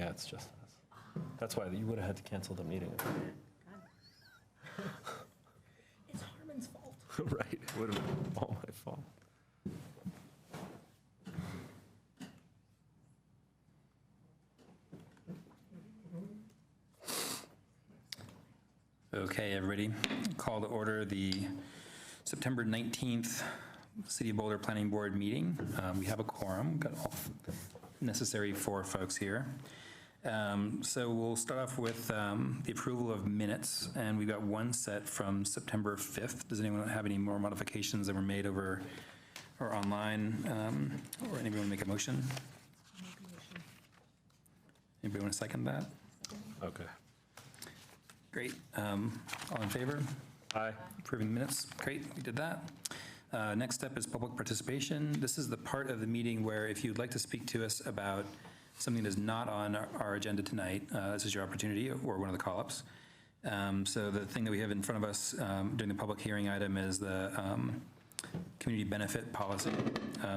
Yeah, it's just us. That's why you would have had to cancel the meeting. It's Harmon's fault. Right, it would have been all my fault. Okay, everybody, call to order the September 19th City of Boulder Planning Board meeting. We have a quorum, got all necessary 4 folks here. So we'll start off with the approval of minutes, and we've got one set from September 5th. Does anyone have any more modifications that were made over or online, or anybody want to make a motion? Anybody want to second that? Okay. Great. All in favor? Aye. Approving the minutes. Great, we did that. Next step is public participation. This is the part of the meeting where if you'd like to speak to us about something that is not on our agenda tonight, this is your opportunity, or one of the call-ups. So the thing that we have in front of us during the public hearing item is the community benefit policy.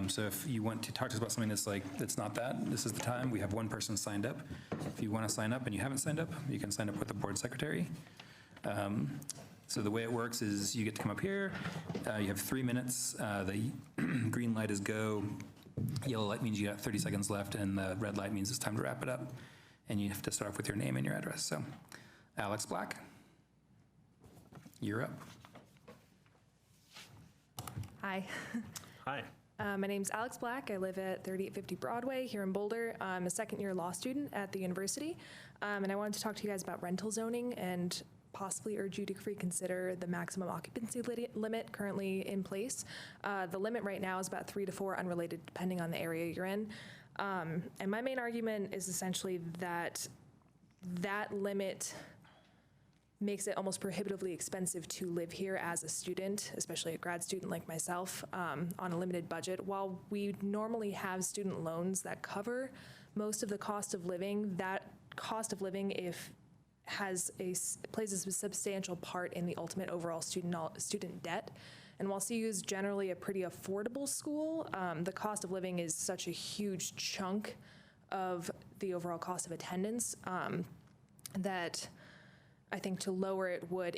So if you want to talk to us about something that's not that, this is the time. We have one person signed up. If you want to sign up and you haven't signed up, you can sign up with the board secretary. So the way it works is you get to come up here. You have 3 minutes. The green light is go. Yellow light means you got 30 seconds left, and the red light means it's time to wrap it up. And you have to start off with your name and your address. So, Alex Black, you're up. Hi. Hi. My name's Alex Black. I live at 3850 Broadway here in Boulder. I'm a second-year law student at the university, and I wanted to talk to you guys about rental zoning and possibly urge you to reconsider the maximum occupancy limit currently in place. The limit right now is about 3 to 4, unrelated depending on the area you're in. And my main argument is essentially that that limit makes it almost prohibitively expensive to live here as a student, especially a grad student like myself, on a limited budget. While we normally have student loans that cover most of the cost of living, that cost of living plays a substantial part in the ultimate overall student debt. And while CU is generally a pretty affordable school, the cost of living is such a huge chunk of the overall cost of attendance that I think to lower it would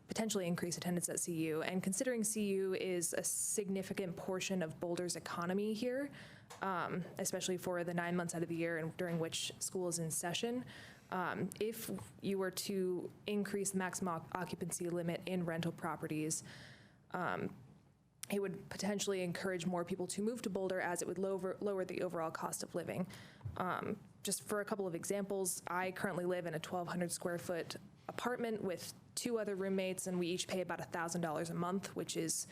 potentially increase attendance at CU. And considering CU is a significant portion of Boulder's economy here, especially for the 9 months out of the year and during which school is in session, if you were to increase the maximum occupancy limit in rental properties, it would potentially encourage more people to move to Boulder, as it would lower the overall cost of living. Just for a couple of examples, I currently live in a 1,200 square foot apartment with 2 other roommates, and we each pay about $1,000 a month, which is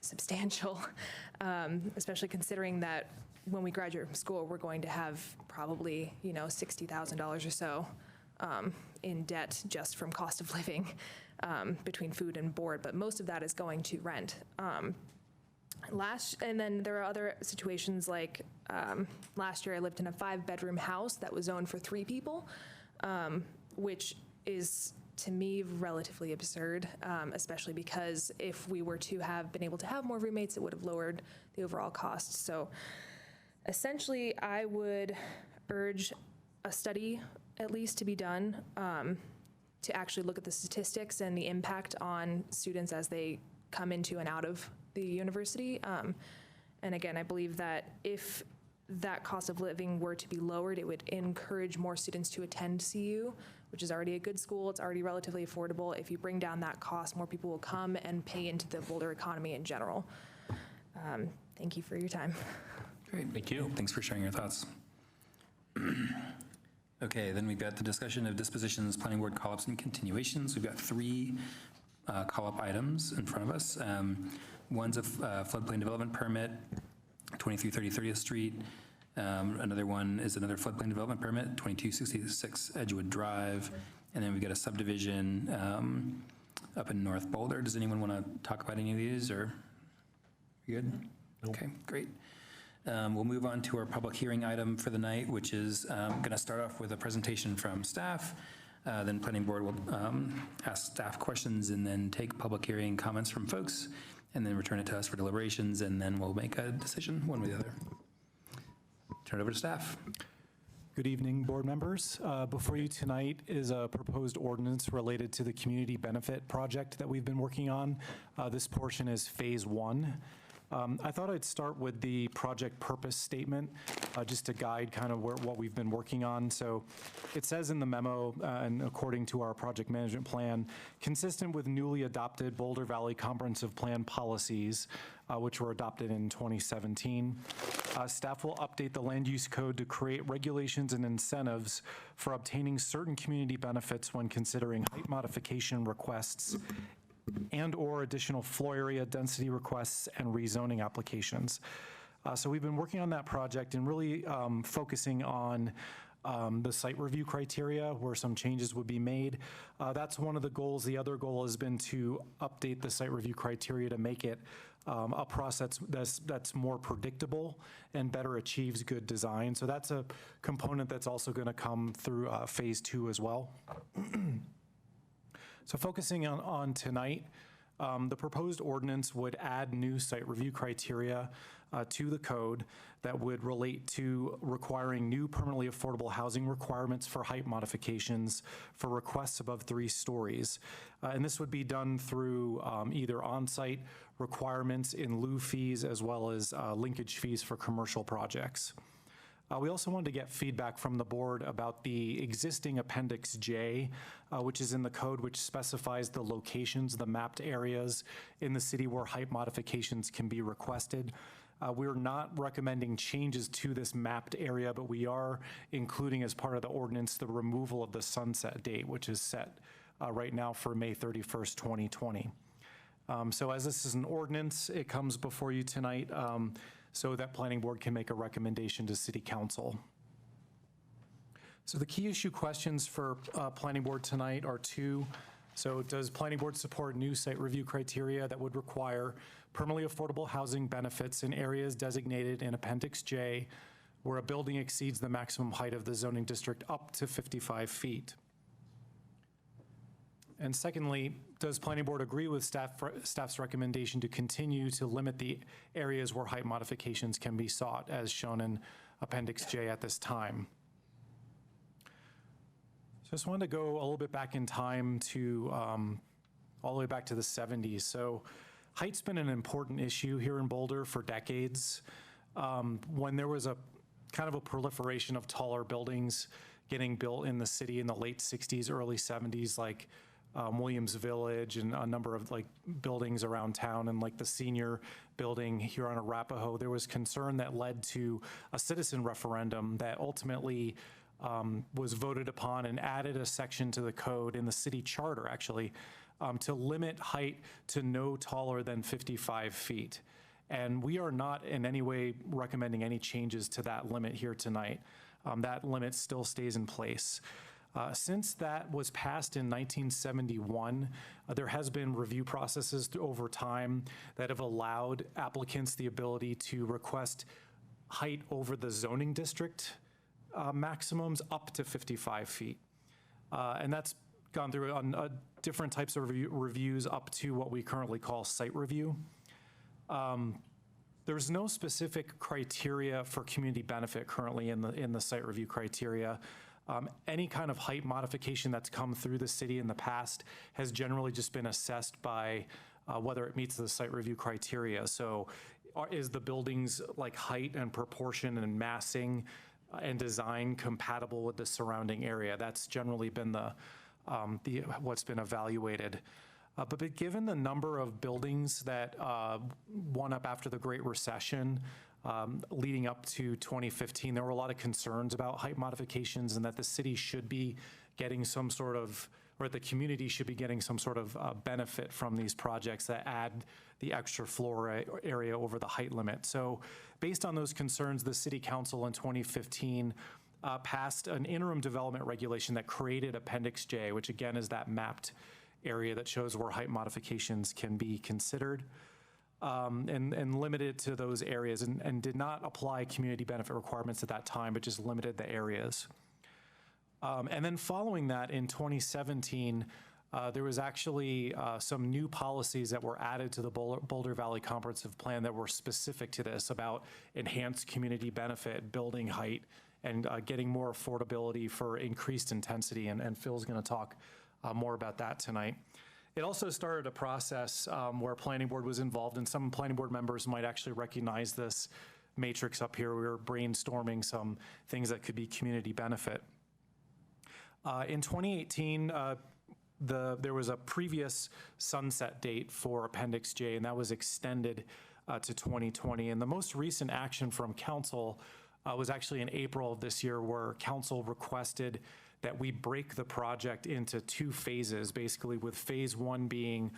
substantial, especially considering that when we graduate from school, we're going to have probably, $60,000 or so in debt just from cost of living between food and board, but most of that is going to rent. And then there are other situations like last year I lived in a 5-bedroom house that was zoned for 3 people, which is, to me, relatively absurd, especially because if we were to have been able to have more roommates, it would have lowered the overall cost. So essentially, I would urge a study at least to be done to actually look at the statistics and the impact on students as they come into and out of the university. And again, I believe that if that cost of living were to be lowered, it would encourage more students to attend CU, which is already a good school. It's already relatively affordable. If you bring down that cost, more people will come and pay into the Boulder economy in general. Thank you for your time. Great. Thank you. Thanks for sharing your thoughts. Okay, then we've got the discussion of dispositions, planning board call-ups, and continuations. We've got 3 call-up items in front of us. One's a floodplain development permit, 2330 30th Street. Another one is another floodplain development permit, 2266 Edgewood Drive. And then we've got a subdivision up in North Boulder. Does anyone want to talk about any of these, or you good? Nope. Okay, great. We'll move on to our public hearing item for the night, which is going to start off with a presentation from staff. Then planning board will ask staff questions and then take public hearing comments from folks, and then return it to us for deliberations, and then we'll make a decision one way or the other. Turn it over to staff. Good evening, board members. Before you tonight is a proposed ordinance related to the community benefit project that we've been working on. This portion is phase 1. I thought I'd start with the project purpose statement, just to guide kind of what we've been working on. So it says in the memo, and according to our project management plan, consistent with newly adopted Boulder Valley Comprehensive Plan policies, which were adopted in 2017. Staff will update the land use code to create regulations and incentives for obtaining certain community benefits when considering height modification requests and/or additional floor area density requests and rezoning applications. So we've been working on that project and really focusing on the site review criteria where some changes would be made. That's one of the goals. The other goal has been to update the site review criteria to make it a process that's more predictable and better achieves good design. So that's a component that's also going to come through phase 2 as well. So focusing on tonight, the proposed ordinance would add new site review criteria to the code that would relate to requiring new permanently affordable housing requirements for height modifications for requests above 3 stories. And this would be done through either on-site requirements in lieu fees as well as linkage fees for commercial projects. We also wanted to get feedback from the board about the existing Appendix J, which is in the code, which specifies the locations, the mapped areas in the city where height modifications can be requested. We're not recommending changes to this mapped area, but we are including as part of the ordinance the removal of the sunset date, which is set right now for May 31st, 2020. So as this is an ordinance, it comes before you tonight so that planning board can make a recommendation to city council. So the key issue questions for planning board tonight are 2. So does planning board support new site review criteria that would require permanently affordable housing benefits in areas designated in Appendix J where a building exceeds the maximum height of the zoning district up to 55 feet? And secondly, does planning board agree with staff's recommendation to continue to limit the areas where height modifications can be sought as shown in Appendix J at this time? So I just wanted to go a little bit back in time to all the way back to the 70s. So height's been an important issue here in Boulder for decades. When there was a kind of a proliferation of taller buildings getting built in the city in the late 60s, early 70s, like Williams Village and a number of like buildings around town and like the senior building here on Arapahoe, there was concern that led to a citizen referendum that ultimately was voted upon and added a section to the code in the city charter actually to limit height to no taller than 55 feet. And we are not in any way recommending any changes to that limit here tonight. That limit still stays in place. Since that was passed in 1971, there has been review processes over time that have allowed applicants the ability to request height over the zoning district maximums up to 55 feet. And that's gone through on different types of reviews up to what we currently call site review. There's no specific criteria for community benefit currently in the site review criteria. Any kind of height modification that's come through the city in the past has generally just been assessed by whether it meets the site review criteria. So is the building's like height and proportion and massing and design compatible with the surrounding area? That's generally been the what's been evaluated. But given the number of buildings that went up after the Great Recession, leading up to 2015, there were a lot of concerns about height modifications and that the city should be getting some sort of, or the community should be getting some sort of benefit from these projects that add the extra floor area over the height limit. So based on those concerns, the city council in 2015 passed an interim development regulation that created Appendix J, which again is that mapped area that shows where height modifications can be considered. And limited it to those areas and did not apply community benefit requirements at that time, but just limited the areas. And then following that in 2017, there was actually some new policies that were added to the Boulder Valley Comprehensive Plan that were specific to this about enhanced community benefit, building height, and getting more affordability for increased intensity, and Phil's going to talk more about that tonight. It also started a process where planning board was involved, and some planning board members might actually recognize this matrix up here. We were brainstorming some things that could be community benefit. In 2018, there was a previous sunset date for Appendix J, and that was extended to 2020. And the most recent action from council was actually in April of this year, where council requested that we break the project into 2 phases, basically with phase 1 being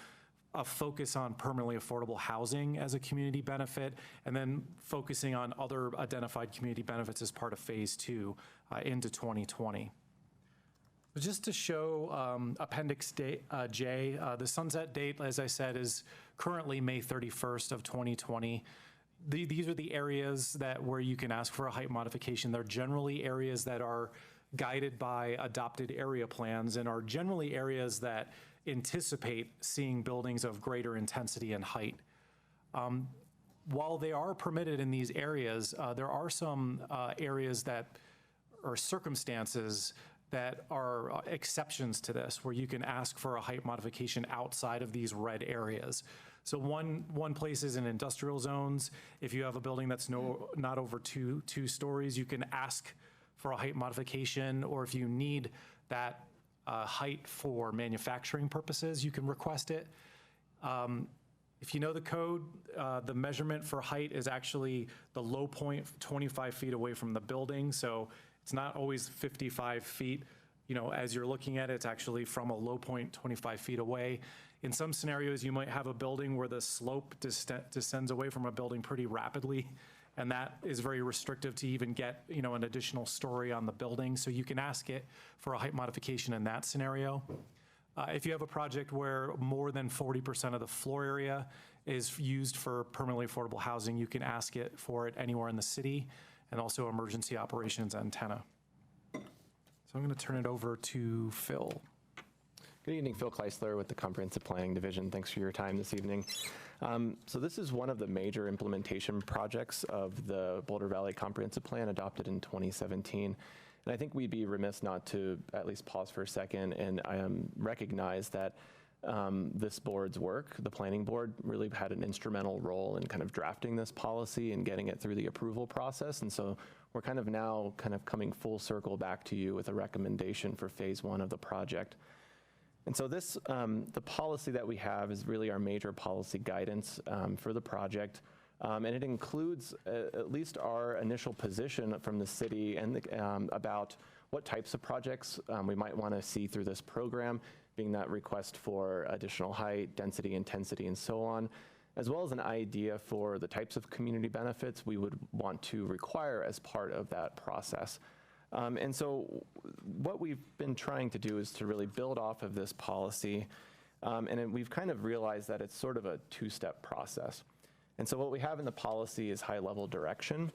a focus on permanently affordable housing as a community benefit, and then focusing on other identified community benefits as part of phase 2 into 2020. Just to show Appendix J, the sunset date, as I said, is currently May 31st of 2020. These are the areas where you can ask for a height modification. They're generally areas that are guided by adopted area plans and are generally areas that anticipate seeing buildings of greater intensity and height. While they are permitted in these areas, there are some areas or circumstances that are exceptions to this, where you can ask for a height modification outside of these red areas. So one place is in industrial zones. If you have a building that's not over two stories, you can ask for a height modification, or if you need that height for manufacturing purposes, you can request it. If you know the code, the measurement for height is actually the low point 25 feet away from the building. So it's not always 55 feet. As you're looking at it, it's actually from a low point 25 feet away. In some scenarios, you might have a building where the slope descends away from a building pretty rapidly, and that is very restrictive to even get an additional story on the building. So you can ask it for a height modification in that scenario. If you have a project where more than 40% of the floor area is used for permanently affordable housing, you can ask it for it anywhere in the city, and also emergency operations antenna. So I'm going to turn it over to Phil. Good evening, Phil Kleisler with the Comprehensive Planning Division. Thanks for your time this evening. So this is one of the major implementation projects of the Boulder Valley Comprehensive Plan adopted in 2017. And I think we'd be remiss not to at least pause for a second and recognize that this board's work, the planning board, really had an instrumental role in kind of drafting this policy and getting it through the approval process. And so we're now coming full circle back to you with a recommendation for phase 1 of the project. And so this, the policy that we have is really our major policy guidance for the project. And it includes at least our initial position from the city and about what types of projects we might want to see through this program, being that request for additional height, density, intensity, and so on, as well as an idea for the types of community benefits we would want to require as part of that process. And so what we've been trying to do is to really build off of this policy, and we've kind of realized that it's sort of a 2-step process. And so what we have in the policy is high-level direction,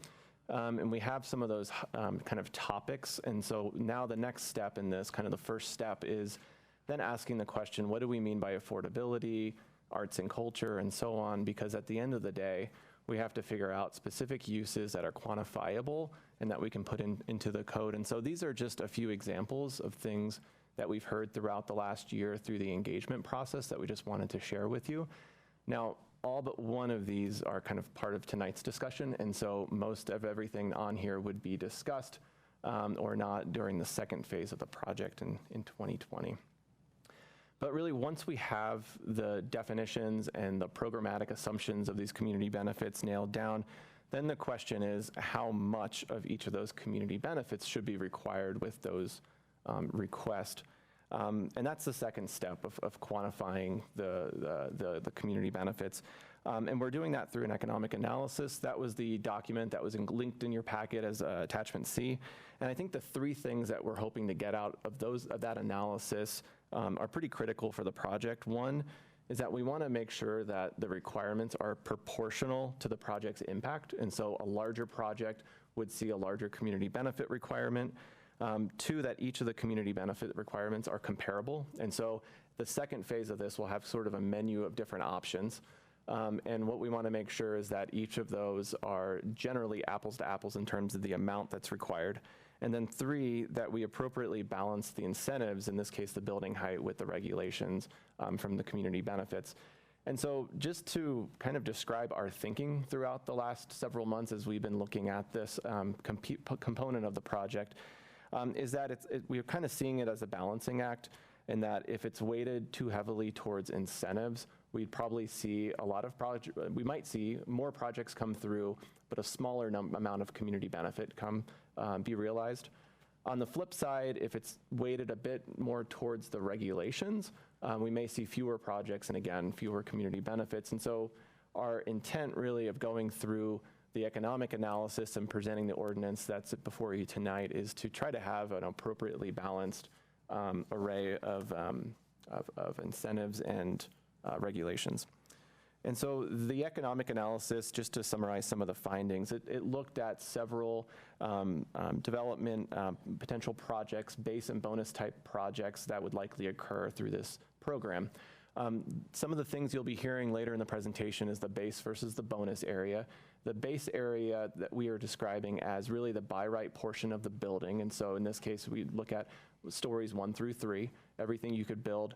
and we have some of those kind of topics. And so now the next step in this, kind of the first step, is then asking the question, what do we mean by affordability, arts and culture, and so on? Because at the end of the day, we have to figure out specific uses that are quantifiable and that we can put into the code. And so these are just a few examples of things that we've heard throughout the last year through the engagement process that we just wanted to share with you. Now, all but one of these are kind of part of tonight's discussion, and so most of everything on here would be discussed or not during the second phase of the project in 2020. But really, once we have the definitions and the programmatic assumptions of these community benefits nailed down, then the question is how much of each of those community benefits should be required with those requests. And that's the second step of quantifying the community benefits. And we're doing that through an economic analysis. That was the document that was linked in your packet as attachment C. And I think the 3 things that we're hoping to get out of that analysis are pretty critical for the project. One is that we want to make sure that the requirements are proportional to the project's impact. And so a larger project would see a larger community benefit requirement. 2, that each of the community benefit requirements are comparable. And so the second phase of this will have sort of a menu of different options. And what we want to make sure is that each of those are generally apples to apples in terms of the amount that's required. And then 3, that we appropriately balance the incentives, in this case, the building height, with the regulations from the community benefits. And so just to kind of describe our thinking throughout the last several months as we've been looking at this component of the project, is that we're kind of seeing it as a balancing act, in that if it's weighted too heavily towards incentives, we'd probably see we might see more projects come through, but a smaller amount of community benefit be realized. On the flip side, if it's weighted a bit more towards the regulations, we may see fewer projects and, again, fewer community benefits. And so our intent really of going through the economic analysis and presenting the ordinance that's before you tonight is to try to have an appropriately balanced array of incentives and regulations. And so the economic analysis, just to summarize some of the findings, it looked at several development potential projects, base and bonus type projects that would likely occur through this program. Some of the things you'll be hearing later in the presentation is the base versus the bonus area. The base area that we are describing as really the by right portion of the building. And so in this case, we look at stories 1 through 3, everything you could build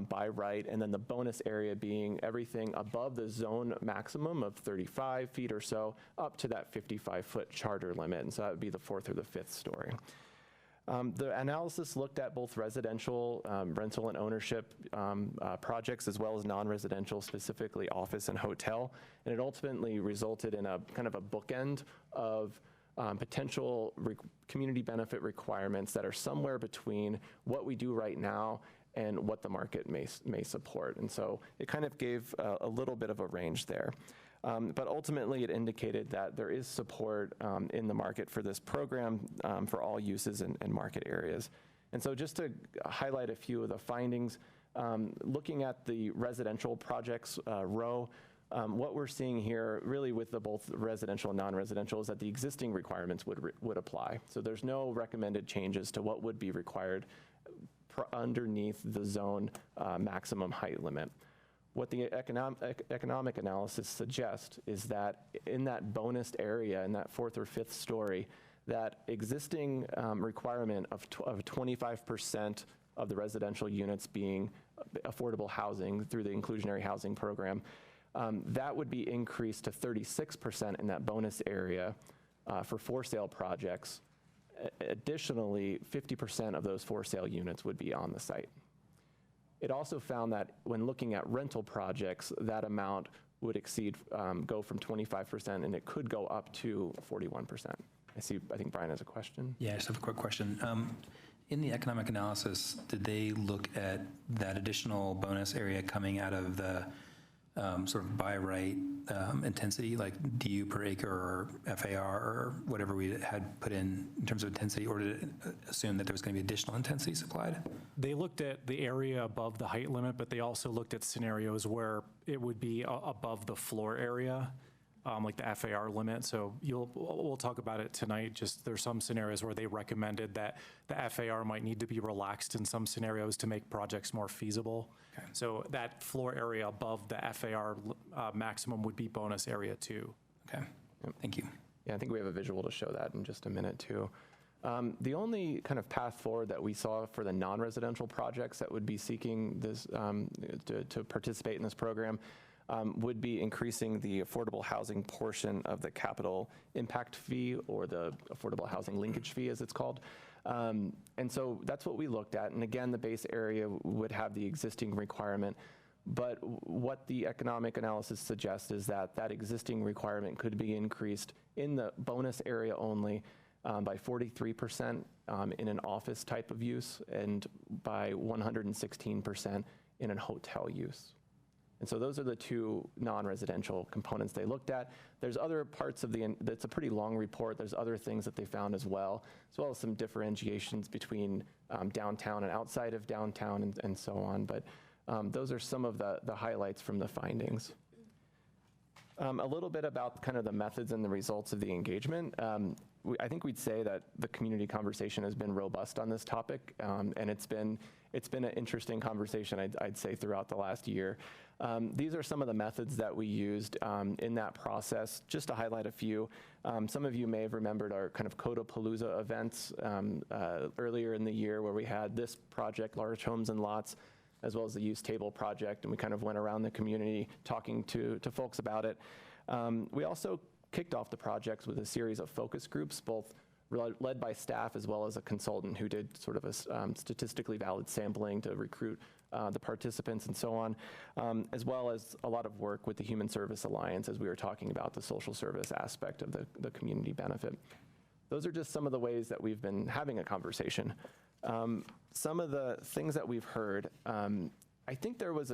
by right, and then the bonus area being everything above the zone maximum of 35 feet or so up to that 55-foot charter limit. And so that would be the 4th or the 5th story. The analysis looked at both residential, rental and ownership projects, as well as non-residential, specifically office and hotel. And it ultimately resulted in a kind of a bookend of potential community benefit requirements that are somewhere between what we do right now and what the market may support. And so it kind of gave a little bit of a range there. But ultimately, it indicated that there is support in the market for this program for all uses and market areas. And so just to highlight a few of the findings, looking at the residential projects row, what we're seeing here really with the both residential and non-residential is that the existing requirements would apply. So there's no recommended changes to what would be required underneath the zone maximum height limit. What the economic analysis suggests is that in that bonus area, in that 4th or 5th story, that existing requirement of 25% of the residential units being affordable housing through the inclusionary housing program, that would be increased to 36% in that bonus area for for sale projects. Additionally, 50% of those for sale units would be on the site. It also found that when looking at rental projects, that amount would go from 25%, and it could go up to 41%. I think Brian has a question. Yeah, I just have a quick question. In the economic analysis, did they look at that additional bonus area coming out of the sort of by right intensity, like DU per acre or FAR or whatever we had put in terms of intensity, or did it assume that there was going to be additional intensity supplied? They looked at the area above the height limit, but they also looked at scenarios where it would be above the floor area, like the FAR limit. So we'll talk about it tonight. Just there's some scenarios where they recommended that the FAR might need to be relaxed in some scenarios to make projects more feasible. Okay. So that floor area above the FAR maximum would be bonus area 2. Okay, thank you. Yeah, I think we have a visual to show that in just a minute too. The only kind of path forward that we saw for the non-residential projects that would be seeking this to participate in this program would be increasing the affordable housing portion of the capital impact fee, or the affordable housing linkage fee as it's called. And so that's what we looked at. And again, the base area would have the existing requirement. But what the economic analysis suggests is that that existing requirement could be increased in the bonus area only by 43% in an office type of use, and by 116% in a hotel use. And so those are the 2 non-residential components they looked at. There's other parts of it's a pretty long report. There's other things that they found as well as some differentiations between downtown and outside of downtown and so on. But those are some of the highlights from the findings. A little bit about kind of the methods and the results of the engagement. I think we'd say that the community conversation has been robust on this topic, and it's been an interesting conversation, I'd say, throughout the last year. These are some of the methods that we used in that process. Just to highlight a few, some of you may have remembered our kind of Codapalooza events earlier in the year, where we had this project, Large Homes and Lots, as well as the Use Table project, and we kind of went around the community talking to folks about it. We also kicked off the projects with a series of focus groups, both led by staff as well as a consultant who did sort of a statistically valid sampling to recruit the participants and so on, as well as a lot of work with the Human Service Alliance as we were talking about the social service aspect of the community benefit. Those are just some of the ways that we've been having a conversation. Some of the things that we've heard, I think there was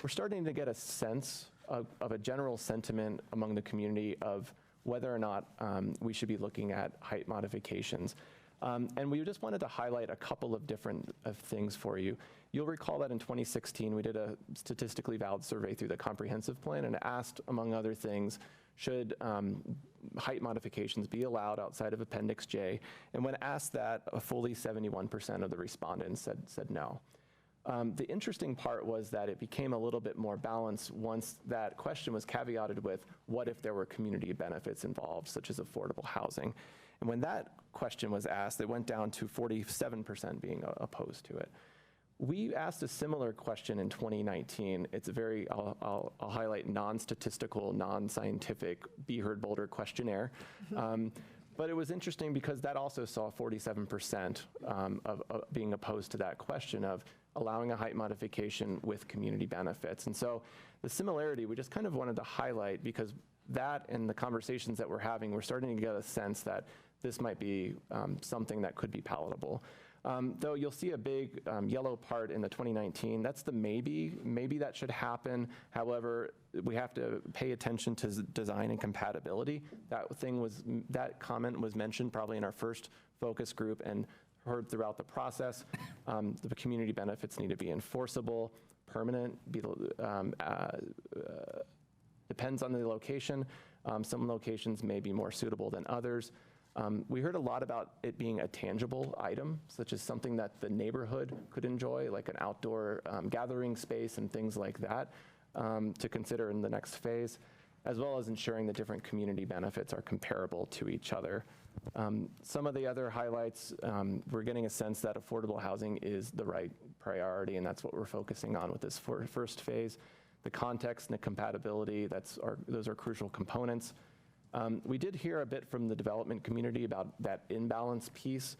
we're starting to get a sense of a general sentiment among the community of whether or not we should be looking at height modifications. And we just wanted to highlight a couple of different things for you. You'll recall that in 2016, we did a statistically valid survey through the comprehensive plan and asked, among other things, should height modifications be allowed outside of Appendix J? And when asked that, a fully 71% of the respondents said no. The interesting part was that it became a little bit more balanced once that question was caveated with, what if there were community benefits involved, such as affordable housing? And when that question was asked, it went down to 47% being opposed to it. We asked a similar question in 2019. It's a very, I'll highlight, non-statistical, non-scientific Be Heard Boulder questionnaire. But it was interesting because that also saw 47% of being opposed to that question of allowing a height modification with community benefits. And so the similarity, we just kind of wanted to highlight, because that and the conversations that we're having, we're starting to get a sense that this might be something that could be palatable. Though you'll see a big yellow part in the 2019, that's the maybe that should happen. However, we have to pay attention to design and compatibility. That comment was mentioned probably in our first focus group and heard throughout the process. The community benefits need to be enforceable, permanent, depends on the location. Some locations may be more suitable than others. We heard a lot about it being a tangible item, such as something that the neighborhood could enjoy, like an outdoor gathering space and things like that, to consider in the next phase, as well as ensuring that different community benefits are comparable to each other. Some of the other highlights, we're getting a sense that affordable housing is the right priority, and that's what we're focusing on with this first phase. The context and the compatibility, those are crucial components. We did hear a bit from the development community about that imbalance piece,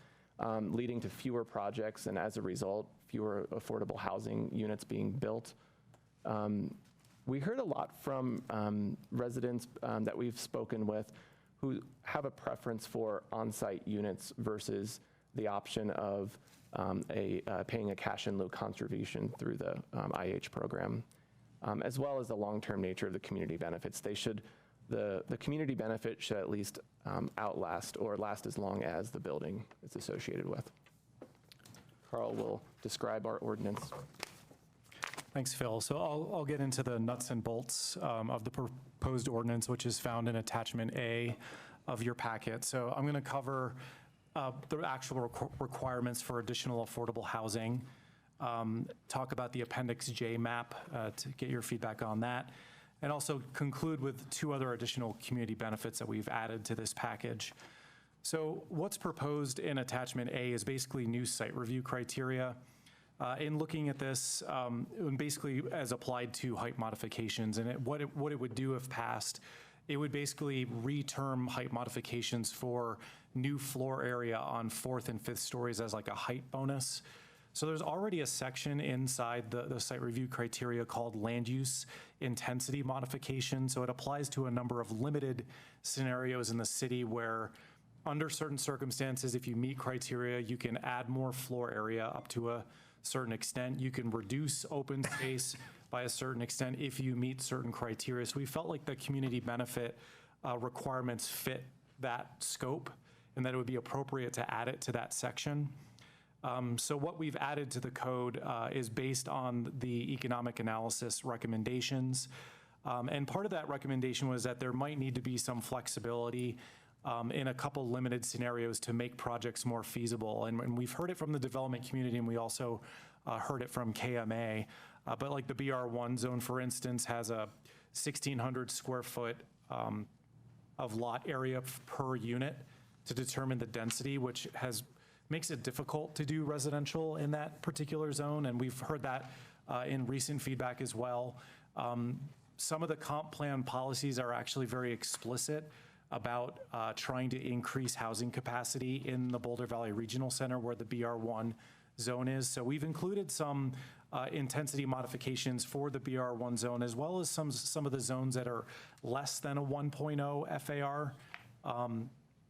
leading to fewer projects and, as a result, fewer affordable housing units being built. We heard a lot from residents that we've spoken with who have a preference for on-site units versus the option of paying a cash-in-lieu contribution through the IH program, as well as the long-term nature of the community benefits. The community benefit should at least outlast or last as long as the building is associated with. Carl will describe our ordinance. Thanks, Phil. So I'll get into the nuts and bolts of the proposed ordinance, which is found in Attachment A of your packet. So I'm going to cover the actual requirements for additional affordable housing, talk about the Appendix J map to get your feedback on that, and also conclude with two other additional community benefits that we've added to this package. So what's proposed in Attachment A is basically new site review criteria. In looking at this, basically as applied to height modifications, and what it would do if passed, it would basically reterm height modifications for new floor area on 4th and 5th stories as like a height bonus. So there's already a section inside the site review criteria called land use intensity modification. So it applies to a number of limited scenarios in the city where, under certain circumstances, if you meet criteria, you can add more floor area up to a certain extent. You can reduce open space by a certain extent if you meet certain criteria. So we felt like the community benefit requirements fit that scope and that it would be appropriate to add it to that section. So what we've added to the code is based on the economic analysis recommendations. And part of that recommendation was that there might need to be some flexibility in a couple limited scenarios to make projects more feasible. And we've heard it from the development community, and we also heard it from KMA. But like the BR1 zone, for instance, has a 1,600 square foot of lot area per unit to determine the density, which makes it difficult to do residential in that particular zone. And we've heard that in recent feedback as well. Some of the comp plan policies are actually very explicit about trying to increase housing capacity in the Boulder Valley Regional Center where the BR1 zone is. So we've included some intensity modifications for the BR1 zone, as well as some of the zones that are less than a 1.0 FAR.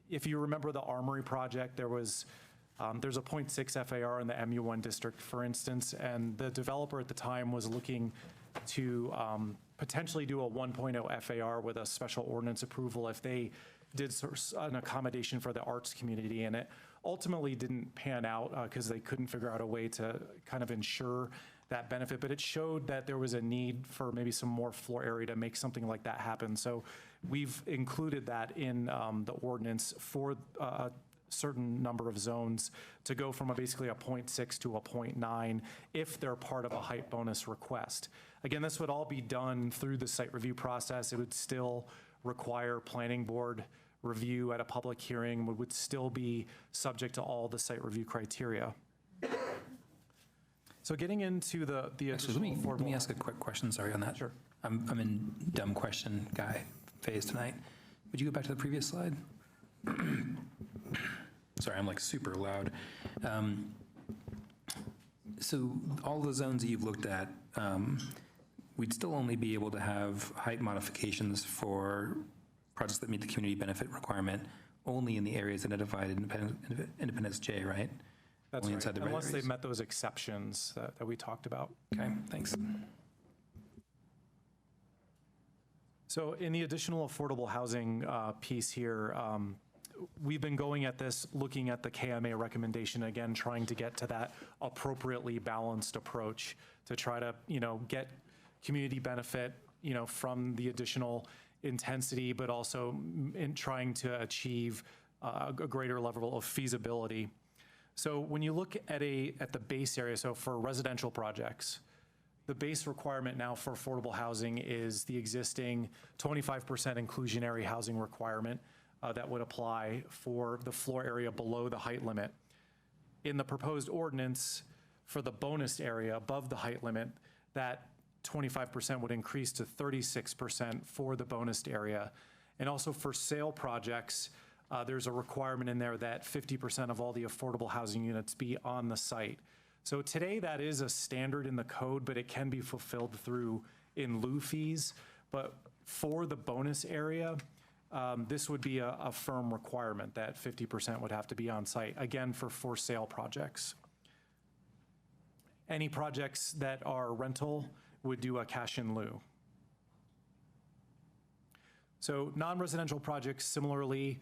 If you remember the Armory project, there's a 0.6 FAR in the MU1 district, for instance, and the developer at the time was looking to potentially do a 1.0 FAR with a special ordinance approval if they did an accommodation for the arts community, and it ultimately didn't pan out because they couldn't figure out a way to kind of ensure that benefit, but it showed that there was a need for maybe some more floor area to make something like that happen. So we've included that in the ordinance for a certain number of zones to go from basically a 0.6 to a 0.9 if they're part of a height bonus request. Again, this would all be done through the site review process. It would still require planning board review at a public hearing, would still be subject to all the site review criteria. So getting into the Actually, let me ask a quick question, sorry, on that. Sure. I'm in dumb question guy phase tonight. Would you go back to the previous slide? Sorry, I'm like super loud. So all the zones that you've looked at, we'd still only be able to have height modifications for projects that meet the community benefit requirement only in the areas identified in Independence J, right? That's only right, inside the unless right they've met those exceptions that we talked about. Okay, thanks. So in the additional affordable housing piece here, we've been going at this, looking at the KMA recommendation, again, trying to get to that appropriately balanced approach to try to, get community benefit, from the additional intensity, but also in trying to achieve a greater level of feasibility. So when you look at the base area, so for residential projects, the base requirement now for affordable housing is the existing 25% inclusionary housing requirement that would apply for the floor area below the height limit. In the proposed ordinance, for the bonus area above the height limit, that 25% would increase to 36% for the bonus area. And also for sale projects, there's a requirement in there that 50% of all the affordable housing units be on the site. So today that is a standard in the code, but it can be fulfilled through in lieu fees. But for the bonus area, this would be a firm requirement that 50% would have to be on site, again, for sale projects. Any projects that are rental would do a cash in lieu. So non-residential projects, similarly,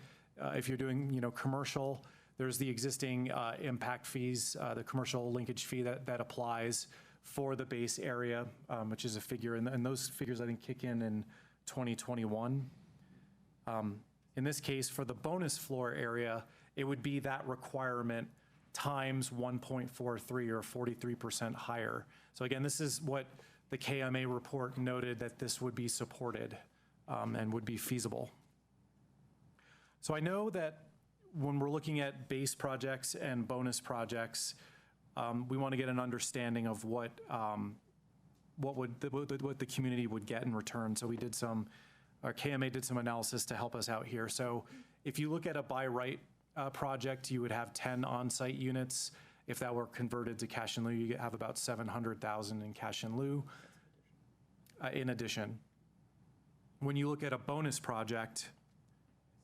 if you're doing, commercial, there's the existing impact fees, the commercial linkage fee that applies for the base area, which is a figure, and those figures I think kick in 2021. In this case, for the bonus floor area, it would be that requirement times 1.43 or 43% higher. So again, this is what the KMA report noted that this would be supported and would be feasible. So I know that when we're looking at base projects and bonus projects, we want to get an understanding of what the community would get in return. So our KMA did some analysis to help us out here. So if you look at a by right project, you would have 10 on-site units. If that were converted to cash in lieu, you have about 700,000 in cash in lieu in addition. When you look at a bonus project,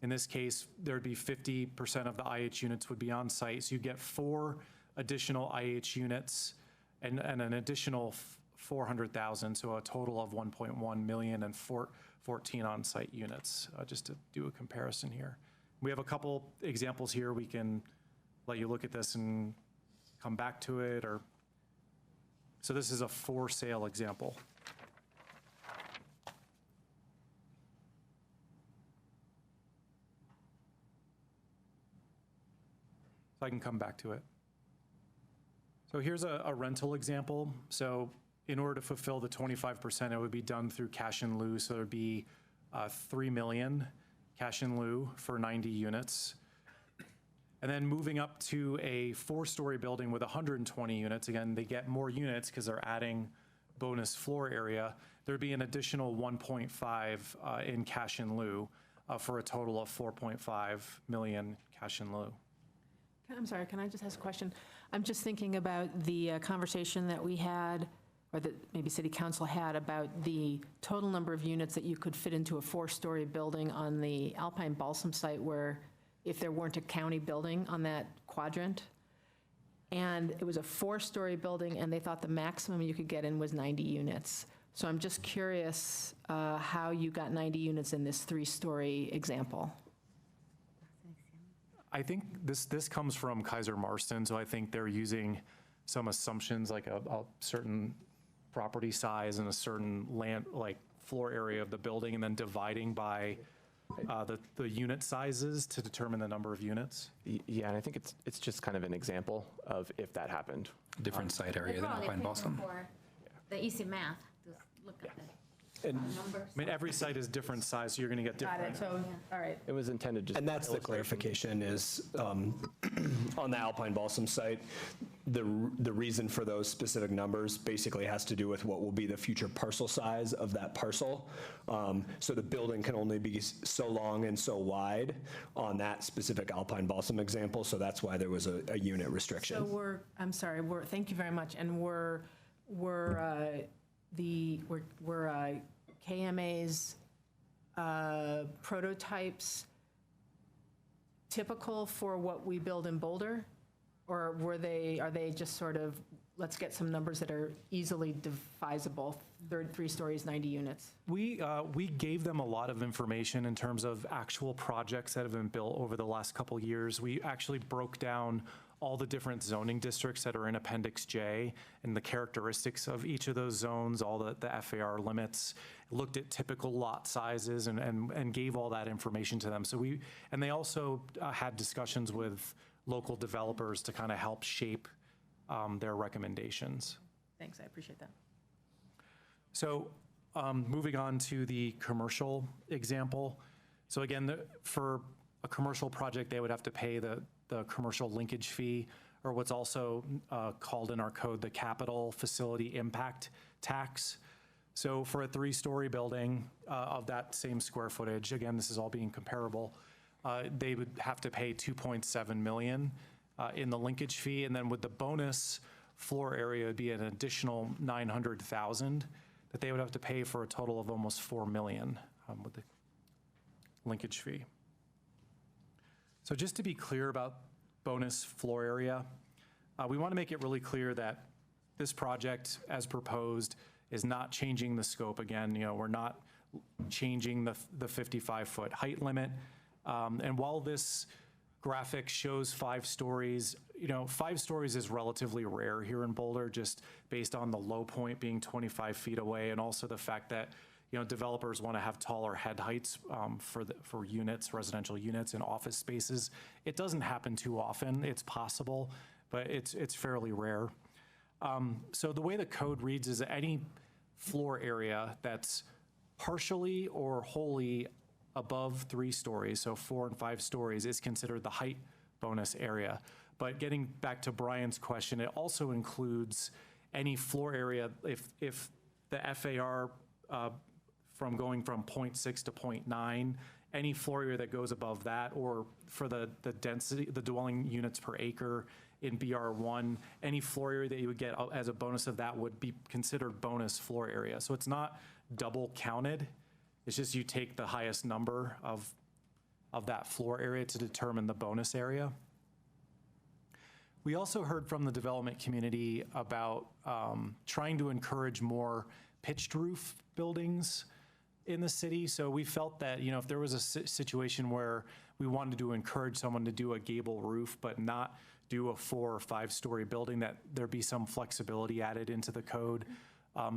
in this case, there'd be 50% of the IH units would be on site. So you get 4 additional IH units and an additional 400,000, so a total of 1.1 million and 14 on-site units, just to do a comparison here. We have a couple examples here. We can let you look at this and come back to it. So this is a for sale example. I can come back to it. So here's a rental example. So in order to fulfill the 25%, it would be done through cash in lieu. So there'd be 3 million cash in lieu for 90 units. And then moving up to a 4-story building with 120 units, again, they get more units because they're adding bonus floor area. There'd be an additional 1.5 in cash in lieu for a total of 4.5 million cash in lieu. I'm sorry, can I just ask a question? I'm just thinking about the conversation that we had, or that maybe City Council had, about the total number of units that you could fit into a 4-story building on the Alpine Balsam site, where if there weren't a county building on that quadrant. And it was a 4-story building, and they thought the maximum you could get in was 90 units. So I'm just curious how you got 90 units in this 3-story example. I think this comes from Kaiser Marston, so I think they're using some assumptions like a certain property size and a certain land, like floor area of the building, and then dividing by the unit sizes to determine the number of units. Yeah, and I think it's just kind of an example of if that happened. Different site area than Alpine Balsam. For the easy math, to look at the numbers. I mean, every site is different size, so you're going to get Got different. it, so, all right. It was intended just. And that's the clarification is, on the Alpine Balsam site, the reason for those specific numbers basically has to do with what will be the future parcel size of that parcel. So the building can only be so long and so wide on that specific Alpine Balsam example, so that's why there was a unit restriction. So I'm sorry, thank you very much, and we're KMA's prototypes typical for what we build in Boulder? Or are they just sort of, let's get some numbers that are easily divisible, 3 stories, 90 units? We gave them a lot of information in terms of actual projects that have been built over the last couple years. We actually broke down all the different zoning districts that are in Appendix J and the characteristics of each of those zones, all the FAR limits, looked at typical lot sizes and gave all that information to them. So and they also had discussions with local developers to kind of help shape their recommendations. Thanks, I appreciate that. So moving on to the commercial example. So again, for a commercial project, they would have to pay the commercial linkage fee, or what's also called in our code the capital facility impact tax. So for a 3-story building of that same square footage, again, this is all being comparable, they would have to pay 2.7 million in the linkage fee, and then with the bonus floor area, it'd be an additional 900,000 that they would have to pay, for a total of almost 4 million with the linkage fee. So just to be clear about bonus floor area, we want to make it really clear that this project, as proposed, is not changing the scope. Again, we're not changing the 55-foot height limit. And while this graphic shows 5 stories, 5 stories is relatively rare here in Boulder, just based on the low point being 25 feet away, and also the fact that developers want to have taller head heights for units, residential units and office spaces. It doesn't happen too often. It's possible, but it's fairly rare. So the way the code reads is that any floor area that's partially or wholly above 3 stories, so 4 and 5 stories, is considered the height bonus area. But getting back to Brian's question, it also includes any floor area if the FAR from going from 0.6 to 0.9, any floor area that goes above that, or for the density, the dwelling units per acre in BR1, any floor area that you would get as a bonus of that would be considered bonus floor area. So it's not double counted. It's just you take the highest number of that floor area to determine the bonus area. We also heard from the development community about trying to encourage more pitched roof buildings in the city. So we felt that, if there was a situation where we wanted to encourage someone to do a gable roof, but not do a 4 or 5 story building, that there be some flexibility added into the code.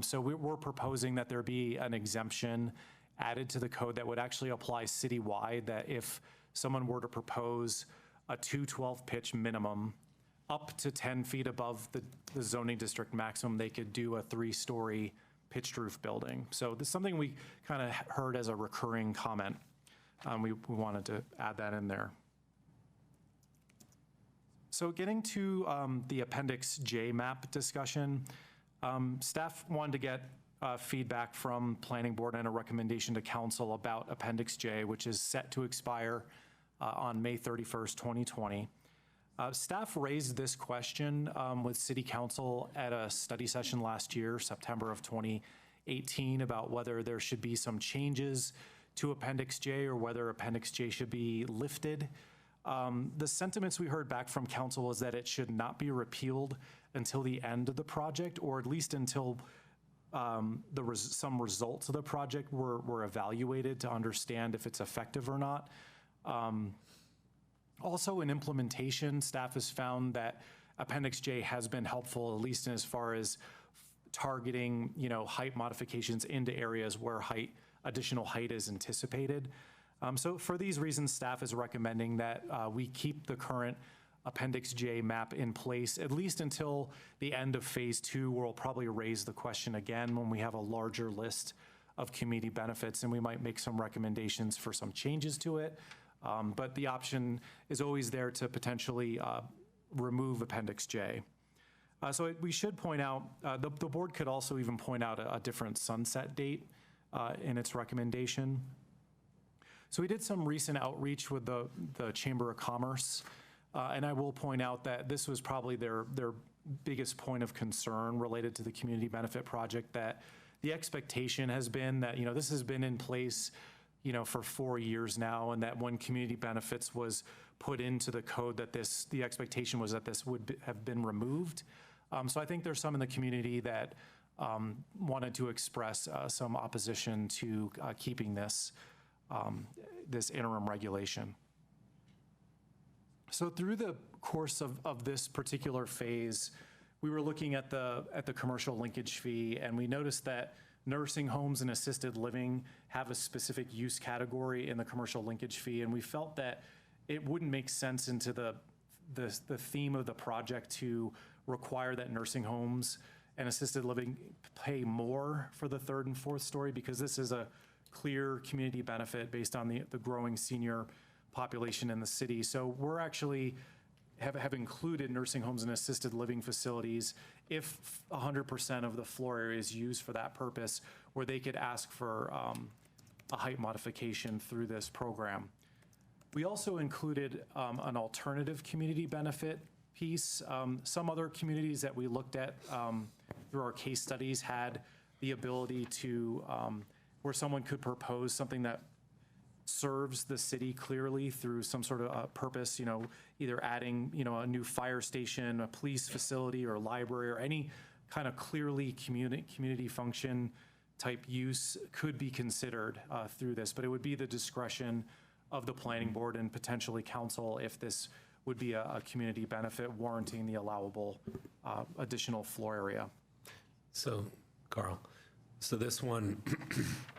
So we're proposing that there be an exemption added to the code that would actually apply citywide, that if someone were to propose a 212 pitch minimum, up to 10 feet above the zoning district maximum, they could do a 3-story pitched roof building. So this is something we kind of heard as a recurring comment. We wanted to add that in there. So getting to the Appendix J map discussion, staff wanted to get feedback from Planning Board and a recommendation to Council about Appendix J, which is set to expire on May 31st, 2020. Staff raised this question with City Council at a study session last year, September of 2018, about whether there should be some changes to Appendix J or whether Appendix J should be lifted. The sentiments we heard back from Council was that it should not be repealed until the end of the project, or at least until some results of the project were evaluated to understand if it's effective or not. Also, in implementation, staff has found that Appendix J has been helpful, at least as far as targeting, height modifications into areas where additional height is anticipated. So for these reasons, staff is recommending that we keep the current Appendix J map in place, at least until the end of Phase 2, where we'll probably raise the question again when we have a larger list of community benefits, and we might make some recommendations for some changes to it. But the option is always there to potentially remove Appendix J. So we should point out, the board could also even point out a different sunset date in its recommendation. So we did some recent outreach with the Chamber of Commerce, and I will point out that this was probably their biggest point of concern related to the community benefit project, that the expectation has been that, this has been in place for 4 years now, and that when community benefits was put into the code, that the expectation was that this would have been removed. So I think there's some in the community that wanted to express some opposition to keeping this interim regulation. So through the course of this particular phase, we were looking at the commercial linkage fee, and we noticed that nursing homes and assisted living have a specific use category in the commercial linkage fee, and we felt that it wouldn't make sense into the theme of the project to require that nursing homes and assisted living pay more for the 3rd and 4th story, because this is a clear community benefit based on the growing senior population in the city. So we're actually have included nursing homes and assisted living facilities if 100% of the floor area is used for that purpose, where they could ask for a height modification through this program. We also included an alternative community benefit piece. Some other communities that we looked at through our case studies had the ability to, where someone could propose something that serves the city clearly through some sort of purpose, either adding, a new fire station, a police facility, or a library, or any kind of clearly community function type use could be considered through this. But it would be the discretion of the planning board and potentially council if this would be a community benefit warranting the allowable additional floor area. So, Carl, so this one,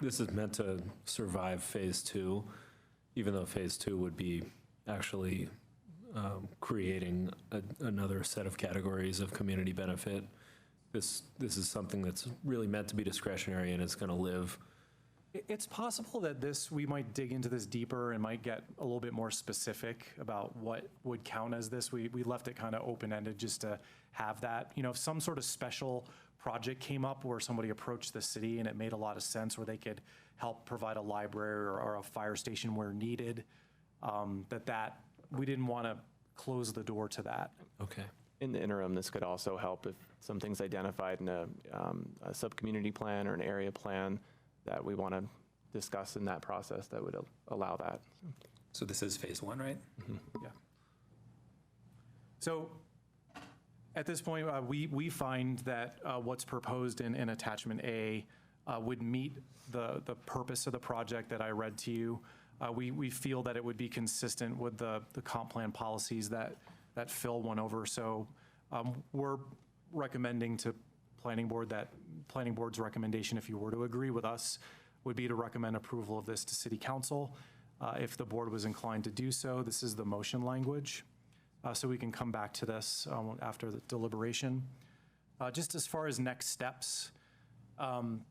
this is meant to survive Phase 2, even though Phase 2 would be actually creating another set of categories of community benefit. This is something that's really meant to be discretionary, and it's going to live. It's possible that we might dig into this deeper and might get a little bit more specific about what would count as this. We left it kind of open-ended just to have that. If some sort of special project came up where somebody approached the city and it made a lot of sense, where they could help provide a library or a fire station where needed, that we didn't want to close the door to that. Okay. In the interim, this could also help if something's identified in a sub-community plan or an area plan that we want to discuss in that process that would allow that. So this is Phase 1, right? Mm-hmm. Yeah. So at this point, we find that what's proposed in Attachment A would meet the purpose of the project that I read to you. We feel that it would be consistent with the comp plan policies that Phil went over. So we're recommending to Planning Board that Planning Board's recommendation, if you were to agree with us, would be to recommend approval of this to City Council. if the board was inclined to do so. This is the motion language, so we can come back to this after the deliberation. Just as far as next steps,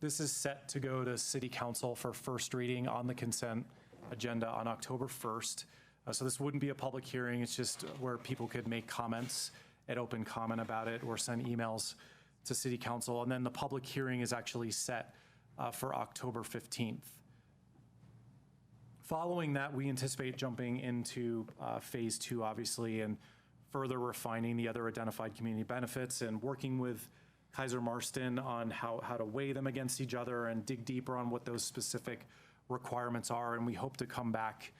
this is set to go to City Council for first reading on the consent agenda on October 1st. So this wouldn't be a public hearing, it's just where people could make comments at open comment about it or send emails to City Council. And then the public hearing is actually set for October 15th. Following that, we anticipate jumping into phase 2, obviously, and further refining the other identified community benefits and working with Kaiser Marston on how to weigh them against each other and dig deeper on what those specific requirements are. And we hope to come back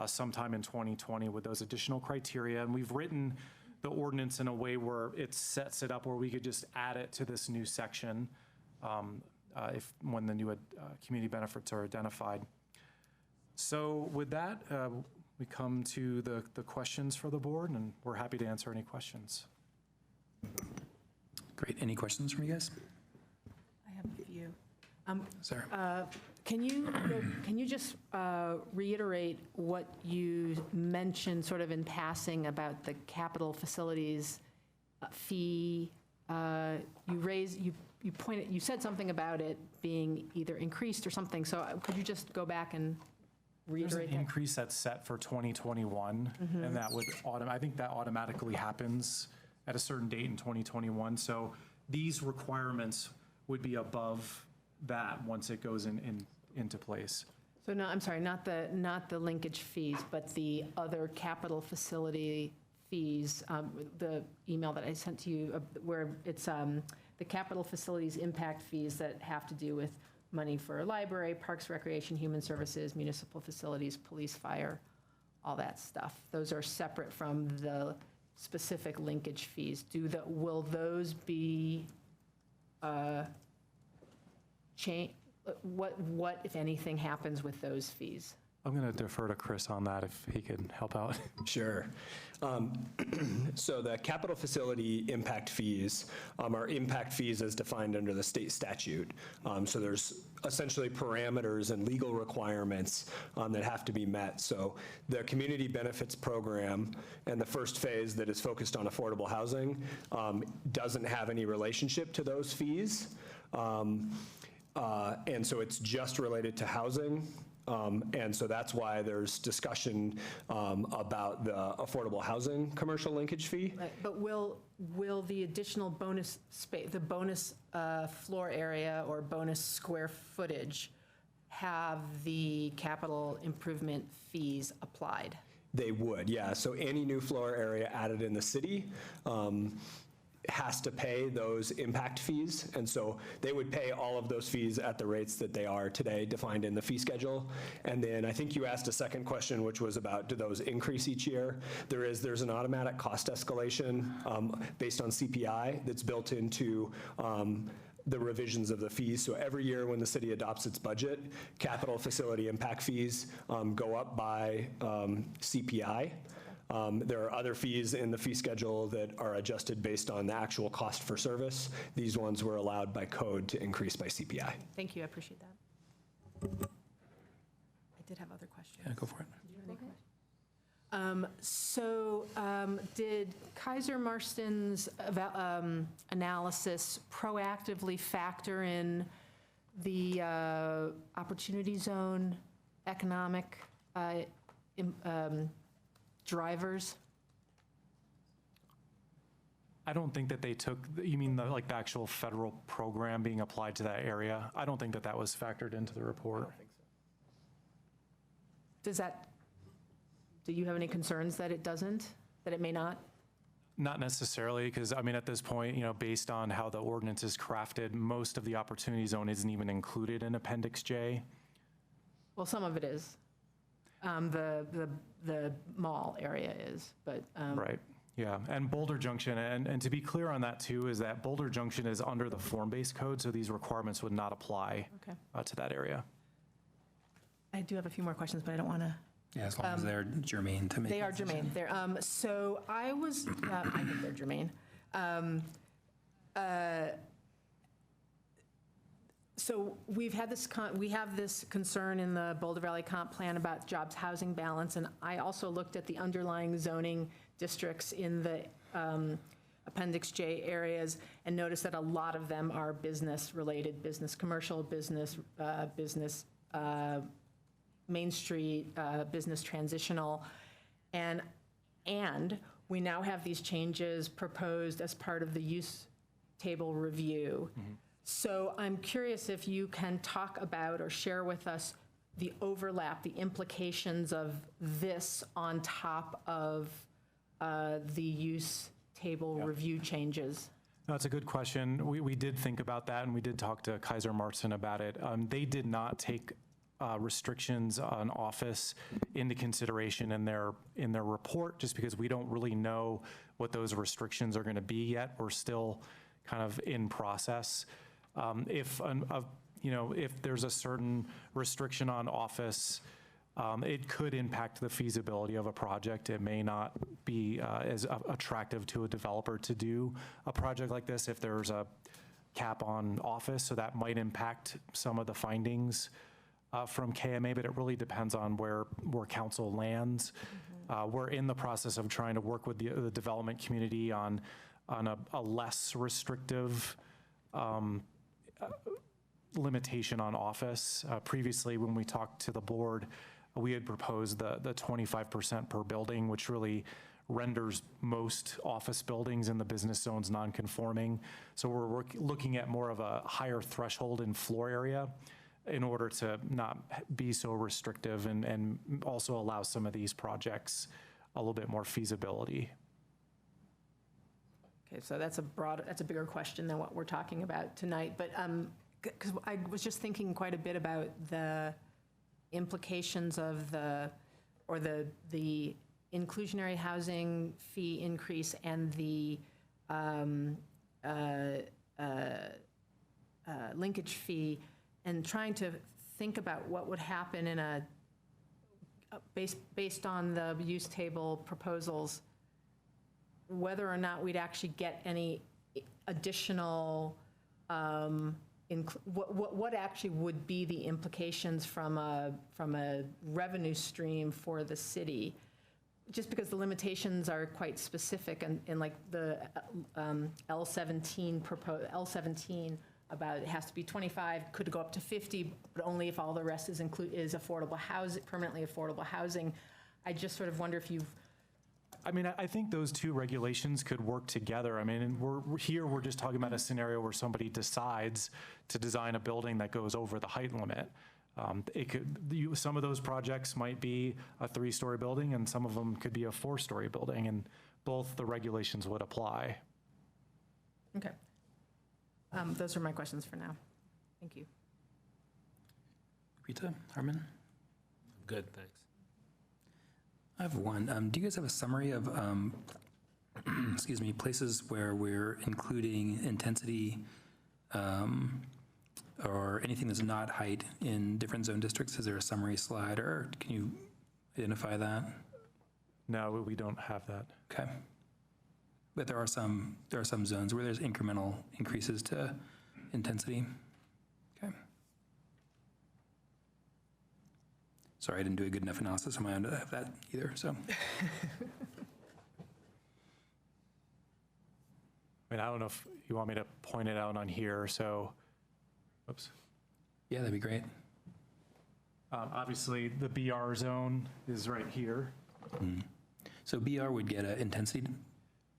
sometime in 2020 with those additional criteria. And we've written the ordinance in a way where it sets it up where we could just add it to this new section when the new community benefits are identified. So with that, we come to the questions for the board, and we're happy to answer any questions. Great. Any questions from you guys? I have a few. Sarah? Can you just reiterate what you mentioned sort of in passing about the capital facilities fee? You said something about it being either increased or something, so could you just go back and There's reiterate an that? increase that's set for 2021, and that would I think that automatically happens at a certain date in 2021. So these requirements would be above that once it goes into place. So no, I'm sorry, not the linkage fees, but the other capital facility fees, the email that I sent to you where it's the capital facilities impact fees that have to do with money for library, parks, recreation, human services, municipal facilities, police, fire, all that stuff. Those are separate from the specific linkage fees. Will those be change? What, if anything, happens with those fees? I'm going to defer to Chris on that if he could help out. Sure. So the capital facility impact fees are impact fees as defined under the state statute. So there's essentially parameters and legal requirements that have to be met. So the community benefits program and the first phase that is focused on affordable housing doesn't have any relationship to those fees. And so it's just related to housing. And so that's why there's discussion about the affordable housing commercial linkage fee. Right, but will the additional bonus space, the bonus floor area or bonus square footage have the capital improvement fees applied? They would, yeah. So any new floor area added in the city has to pay those impact fees. And so they would pay all of those fees at the rates that they are today defined in the fee schedule. And then I think you asked a second question, which was about, do those increase each year? There's an automatic cost escalation based on CPI that's built into the revisions of the fees. So every year when the city adopts its budget, capital facility impact fees go up by CPI. There are other fees in the fee schedule that are adjusted based on the actual cost for service. These ones were allowed by code to increase by CPI. Thank you, I appreciate that. I did have other questions. Yeah, go for it. Did Kaiser Marston's analysis proactively factor in the opportunity zone economic drivers? I don't think that they took, you mean the actual federal program being applied to that area? I don't think that was factored into the report. I don't think so. Do you have any concerns that it doesn't, that it may not? Not necessarily, because I mean, at this point, based on how the ordinance is crafted, most of the opportunity zone isn't even included in Appendix J. Well, some of it is. The mall area is, but. Right, yeah, and Boulder Junction, and to be clear on that too, is that Boulder Junction is under the form-based code, so these requirements would not apply to that area. I do have a few more questions, but I don't want to. Yeah, as long as they're germane to make. They are germane. So I was, I think they're germane. So we have this concern in the Boulder Valley Comp Plan about jobs housing balance, and I also looked at the underlying zoning districts in the Appendix J areas and noticed that a lot of them are business-related, business commercial, business Main Street, business transitional, and we now have these changes proposed as part of the use table review. So I'm curious if you can talk about or share with us the overlap, the implications of this on top of the use table review changes. No, that's a good question. We did think about that, and we did talk to Kaiser Martin about it. They did not take restrictions on office into consideration in their report, just because we don't really know what those restrictions are going to be yet. We're still kind of in process. If there's a certain restriction on office, it could impact the feasibility of a project. It may not be as attractive to a developer to do a project like this if there's a cap on office, so that might impact some of the findings from KMA, but it really depends on where council lands. We're in the process of trying to work with the development community on a less restrictive limitation on office. Previously, when we talked to the board, we had proposed the 25% per building, which really renders most office buildings in the business zones non-conforming. So we're looking at more of a higher threshold in floor area in order to not be so restrictive and also allow some of these projects a little bit more feasibility. Okay, so that's a bigger question than what we're talking about tonight. But because I was just thinking quite a bit about the implications of the inclusionary housing fee increase and the linkage fee, and trying to think about what would happen in based on the use table proposals, whether or not we'd actually get any additional, what actually would be the implications from a revenue stream for the city, just because the limitations are quite specific, and like the L17 about it has to be 25, could go up to 50, but only if all the rest is affordable housing, permanently affordable housing. I just sort of wonder if you've. I mean, I think those two regulations could work together. I mean, we're just talking about a scenario where somebody decides to design a building that goes over the height limit. Some of those projects might be a 3-story building, and some of them could be a 4-story building, and both the regulations would apply. Okay. Those are my questions for now. Thank you. Rita, Harmon? Good, thanks. I have one. Do you guys have a summary of, excuse me, places where we're including intensity or anything that's not height in different zone districts? Is there a summary slide, or can you identify that? No, we don't have that. Okay. But there are some zones where there's incremental increases to intensity. Okay. Sorry, I didn't do a good enough analysis on my own to have that either, so. I mean, I don't know if you want me to point it out on here, so, oops. Yeah, that'd be great. Obviously, the BR zone is right here. So BR would get an intensity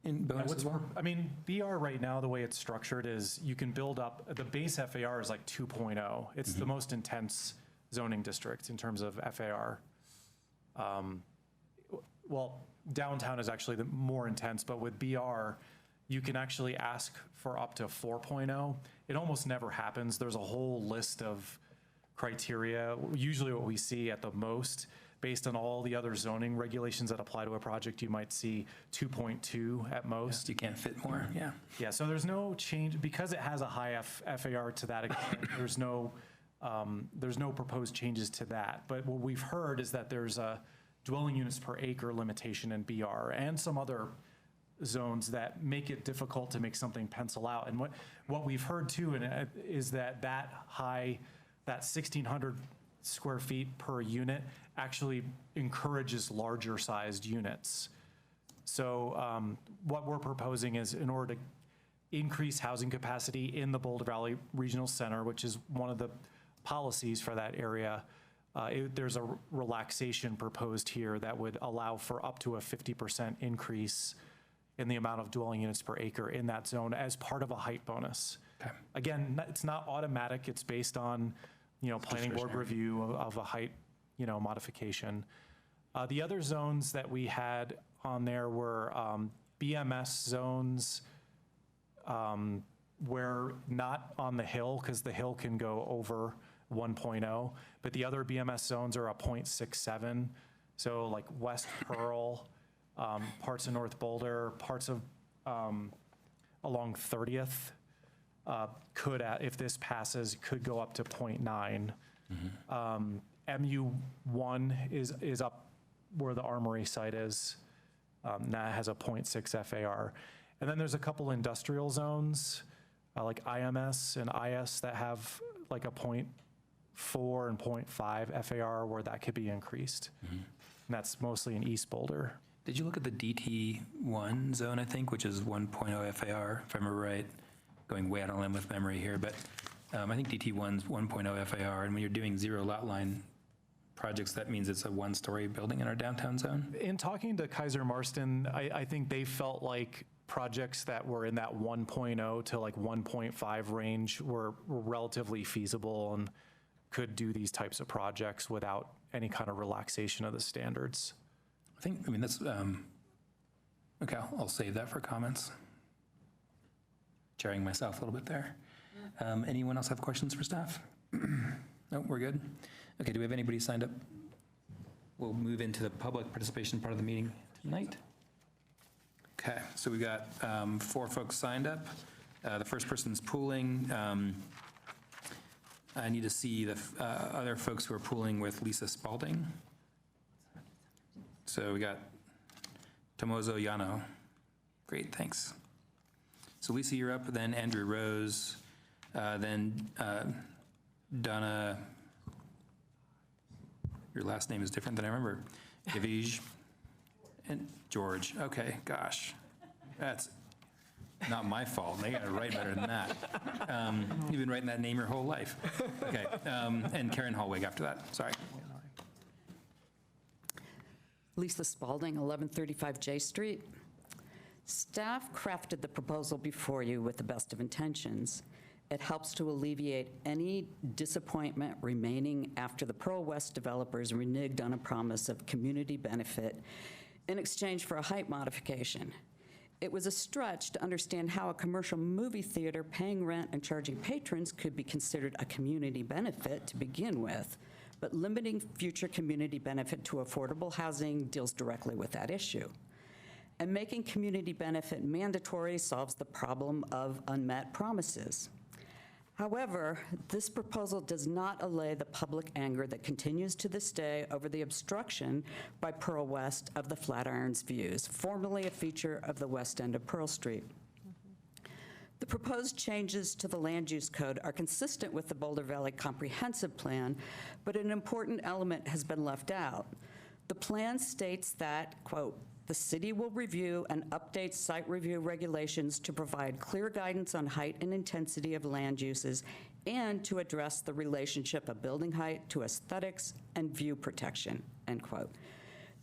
in bonus as well? I mean, BR right now, the way it's structured is you can build up, the base FAR is like 2.0. It's the most intense zoning district in terms of FAR. Well, downtown is actually the more intense, but with BR, you can actually ask for up to 4.0. It almost never happens. There's a whole list of criteria. Usually what we see at the most, based on all the other zoning regulations that apply to a project, you might see 2.2 at most. You can't fit more, yeah. Yeah, so there's no change, because it has a high FAR to that extent, there's no proposed changes to that. But what we've heard is that there's a dwelling units per acre limitation in BR and some other zones that make it difficult to make something pencil out. And what we've heard too is that that 1,600 square feet per unit actually encourages larger sized units. So what we're proposing is, in order to increase housing capacity in the Boulder Valley Regional Center, which is one of the policies for that area, there's a relaxation proposed here that would allow for up to a 50% increase in the amount of dwelling units per acre in that zone as part of a height bonus. Okay. Again, it's not automatic. It's based on, planning board review of a height, modification. The other zones that we had on there were BMS zones, where not on the hill, because the hill can go over 1.0, but the other BMS zones are a 0.67. So like West Pearl, parts of North Boulder, parts of along 30th could, if this passes, could go up to 0.9. MU1 is up where the Armory site is. That has a 0.6 FAR. And then there's a couple industrial zones, like IMS and IS, that have like a 0.4 and 0.5 FAR where that could be increased. And that's mostly in East Boulder. Did you look at the DT1 zone, I think, which is 1.0 FAR, if I remember right? Going way out on a limb with memory here, but I think DT1's 1.0 FAR, and when you're doing zero lot line projects, that means it's a one-story building in our downtown zone? In talking to Kaiser Marston, I think they felt like projects that were in that 1.0 to like 1.5 range were relatively feasible and could do these types of projects without any kind of relaxation of the standards. That's, okay, I'll save that for comments. Chairing myself a little bit there. Anyone else have questions for staff? No, we're good? Okay, do we have anybody signed up? We'll move into the public participation part of the meeting tonight. Okay, so we got 4 folks signed up. The first person's pooling. I need to see the other folks who are pooling with Lisa Spalding. So we got Tomozo Yano. Great, thanks. So Lisa, you're up, then Andrew Rose, then Donna, your last name is different than I remember, Gavij, and George. Okay, gosh, that's not my fault. They got to write better than that. You've been writing that name your whole life. Okay, and Karen Hallwig after that, sorry. Lisa Spalding, 1135 J Street. Staff crafted the proposal before you with the best of intentions. It helps to alleviate any disappointment remaining after the Pearl West developers reneged on a promise of community benefit in exchange for a height modification. It was a stretch to understand how a commercial movie theater paying rent and charging patrons could be considered a community benefit to begin with, but limiting future community benefit to affordable housing deals directly with that issue. And making community benefit mandatory solves the problem of unmet promises. However, this proposal does not allay the public anger that continues to this day over the obstruction by Pearl West of the Flatirons views, formerly a feature of the west end of Pearl Street. The proposed changes to the land use code are consistent with the Boulder Valley Comprehensive Plan, but an important element has been left out. The plan states that, quote, the city will review and update site review regulations to provide clear guidance on height and intensity of land uses and to address the relationship of building height to aesthetics and view protection, end quote.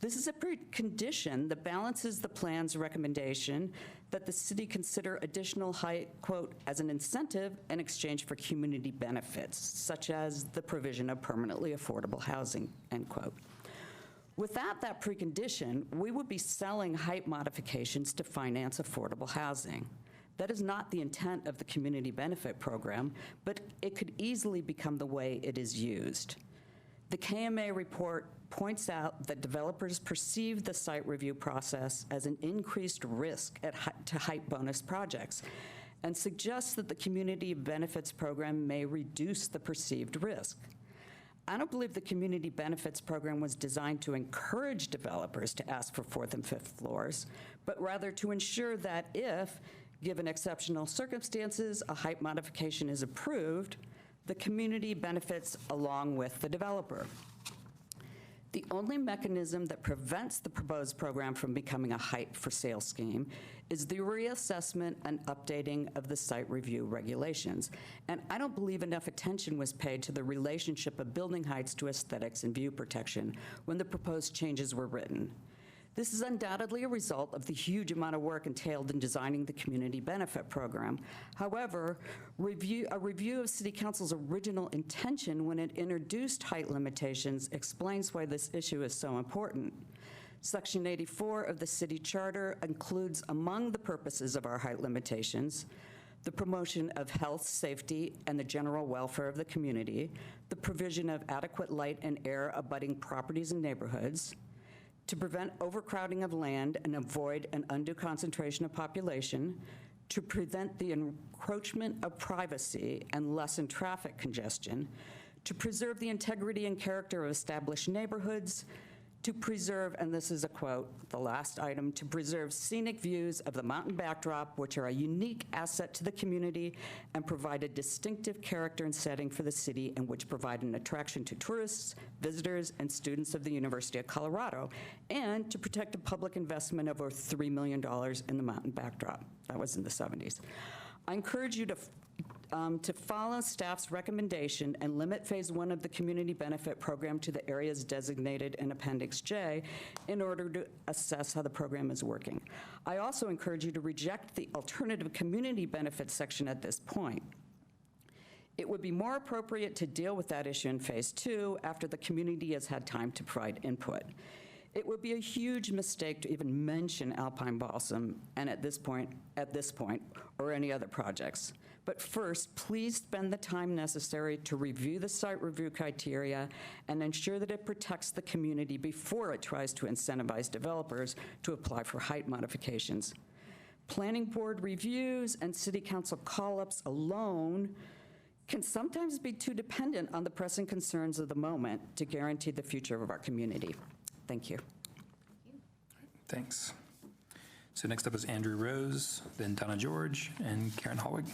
This is a precondition that balances the plan's recommendation that the city consider additional height, quote, as an incentive in exchange for community benefits, such as the provision of permanently affordable housing, end quote. Without that precondition, we would be selling height modifications to finance affordable housing. That is not the intent of the community benefit program, but it could easily become the way it is used. The KMA report points out that developers perceive the site review process as an increased risk to height bonus projects and suggests that the community benefits program may reduce the perceived risk. I don't believe the community benefits program was designed to encourage developers to ask for fourth and fifth floors, but rather to ensure that if, given exceptional circumstances, a height modification is approved, the community benefits along with the developer. The only mechanism that prevents the proposed program from becoming a height for sale scheme is the reassessment and updating of the site review regulations. And I don't believe enough attention was paid to the relationship of building heights to aesthetics and view protection when the proposed changes were written. This is undoubtedly a result of the huge amount of work entailed in designing the community benefit program. However, a review of City Council's original intention when it introduced height limitations explains why this issue is so important. Section 84 of the city charter includes among the purposes of our height limitations the promotion of health, safety, and the general welfare of the community, the provision of adequate light and air abutting properties and neighborhoods, to prevent overcrowding of land and avoid an undue concentration of population, to prevent the encroachment of privacy and lessen traffic congestion, to preserve the integrity and character of established neighborhoods, to preserve, and this is a quote, the last item, to preserve scenic views of the mountain backdrop, which are a unique asset to the community and provide a distinctive character and setting for the city, and which provide an attraction to tourists, visitors, and students of the University of Colorado, and to protect a public investment of over $3 million in the mountain backdrop. That was in the 70s. I encourage you to follow staff's recommendation and limit Phase 1 of the community benefit program to the areas designated in Appendix J in order to assess how the program is working. I also encourage you to reject the alternative community benefits section at this point. It would be more appropriate to deal with that issue in Phase 2 after the community has had time to provide input. It would be a huge mistake to even mention Alpine Balsam and at this point, or any other projects. But first, please spend the time necessary to review the site review criteria and ensure that it protects the community before it tries to incentivize developers to apply for height modifications. Planning board reviews and city council call-ups alone can sometimes be too dependent on the pressing concerns of the moment to guarantee the future of our community. Thank you. Thanks. So next up is Andrew Rose, then Donna George, and Karen Hallwig.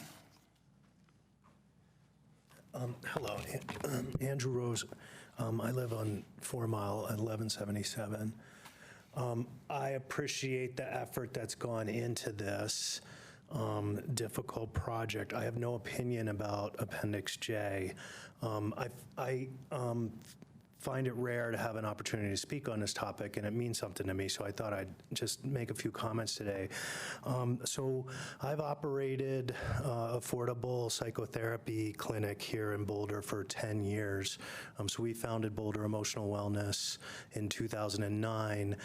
Hello, Andrew Rose. I live on 4 Mile at 1177. I appreciate the effort that's gone into this difficult project. I have no opinion about Appendix J. I find it rare to have an opportunity to speak on this topic, and it means something to me, so I thought I'd just make a few comments today. So I've operated affordable psychotherapy clinic here in Boulder for 10 years. So we founded Boulder Emotional Wellness in 2009.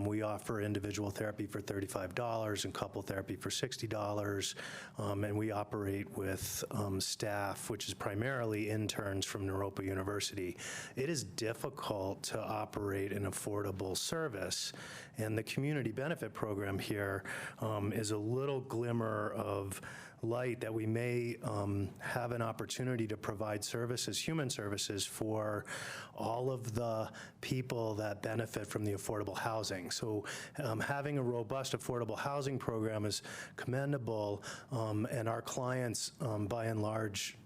We offer individual therapy for $35 and couple therapy for $60, and we operate with staff, which is primarily interns from Naropa University. It is difficult to operate an affordable service, and the community benefit program here is a little glimmer of light that we may have an opportunity to provide services, human services, for all of the people that benefit from the affordable housing. So having a robust affordable housing program is commendable, and our clients, by and large,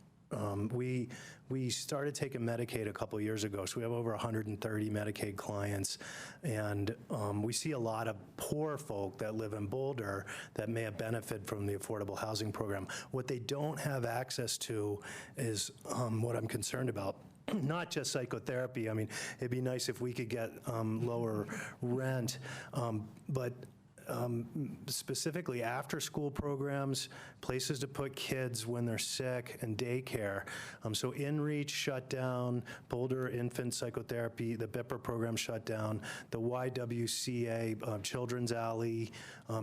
we started taking Medicaid a couple years ago, so we have over 130 Medicaid clients, and we see a lot of poor folk that live in Boulder that may have benefited from the affordable housing program. What they don't have access to is what I'm concerned about. Not just psychotherapy. I mean, it'd be nice if we could get lower rent, but specifically after-school programs, places to put kids when they're sick, and daycare. So InReach shut down, Boulder Infant Psychotherapy, the BIPR program shut down, the YWCA Children's Alley.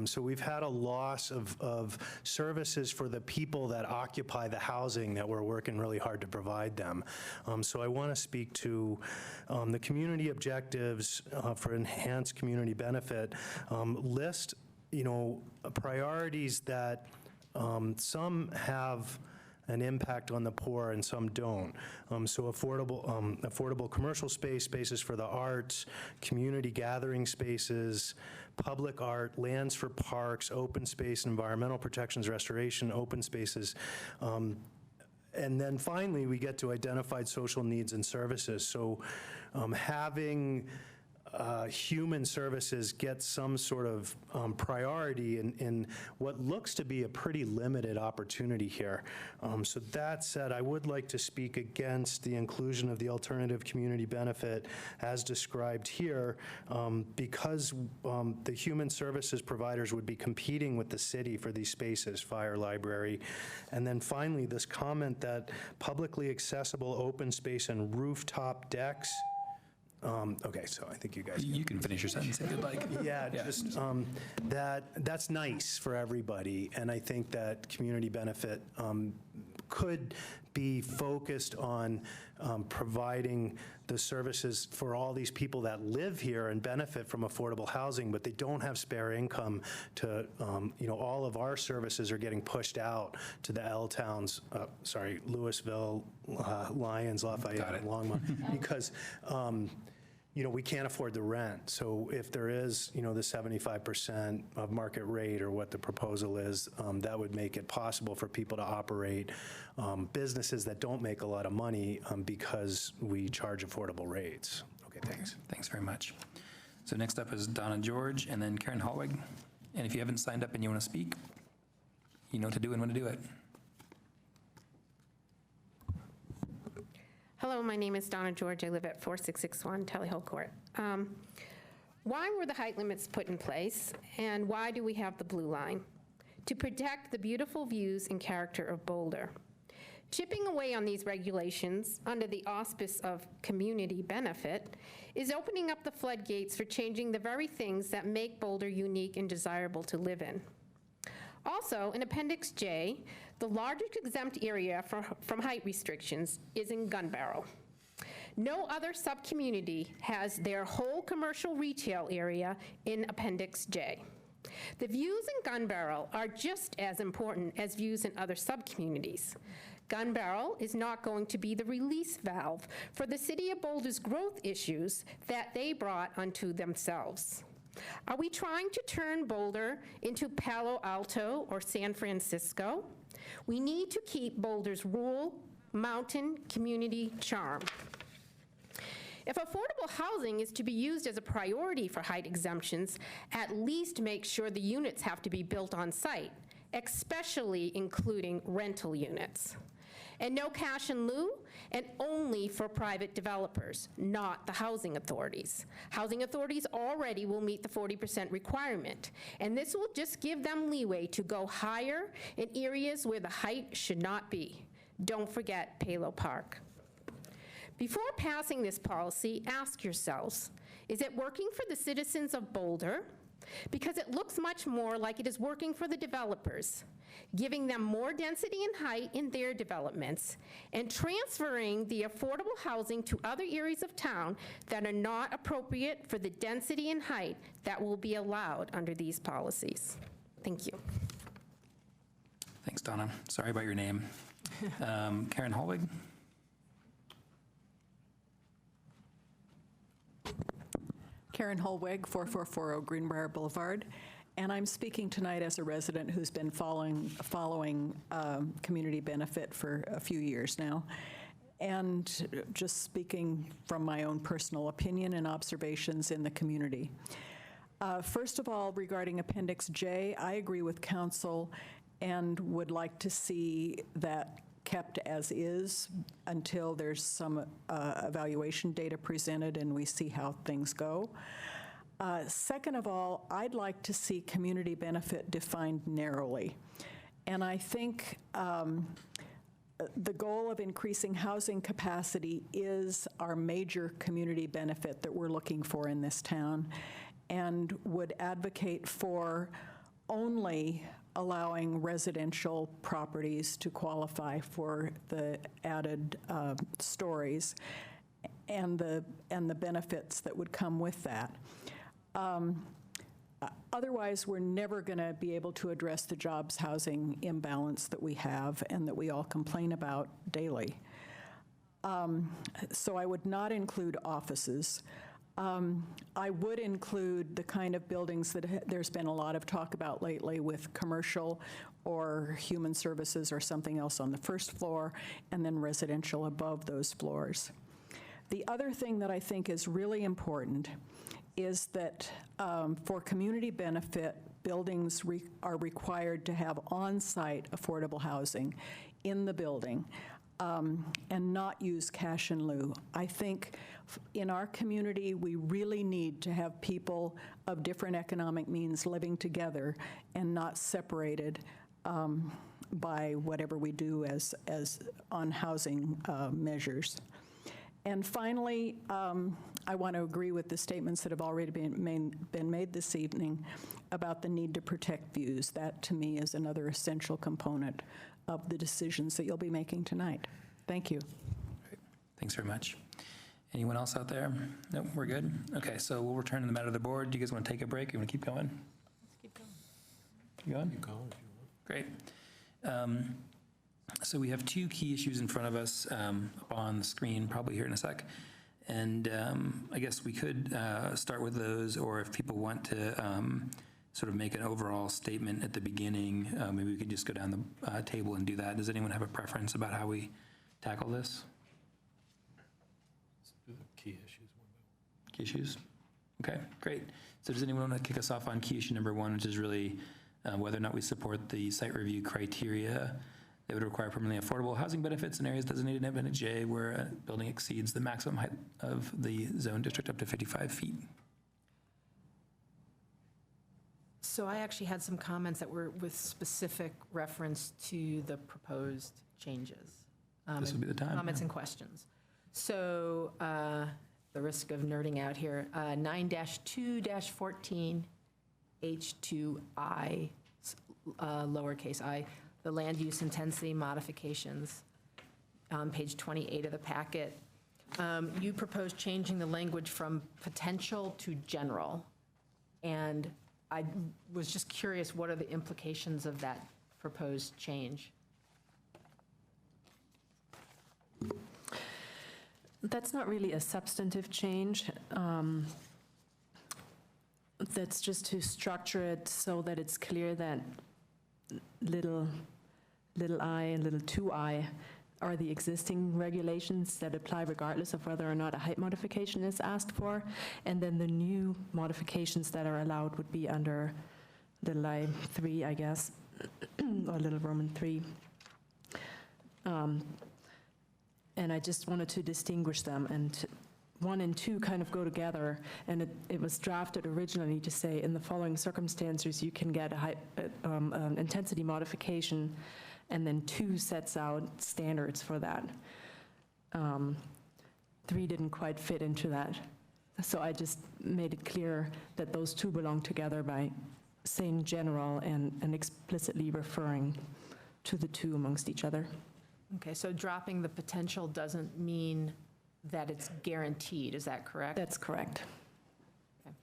So we've had a loss of services for the people that occupy the housing that we're working really hard to provide them. So I want to speak to the community objectives for enhanced community benefit. List, priorities that some have an impact on the poor and some don't. So affordable commercial spaces for the arts, community gathering spaces, public art, lands for parks, open space, environmental protections, restoration, open spaces. And then finally, we get to identified social needs and services. So having human services get some sort of priority in what looks to be a pretty limited opportunity here. So that said, I would like to speak against the inclusion of the alternative community benefit as described here, because the human services providers would be competing with the city for these spaces, fire, library. And then finally, this comment that publicly accessible open space and rooftop decks. Okay, so I think you guys. You can finish your sentence if you'd like. Yeah, just that's nice for everybody, and I think that community benefit could be focused on providing the services for all these people that live here and benefit from affordable housing, but they don't have spare income to, all of our services are getting pushed out to the L towns, Louisville, Lyons, Lafayette, and Longmont, because we can't afford the rent. So if there is, the 75% of market rate or what the proposal is, that would make it possible for people to operate businesses that don't make a lot of money because we charge affordable rates. Okay, thanks. Thanks very much. So next up is Donna George and then Karen Hallwig. And if you haven't signed up and you want to speak, you know what to do and when to do it. Hello, my name is Donna George. I live at 4661 Tully Hill Court. Why were the height limits put in place, and why do we have the blue line? To protect the beautiful views and character of Boulder. Chipping away on these regulations under the auspice of community benefit is opening up the floodgates for changing the very things that make Boulder unique and desirable to live in. Also, in Appendix J, the largest exempt area from height restrictions is in Gun Barrel. No other sub-community has their whole commercial retail area in Appendix J. The views in Gun Barrel are just as important as views in other sub-communities. Gun Barrel is not going to be the release valve for the City of Boulder's growth issues that they brought onto themselves. Are we trying to turn Boulder into Palo Alto or San Francisco? We need to keep Boulder's rural, mountain community charm. If affordable housing is to be used as a priority for height exemptions, at least make sure the units have to be built on site, especially including rental units. And no cash in lieu, and only for private developers, not the housing authorities. Housing authorities already will meet the 40% requirement, and this will just give them leeway to go higher in areas where the height should not be. Don't forget Palo Park. Before passing this policy, ask yourselves, is it working for the citizens of Boulder? Because it looks much more like it is working for the developers, giving them more density and height in their developments, and transferring the affordable housing to other areas of town that are not appropriate for the density and height that will be allowed under these policies. Thank you. Thanks, Donna. Sorry about your name. Karen Hallwig. Karen Holweg, 4440 Greenbrier Boulevard, and I'm speaking tonight as a resident who's been following community benefit for a few years now, and just speaking from my own personal opinion and observations in the community. First of all, regarding Appendix J, I agree with Council and would like to see that kept as is until there's some evaluation data presented and we see how things go. Second of all, I'd like to see community benefit defined narrowly. And I think the goal of increasing housing capacity is our major community benefit that we're looking for in this town, and would advocate for only allowing residential properties to qualify for the added stories and the benefits that would come with that. Otherwise, we're never going to be able to address the jobs housing imbalance that we have and that we all complain about daily. So I would not include offices. I would include the kind of buildings that there's been a lot of talk about lately with commercial or human services or something else on the first floor, and then residential above those floors. The other thing that I think is really important is that for community benefit, buildings are required to have on-site affordable housing in the building and not use cash in lieu. I think in our community, we really need to have people of different economic means living together and not separated by whatever we do as on housing measures. And finally, I want to agree with the statements that have already been made this evening about the need to protect views. That, to me, is another essential component of the decisions that you'll be making tonight. Thank you. Great. Thanks very much. Anyone else out there? Nope, we're good? Okay, so we'll return to the matter of the board. Do you guys want to take a break? You want to keep going? Let's keep going. Keep going? Keep going if you want. Great. So we have two key issues in front of us up on the screen, probably here in a sec. And I guess we could start with those, or if people want to sort of make an overall statement at the beginning, maybe we could just go down the table and do that. Does anyone have a preference about how we tackle this? Let's do the key issues one by one. Key issues? Okay, great. So does anyone want to kick us off on key issue number one, which is really whether or not we support the site review criteria that would require permanently affordable housing benefits in areas designated in Appendix J where a building exceeds the maximum height of the zone district up to 55 feet? So I actually had some comments that were with specific reference to the proposed changes. This would be the time. Comments yeah. and questions. So the risk of nerding out here, 9-2-14, H2I, lowercase I, the land use intensity modifications, on page 28 of the packet. You proposed changing the language from potential to general. And I was just curious, what are the implications of that proposed change? That's not really a substantive change. That's just to structure it so that it's clear that little I and little 2I are the existing regulations that apply regardless of whether or not a height modification is asked for. And then the new modifications that are allowed would be under little I 3, I guess, or little Roman 3. And I just wanted to distinguish them, and 1 and 2 kind of go together, and it was drafted originally to say, in the following circumstances, you can get an intensity modification, and then 2 sets out standards for that. 3 didn't quite fit into that. So I just made it clear that those 2 belong together by saying general and explicitly referring to the 2 amongst each other. Okay, so dropping the potential doesn't mean that it's guaranteed, is that correct? That's correct. Okay.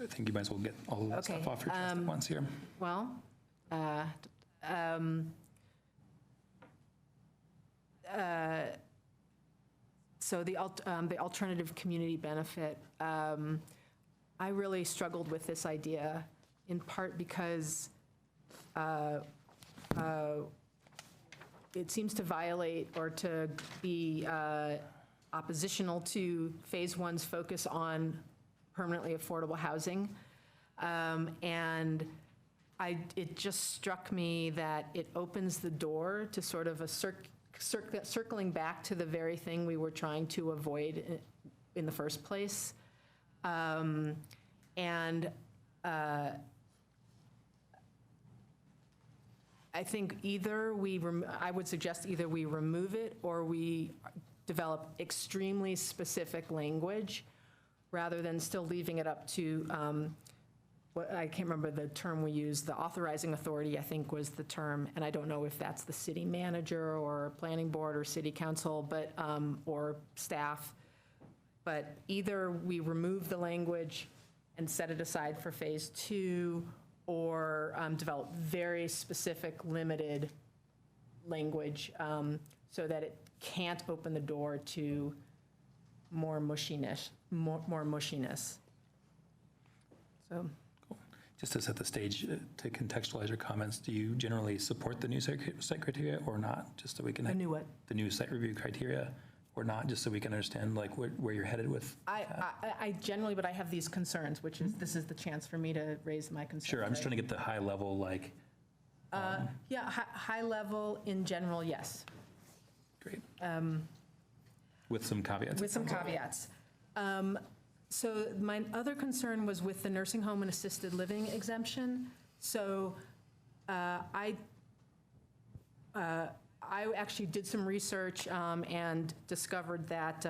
I think you might as well get all of that stuff off your chest at once here. Well, so the alternative community benefit, I really struggled with this idea, in part because it seems to violate or to be oppositional to Phase 1's focus on permanently affordable housing. And it just struck me that it opens the door to sort of a circling back to the very thing we were trying to avoid in the first place. I think I would suggest either we remove it or we develop extremely specific language rather than still leaving it up to I can't remember the term we used, the authorizing authority, I think was the term, and I don't know if that's the city manager or planning board or city council, but, or staff. But either we remove the language and set it aside for phase 2, or develop very specific, limited language so that it can't open the door to more mushiness, more mushiness. So. Just to set the stage, to contextualize your comments, do you generally support the new site criteria or not? Just so we can. The new what? The new site review criteria or not, just so we can understand like where you're headed with. I generally, but I have these concerns, which is, this is the chance for me to raise my concerns. Sure, I'm just trying to get the high level, like. Yeah, high level in general, yes. Great. With some caveats. With some caveats. So my other concern was with the nursing home and assisted living exemption. So I actually did some research and discovered that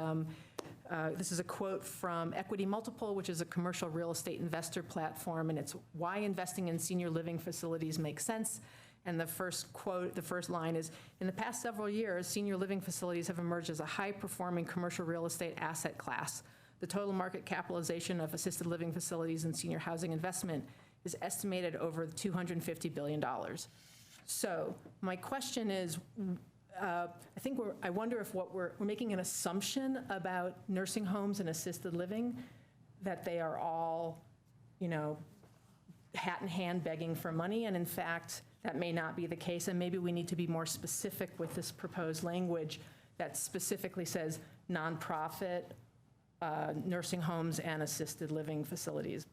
this is a quote from Equity Multiple, which is a commercial real estate investor platform, and it's why investing in senior living facilities makes sense. And the first quote, the first line is, in the past several years, senior living facilities have emerged as a high-performing commercial real estate asset class. The total market capitalization of assisted living facilities and senior housing investment is estimated over $250 billion. So my question is, I wonder if we're making an assumption about nursing homes and assisted living, that they are all, hat in hand begging for money, and in fact, that may not be the case, and maybe we need to be more specific with this proposed language that specifically says nonprofit nursing homes and assisted living facilities.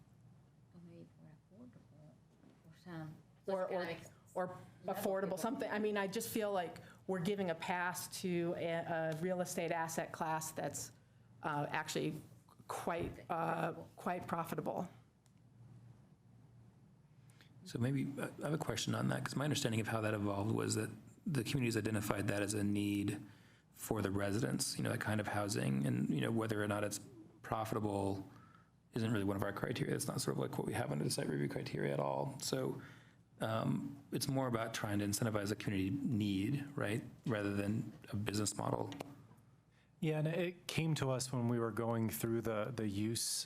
Or affordable, something. I mean, I just feel like we're giving a pass to a real estate asset class that's actually quite profitable. So maybe I have a question on that, because my understanding of how that evolved was that the communities identified that as a need for the residents, that kind of housing, and whether or not it's profitable isn't really one of our criteria. It's not sort of like what we have under the site review criteria at all. So it's more about trying to incentivize a community need, right, rather than a business model. Yeah, and it came to us when we were going through the use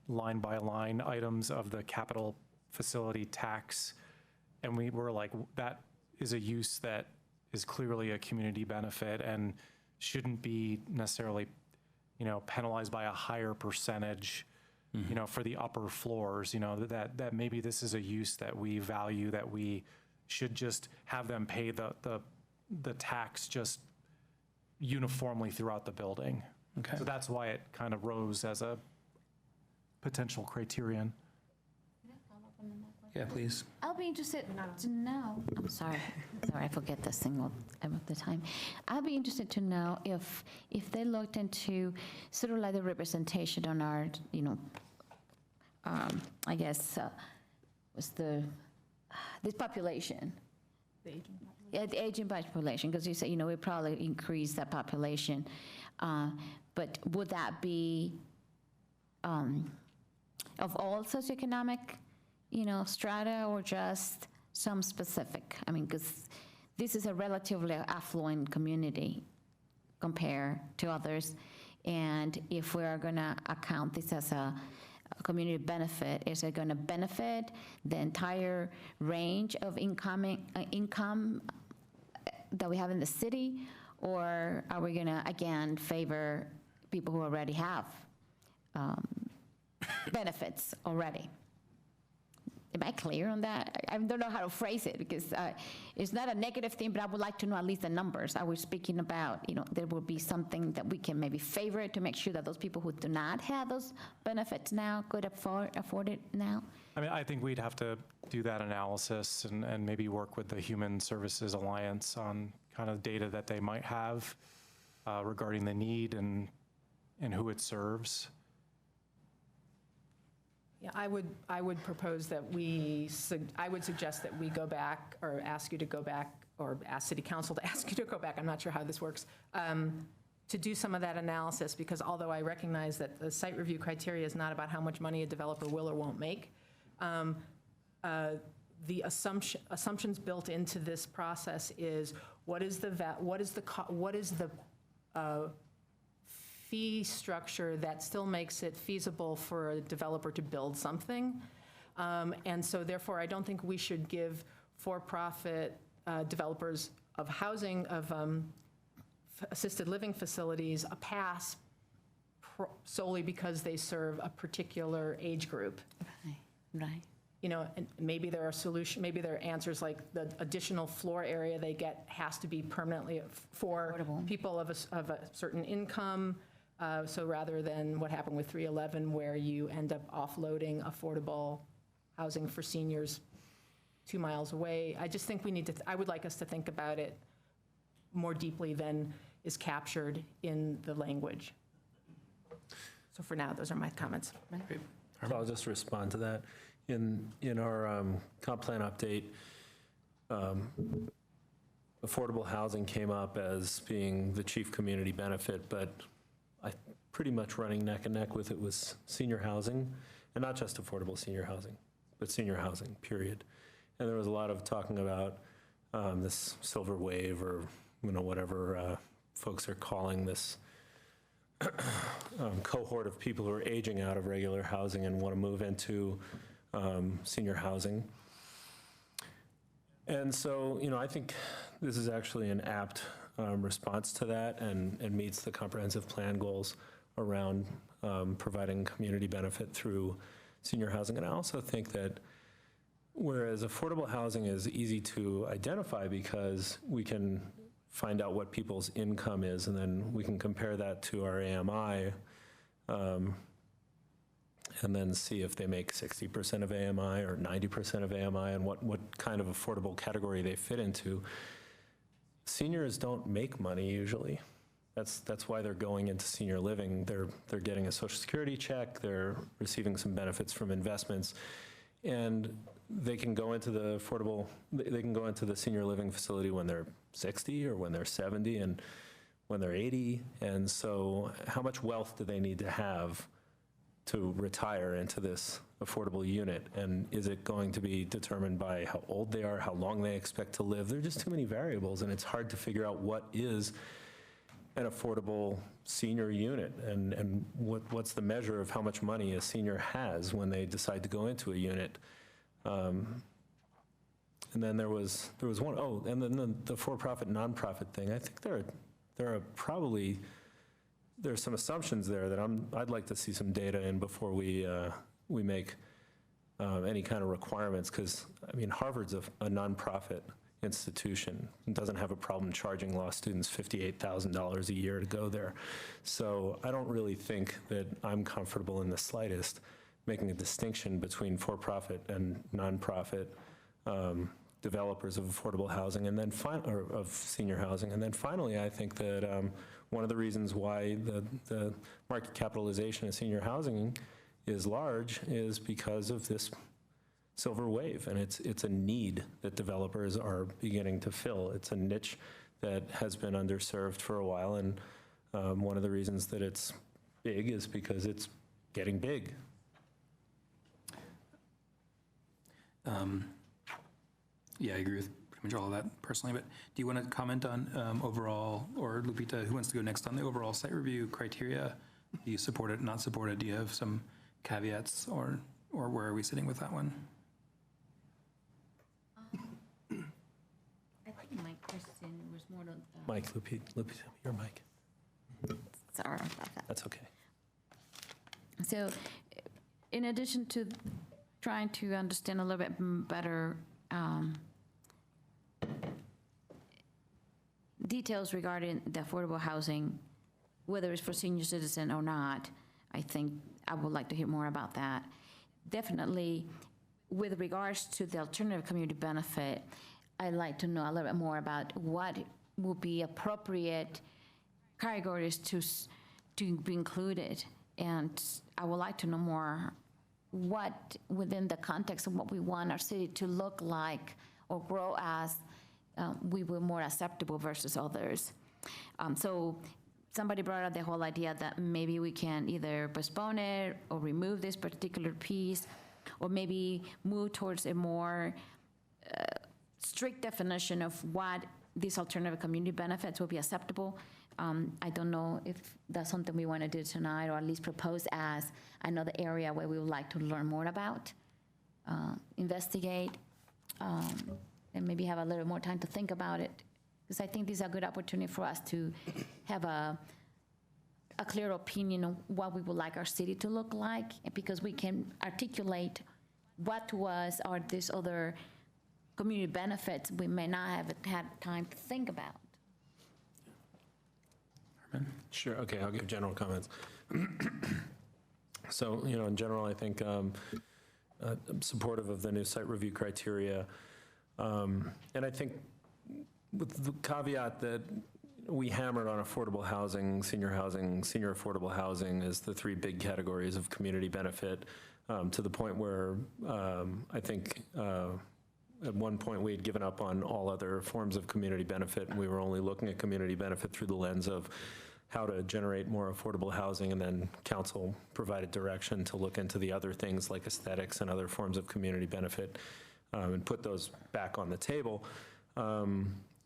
line by line items of the capital facility tax, and we were like, that is a use that is clearly a community benefit and shouldn't be necessarily, penalized by a higher percentage, for the upper floors, that maybe this is a use that we value, that we should just have them pay the tax just uniformly throughout the building. Okay. So that's why it kind of rose as a potential criterion. Yeah, please. I'll be interested to know, I'm sorry, I forget this thing all the time. I'll be interested to know if they looked into sort of like the representation on our, I guess, was this population. The aging population. Yeah, the aging population, because you say, we probably increase that population. But would that be of all socioeconomic strata, or just some specific? I mean, because this is a relatively affluent community compared to others. And if we are going to account this as a community benefit, is it going to benefit the entire range of income that we have in the city? Or are we going to, again, favor people who already have benefits already? Am I clear on that? I don't know how to phrase it, because it's not a negative thing, but I would like to know at least the numbers. I was speaking about, there will be something that we can maybe favor to make sure that those people who do not have those benefits now could afford it now. I mean, I think we'd have to do that analysis and maybe work with the Human Services Alliance on kind of data that they might have regarding the need and who it serves. Yeah, I would propose that I would suggest that we go back, or ask you to go back, or ask City Council to ask you to go back, I'm not sure how this works, to do some of that analysis, because although I recognize that the site review criteria is not about how much money a developer will or won't make, the assumptions built into this process is what is the fee structure that still makes it feasible for a developer to build something. And so therefore, I don't think we should give for-profit developers of housing, of assisted living facilities a pass solely because they serve a particular age group. Right. You know, and maybe there are maybe there are answers like the additional floor area they get has to be permanently for Affordable. people of a certain income. So rather than what happened with 311, where you end up offloading affordable housing for seniors 2 miles away, I just think we need to, I would like us to think about it more deeply than is captured in the language. So for now, those are my comments. Great. So I'll just respond to that. In our comp plan update, affordable housing came up as being the chief community benefit, but I pretty much running neck and neck with it was senior housing, and not just affordable senior housing, but senior housing, period. And there was a lot of talking about this silver wave, or whatever folks are calling this cohort of people who are aging out of regular housing and want to move into senior housing. And so, I think this is actually an apt response to that, and meets the comprehensive plan goals around providing community benefit through senior housing. And I also think that whereas affordable housing is easy to identify because we can find out what people's income is, and then we can compare that to our AMI, and then see if they make 60% of AMI or 90% of AMI, and what kind of affordable category they fit into. Seniors don't make money usually. That's why they're going into senior living. They're getting a Social Security check, they're receiving some benefits from investments, and they can go into the senior living facility when they're 60 or when they're 70 and when they're 80. And so how much wealth do they need to have to retire into this affordable unit? And is it going to be determined by how old they are, how long they expect to live? There are just too many variables, and it's hard to figure out what is an affordable senior unit, and what's the measure of how much money a senior has when they decide to go into a unit. And then there was one, and then the for-profit, nonprofit thing. I think there's some assumptions there that I'd like to see some data in before we make any kind of requirements, because Harvard's a nonprofit institution and doesn't have a problem charging law students $58,000 a year to go there. So I don't really think that I'm comfortable in the slightest making a distinction between for-profit and nonprofit developers of affordable housing, and then or of senior housing. And then finally, I think that one of the reasons why the market capitalization of senior housing is large is because of this silver wave, and it's a need that developers are beginning to fill. It's a niche that has been underserved for a while, and one of the reasons that it's big is because it's getting big. Yeah, I agree with pretty much all of that personally, but do you want to comment on overall, or Lupita, who wants to go next, on the overall site review criteria? Do you support it, not support it? Do you have some caveats, or where are we sitting with that one? I think my question was more on. Mike, Lupita, your mic. Sorry about that. That's okay. So in addition to trying to understand a little bit better details regarding the affordable housing, whether it's for senior citizen or not, I think I would like to hear more about that. Definitely, with regards to the alternative community benefit, I'd like to know a little bit more about what would be appropriate categories to be included. And I would like to know more what, within the context of what we want our city to look like or grow as, we were more acceptable versus others. So somebody brought up the whole idea that maybe we can either postpone it or remove this particular piece, or maybe move towards a more strict definition of what these alternative community benefits will be acceptable. I don't know if that's something we want to do tonight, or at least propose as another area where we would like to learn more about, investigate, and maybe have a little more time to think about it. Because I think this is a good opportunity for us to have a clear opinion on what we would like our city to look like, because we can articulate what to us are these other community benefits we may not have had time to think about. Sure, okay, I'll give general comments. So, in general, I think I'm supportive of the new site review criteria. And I think with the caveat that we hammered on affordable housing, senior affordable housing as the three big categories of community benefit, to the point where I think at one point we had given up on all other forms of community benefit, and we were only looking at community benefit through the lens of how to generate more affordable housing, and then council provided direction to look into the other things like aesthetics and other forms of community benefit, and put those back on the table.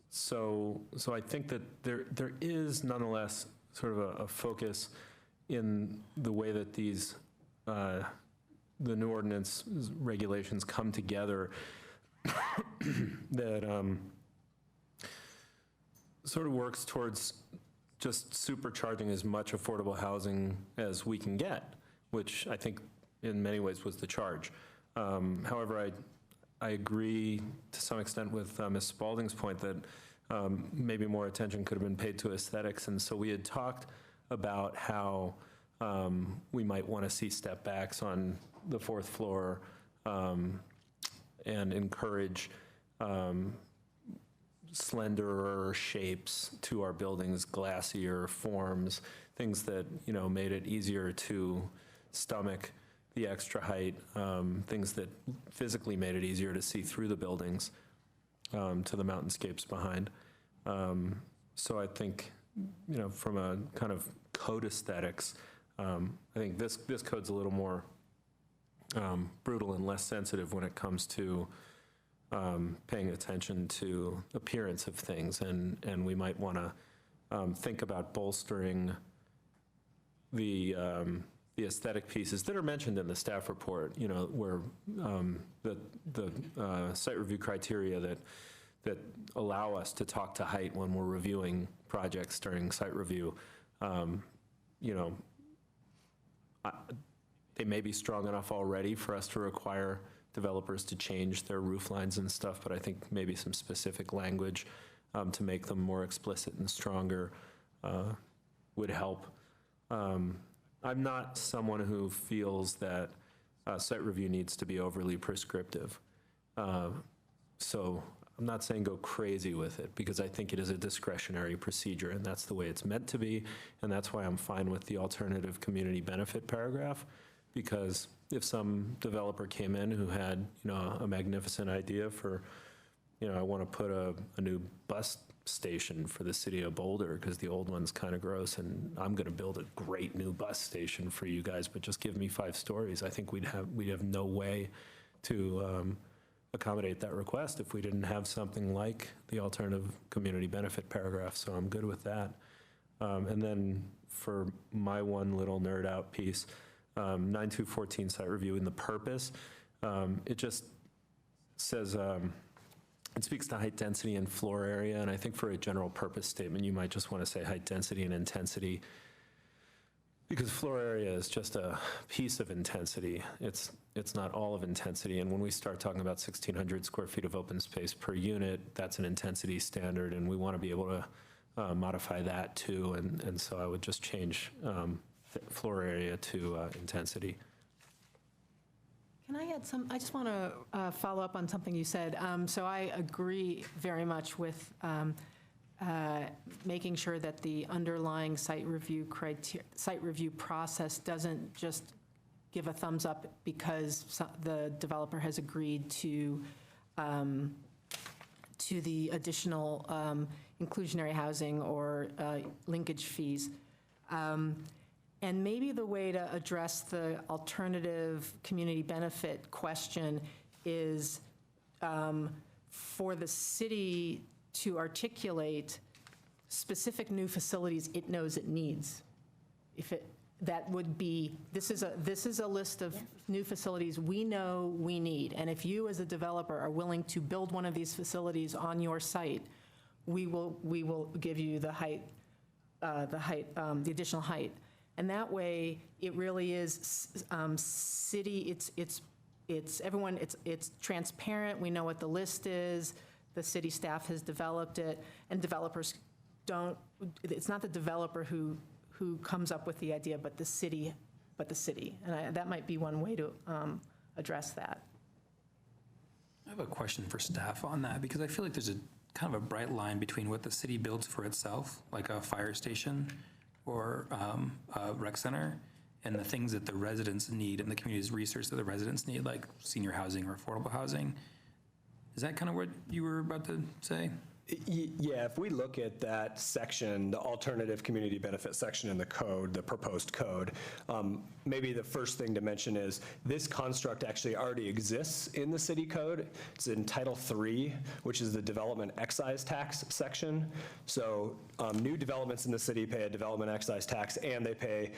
So I think that there is nonetheless sort of a focus in the way that these the new ordinance regulations come together that sort of works towards just supercharging as much affordable housing as we can get, which I think in many ways was the charge. However, I agree to some extent with Ms. Spalding's point that maybe more attention could have been paid to aesthetics, and so we had talked about how we might want to see step backs on the fourth floor and encourage slenderer shapes to our buildings, glassier forms, things that, made it easier to stomach the extra height, things that physically made it easier to see through the buildings to the mountainscapes behind. So I think, from a kind of code aesthetics, I think this code's a little more brutal and less sensitive when it comes to paying attention to appearance of things, and we might want to think about bolstering the aesthetic pieces that are mentioned in the staff report, where the site review criteria that allow us to talk to height when we're reviewing projects during site review, they may be strong enough already for us to require developers to change their roof lines and stuff, but I think maybe some specific language to make them more explicit and stronger would help. I'm not someone who feels that site review needs to be overly prescriptive. So I'm not saying go crazy with it, because I think it is a discretionary procedure, and that's the way it's meant to be, and that's why I'm fine with the alternative community benefit paragraph, because if some developer came in who had, a magnificent idea for, I want to put a new bus station for the city of Boulder because the old one's kind of gross, and I'm going to build a great new bus station for you guys, but just give me 5 stories. I think we'd have no way to accommodate that request if we didn't have something like the alternative community benefit paragraph, so I'm good with that. And then for my one little nerd out piece, 9214 site review in the purpose, it just says, it speaks to height, density, and floor area, and I think for a general purpose statement, you might just want to say height, density, and intensity, because floor area is just a piece of intensity. It's not all of intensity, and when we start talking about 1,600 square feet of open space per unit, that's an intensity standard, and we want to be able to modify that too, and so I would just change floor area to intensity. Can I add some, I just want to follow up on something you said. So I agree very much with making sure that the underlying site review process doesn't just give a thumbs up because the developer has agreed to to the additional inclusionary housing or linkage fees. And maybe the way to address the alternative community benefit question is for the city to articulate specific new facilities it knows it needs. If it, that would be, this is a list of new facilities we know we need. And if you as a developer are willing to build one of these facilities on your site, we will give you the additional height. And that way, it really is city, it's everyone, it's transparent, we know what the list is, the city staff has developed it, and developers don't, it's not the developer who comes up with the idea, but the city. And that might be one way to address that. I have a question for staff on that, because I feel like there's a kind of a bright line between what the city builds for itself, like a fire station or a rec center, and the things that the residents need and the community's research that the residents need, like senior housing or affordable housing. Is that kind of what you were about to say? Yeah, if we look at that section, the alternative community benefit section in the code, the proposed code, maybe the first thing to mention is this construct actually already exists in the city code. It's in Title III, which is the development excise tax section. So new developments in the city pay a development excise tax, and they pay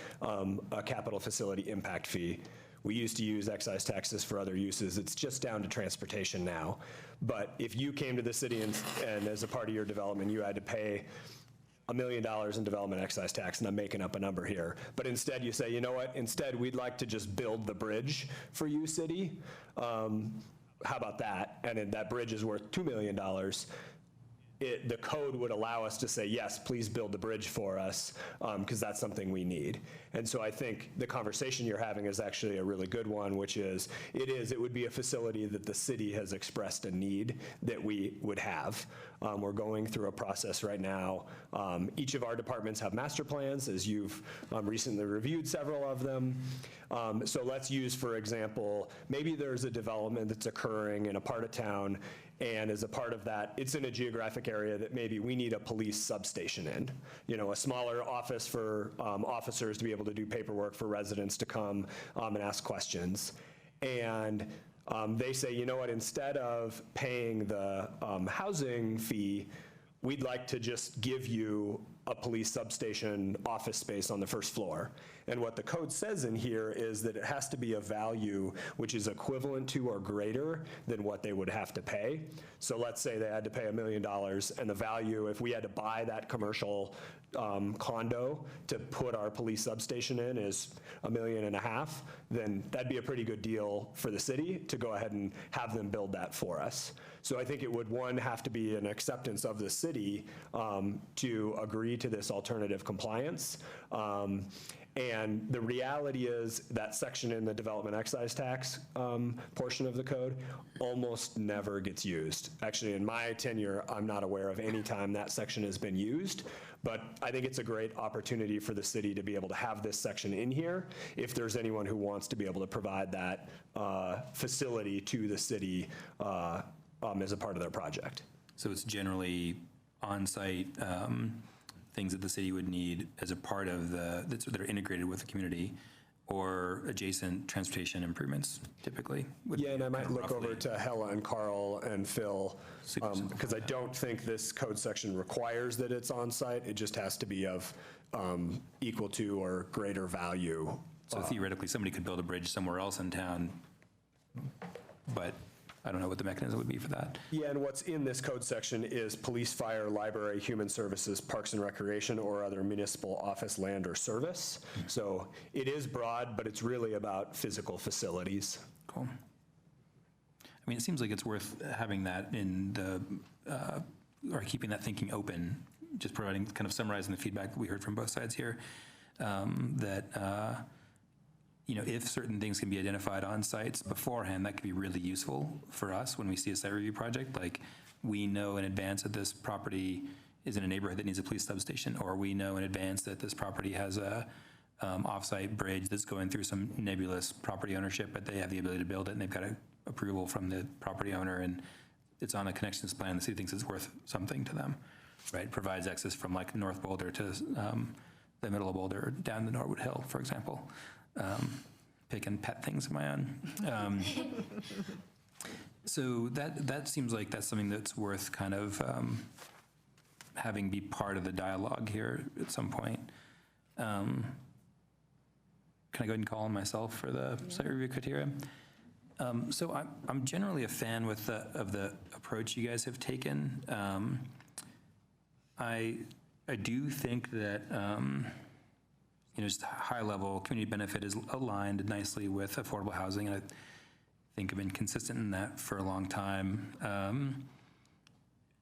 a capital facility impact fee. We used to use excise taxes for other uses. It's just down to transportation now. But if you came to the city and as a part of your development, you had to pay $1 million in development excise tax, and I'm making up a number here, but instead you say, you know what, instead we'd like to just build the bridge for you, city. How about that? And then that bridge is worth $2 million. The code would allow us to say, yes, please build the bridge for us, because that's something we need. And so I think the conversation you're having is actually a really good one, which is, it would be a facility that the city has expressed a need that we would have. We're going through a process right now. Each of our departments have master plans, as you've recently reviewed several of them. So let's use, for example, maybe there's a development that's occurring in a part of town, and as a part of that, it's in a geographic area that maybe we need a police substation in. You know, a smaller office for officers to be able to do paperwork, for residents to come and ask questions. And they say, you know what, instead of paying the housing fee, we'd like to just give you a police substation office space on the first floor. And what the code says in here is that it has to be a value which is equivalent to or greater than what they would have to pay. So let's say they had to pay $1 million, and the value, if we had to buy that commercial condo to put our police substation in, is $1.5 million, then that'd be a pretty good deal for the city to go ahead and have them build that for us. So I think it would, one, have to be an acceptance of the city to agree to this alternative compliance. And the reality is that section in the development excise tax portion of the code almost never gets used. Actually, in my tenure, I'm not aware of any time that section has been used, but I think it's a great opportunity for the city to be able to have this section in here if there's anyone who wants to be able to provide that facility to the city as a part of their project. So it's generally on-site things that the city would need as a part of that are integrated with the community, or adjacent transportation improvements, typically. Yeah, and I might look over to Hella and Carl and Phil, because I don't think this code section requires that it's on-site. It just has to be of equal to or greater value. So theoretically, somebody could build a bridge somewhere else in town, but I don't know what the mechanism would be for that. Yeah, and what's in this code section is police, fire, library, human services, parks and recreation, or other municipal office, land, or service. So it is broad, but it's really about physical facilities. Cool. I mean, it seems like it's worth having that in the, or keeping that thinking open, just providing, kind of summarizing the feedback that we heard from both sides here, that you know, if certain things can be identified on sites beforehand, that could be really useful for us when we see a site review project. Like, we know in advance that this property is in a neighborhood that needs a police substation, or we know in advance that this property has a off-site bridge that's going through some nebulous property ownership, but they have the ability to build it, and they've got approval from the property owner, and it's on a connections plan, the city thinks it's worth something to them, right? Provides access from like North Boulder to the middle of Boulder, or down the Norwood Hill, for example. Picking pet things of my own. So that seems like that's something that's worth kind of having be part of the dialogue here at some point. Can I go ahead and call on myself for the site review criteria? So I'm generally a fan of the approach you guys have taken. I do think that just high level community benefit is aligned nicely with affordable housing, and I think I've been consistent in that for a long time.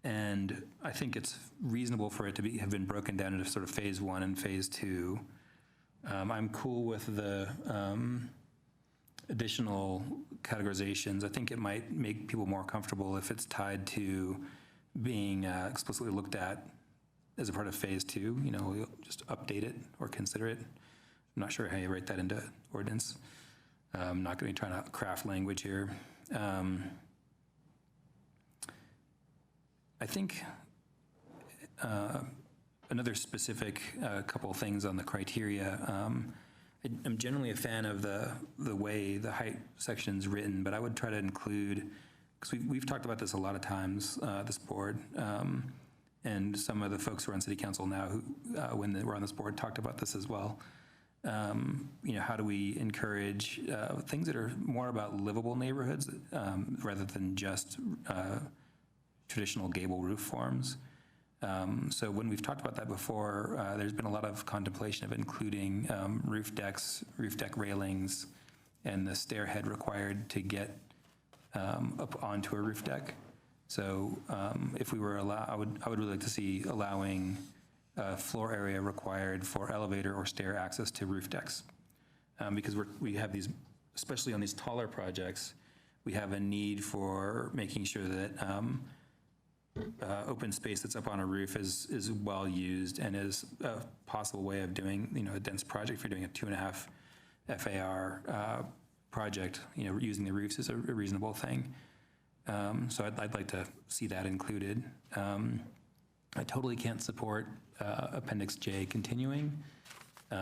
And I think it's reasonable for it to have been broken down into sort of phase 1 and phase 2. I'm cool with the additional categorizations. I think it might make people more comfortable if it's tied to being explicitly looked at as a part of phase 2. We'll just update it or consider it. I'm not sure how you write that into ordinance. I'm not going to be trying to craft language here. I think another specific couple of things on the criteria. I'm generally a fan of the way the height section's written, but I would try to include, because we've talked about this a lot of times, this board, and some of the folks who are on city council now who, when they were on this board, talked about this as well. How do we encourage things that are more about livable neighborhoods rather than just traditional gable roof forms? So when we've talked about that before, there's been a lot of contemplation of including roof deck railings, and the stair head required to get up onto a roof deck. So if we were I would really like to see allowing floor area required for elevator or stair access to roof decks, because we have these, especially on these taller projects, we have a need for making sure that open space that's up on a roof is well used and is a possible way of doing a dense project. If you're doing a 2.5 FAR project, using the roofs is a reasonable thing. So I'd like to see that included. I totally can't support Appendix J continuing. So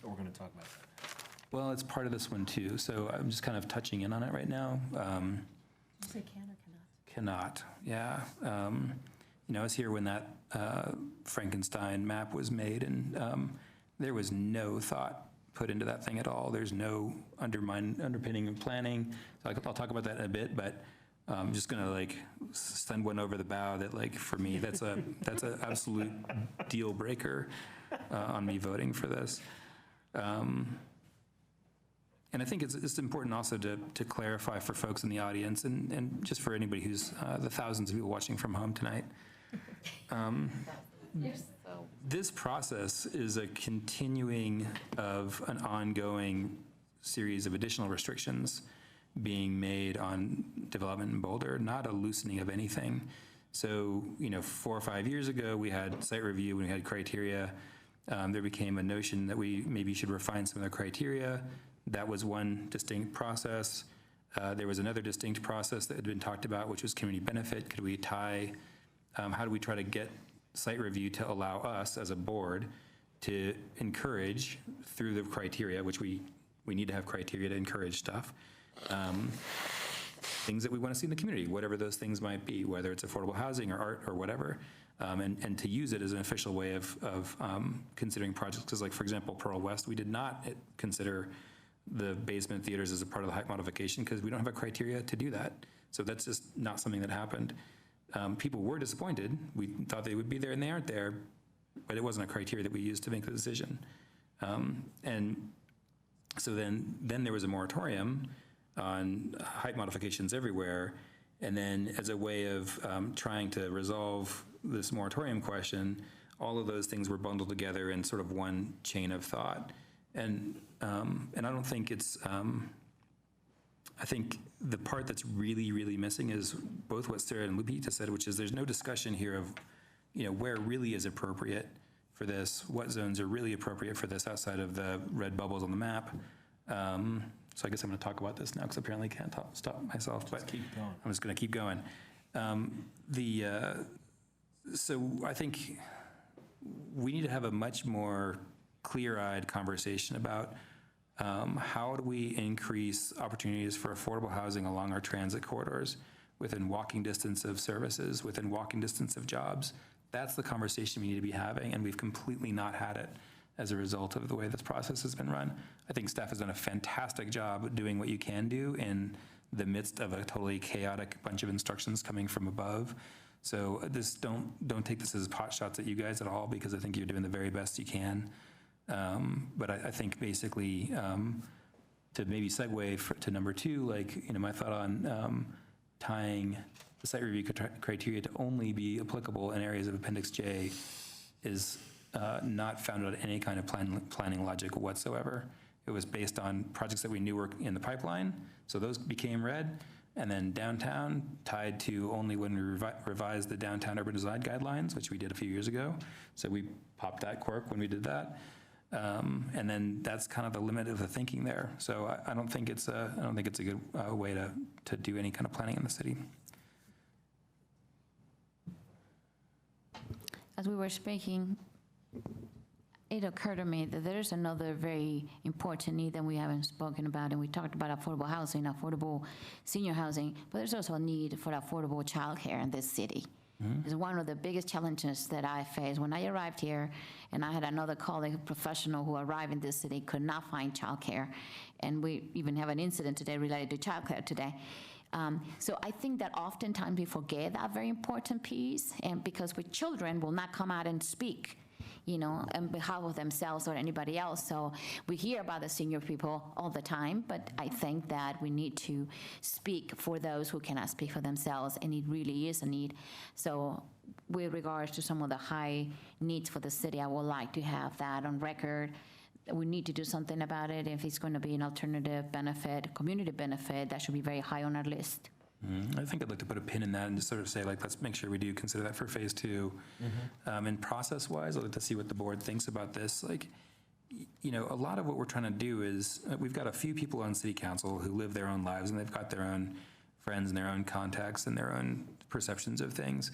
we're going to talk about that. Well, it's part of this one too, so I'm just kind of touching in on it right now. You say can or Cannot, yeah. I was here when that Frankenstein map was made, and there was no thought put into that thing at all. There's no underpinning of planning. So I'll talk about that in a bit, but I'm just gonna send one over the bow that for me, that's an absolute deal breaker on me voting for this. And I think it's important also to clarify for folks in the audience and just for anybody who's the thousands of people watching from home tonight. This process is a continuing of an ongoing series of additional restrictions being made on development in Boulder, not a loosening of anything. So, 4 or 5 years ago, we had site review, we had criteria. There became a notion that we maybe should refine some of the criteria. That was one distinct process. There was another distinct process that had been talked about, which was community benefit. Could we tie, how do we try to get site review to allow us as a board to encourage through the criteria, which we need to have criteria to encourage stuff, things that we want to see in the community, whatever those things might be, whether it's affordable housing or art or whatever, and to use it as an official way of considering projects. Because for example, Pearl West, we did not consider the basement theaters as a part of the height modification because we don't have a criteria to do that. So that's just not something that happened. People were disappointed. We thought they would be there and they aren't there, but it wasn't a criteria that we used to make the decision. And so then there was a moratorium on height modifications everywhere. And then as a way of trying to resolve this moratorium question, all of those things were bundled together in sort of one chain of thought. And I don't think it's, I think the part that's really, really missing is both what Sarah and Lupita said, which is there's no discussion here of, where really is appropriate for this, what zones are really appropriate for this outside of the red bubbles on the map. So I guess I'm going to talk about this now because apparently I can't stop myself. But keep going. I'm just going to keep going. So I think we need to have a much more clear-eyed conversation about how do we increase opportunities for affordable housing along our transit corridors, within walking distance of services, within walking distance of jobs. That's the conversation we need to be having, and we've completely not had it as a result of the way this process has been run. I think staff has done a fantastic job doing what you can do in the midst of a totally chaotic bunch of instructions coming from above. So don't take this as pot shots at you guys at all, because I think you're doing the very best you can. But I think basically, to maybe segue to number two, my thought on tying the site review criteria to only be applicable in areas of Appendix J is not founded on any kind of planning logic whatsoever. It was based on projects that we knew were in the pipeline, so those became red. And then downtown tied to only when we revised the downtown urban design guidelines, which we did a few years ago. So we popped that cork when we did that. And then that's kind of the limit of the thinking there. So I don't think it's a good way to do any kind of planning in the city. As we were speaking, it occurred to me that there's another very important need that we haven't spoken about, and we talked about affordable housing, affordable senior housing, but there's also a need for affordable childcare in this city. It's one of the biggest challenges that I faced when I arrived here, and I had another colleague, professional, who arrived in this city, could not find childcare, and we even have an incident today related to childcare today. So I think that oftentimes we forget that very important piece, and because with children will not come out and speak, on behalf of themselves or anybody else. So we hear about the senior people all the time, but I think that we need to speak for those who cannot speak for themselves, and it really is a need. So with regards to some of the high needs for the city, I would like to have that on record. We need to do something about it. If it's going to be an alternative benefit, community benefit, that should be very high on our list. I think I'd like to put a pin in that and just sort of say, let's make sure we do consider that for phase two. And process-wise, I'd like to see what the board thinks about this. A lot of what we're trying to do is, we've got a few people on city council who live their own lives, and they've got their own friends and their own contacts and their own perceptions of things.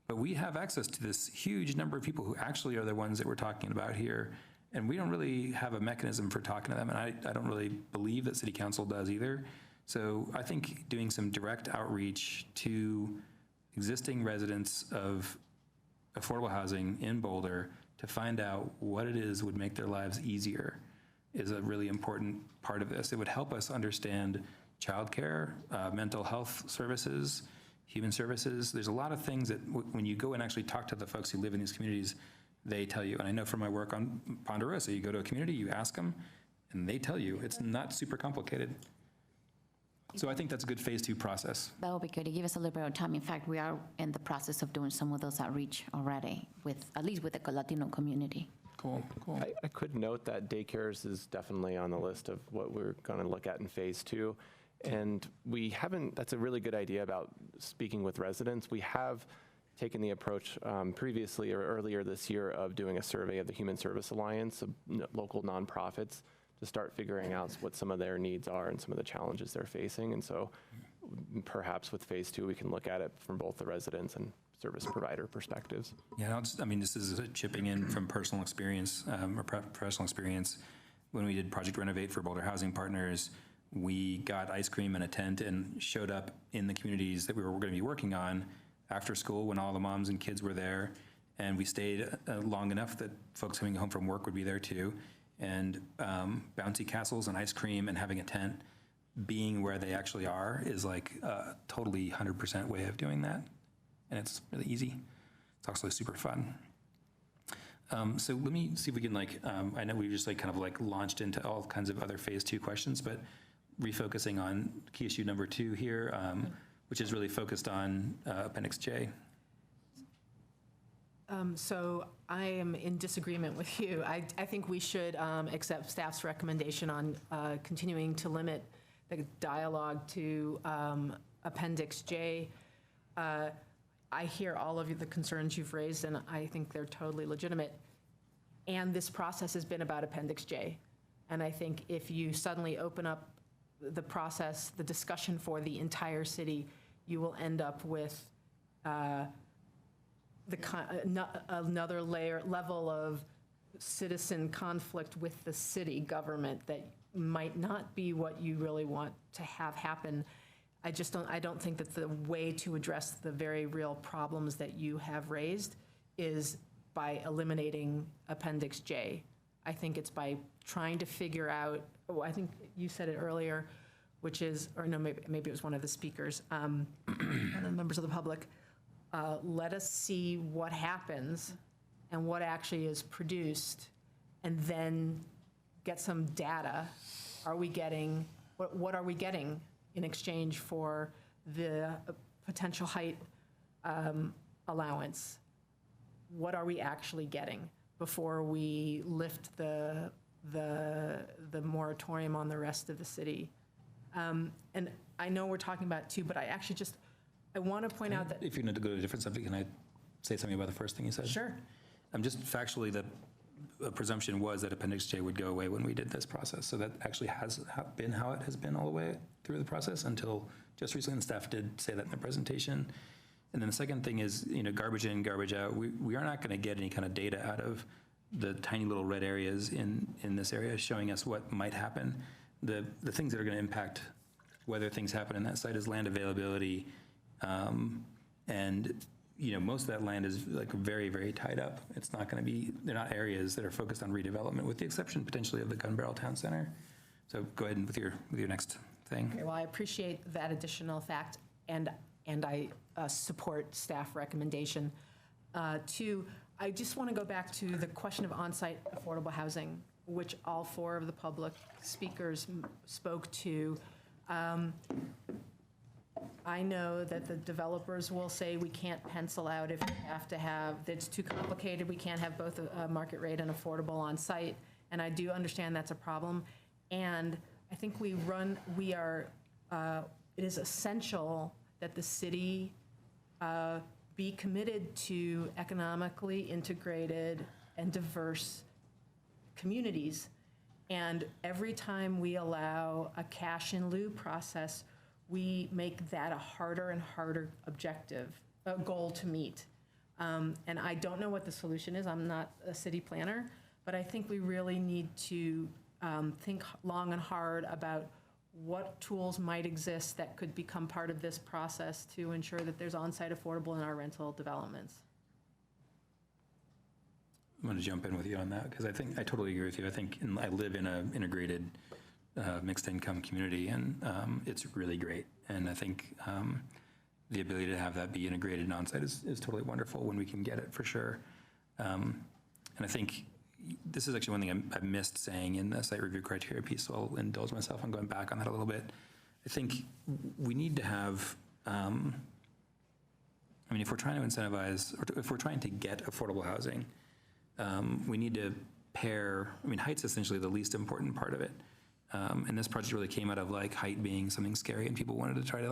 But we have access to this huge number of people who actually are the ones that we're talking about here. And we don't really have a mechanism for talking to them, and I don't really believe that city council does either. So I think doing some direct outreach to existing residents of affordable housing in Boulder to find out what it is would make their lives easier is a really important part of this. It would help us understand childcare, mental health services, human services. There's a lot of things that when you go and actually talk to the folks who live in these communities, they tell you. And I know from my work on Ponderosa, you go to a community, you ask them, and they tell you. It's not super complicated. So I think that's a good phase two process. That would be good. Give us a little bit of time. In fact, we are in the process of doing some of those outreach already, at least with the Latino community. Cool. I could note that daycares is definitely on the list of what we're going to look at in phase two. And that's a really good idea about speaking with residents. We have taken the approach previously or earlier this year of doing a survey of the Human Service Alliance of local nonprofits to start figuring out what some of their needs are and some of the challenges they're facing. And so perhaps with phase two, we can look at it from both the residents and service provider perspectives. Yeah, this is chipping in from personal experience or professional experience. When we did Project Renovate for Boulder Housing Partners, we got ice cream and a tent and showed up in the communities that we were going to be working on after school when all the moms and kids were there. And we stayed long enough that folks coming home from work would be there too. And bouncy castles and ice cream and having a tent being where they actually are is a totally 100% way of doing that. And it's really easy. It's also super fun. So let me see if we can I know we just launched into all kinds of other phase two questions, but refocusing on key issue number 2 here, which is really focused on Appendix J. So I am in disagreement with you. I think we should accept staff's recommendation on continuing to limit the dialogue to Appendix J. I hear all of the concerns you've raised, and I think they're totally legitimate. And this process has been about Appendix J. And I think if you suddenly open up the process, the discussion for the entire city, you will end up with another level of citizen conflict with the city government that might not be what you really want to have happen. I don't think that the way to address the very real problems that you have raised is by eliminating Appendix J. I think it's by trying to figure out, I think you said it earlier, which is, or no, maybe it was one of the speakers, one of the members of the public, let us see what happens and what actually is produced, and then get some data. Are we getting, what are we getting in exchange for the potential height allowance? What are we actually getting before we lift the moratorium on the rest of the city? And I know we're talking about two, but I actually I want to point out that. If you're going to go to a different subject, can I say something about the first thing you said? Sure. Just factually, the presumption was that Appendix J would go away when we did this process. So that actually has been how it has been all the way through the process until just recently, and staff did say that in the presentation. And then the second thing is, garbage in, garbage out. We are not going to get any kind of data out of the tiny little red areas in this area showing us what might happen. The things that are going to impact whether things happen in that site is land availability, and most of that land is like very, very tied up. It's not going to be, they're not areas that are focused on redevelopment, with the exception potentially of the Gun Barrel Town Center. So go ahead with your next thing. Okay, well, I appreciate that additional fact, and I support staff recommendation. Two, I just want to go back to the question of on-site affordable housing, which all four of the public speakers spoke to. I know that the developers will say we can't pencil out if we have to have, it's too complicated, we can't have both a market rate and affordable on site. And I do understand that's a problem. And I think it is essential that the city be committed to economically integrated and diverse communities. And every time we allow a cash in lieu process, we make that a harder and harder goal to meet. And I don't know what the solution is. I'm not a city planner, but I think we really need to think long and hard about what tools might exist that could become part of this process to ensure that there's on-site affordable in our rental developments. I'm going to jump in with you on that because I totally agree with you. I live in an integrated mixed income community, and it's really great. And I think the ability to have that be integrated and on-site is totally wonderful when we can get it, for sure. And I think this is actually one thing I missed saying in the site review criteria piece, so I'll indulge myself on going back on that a little bit. I think we need to have, if we're trying to incentivize, or if we're trying to get affordable housing, we need to pair, height's essentially the least important part of it. And this project really came out of height being something scary, and people wanted to try to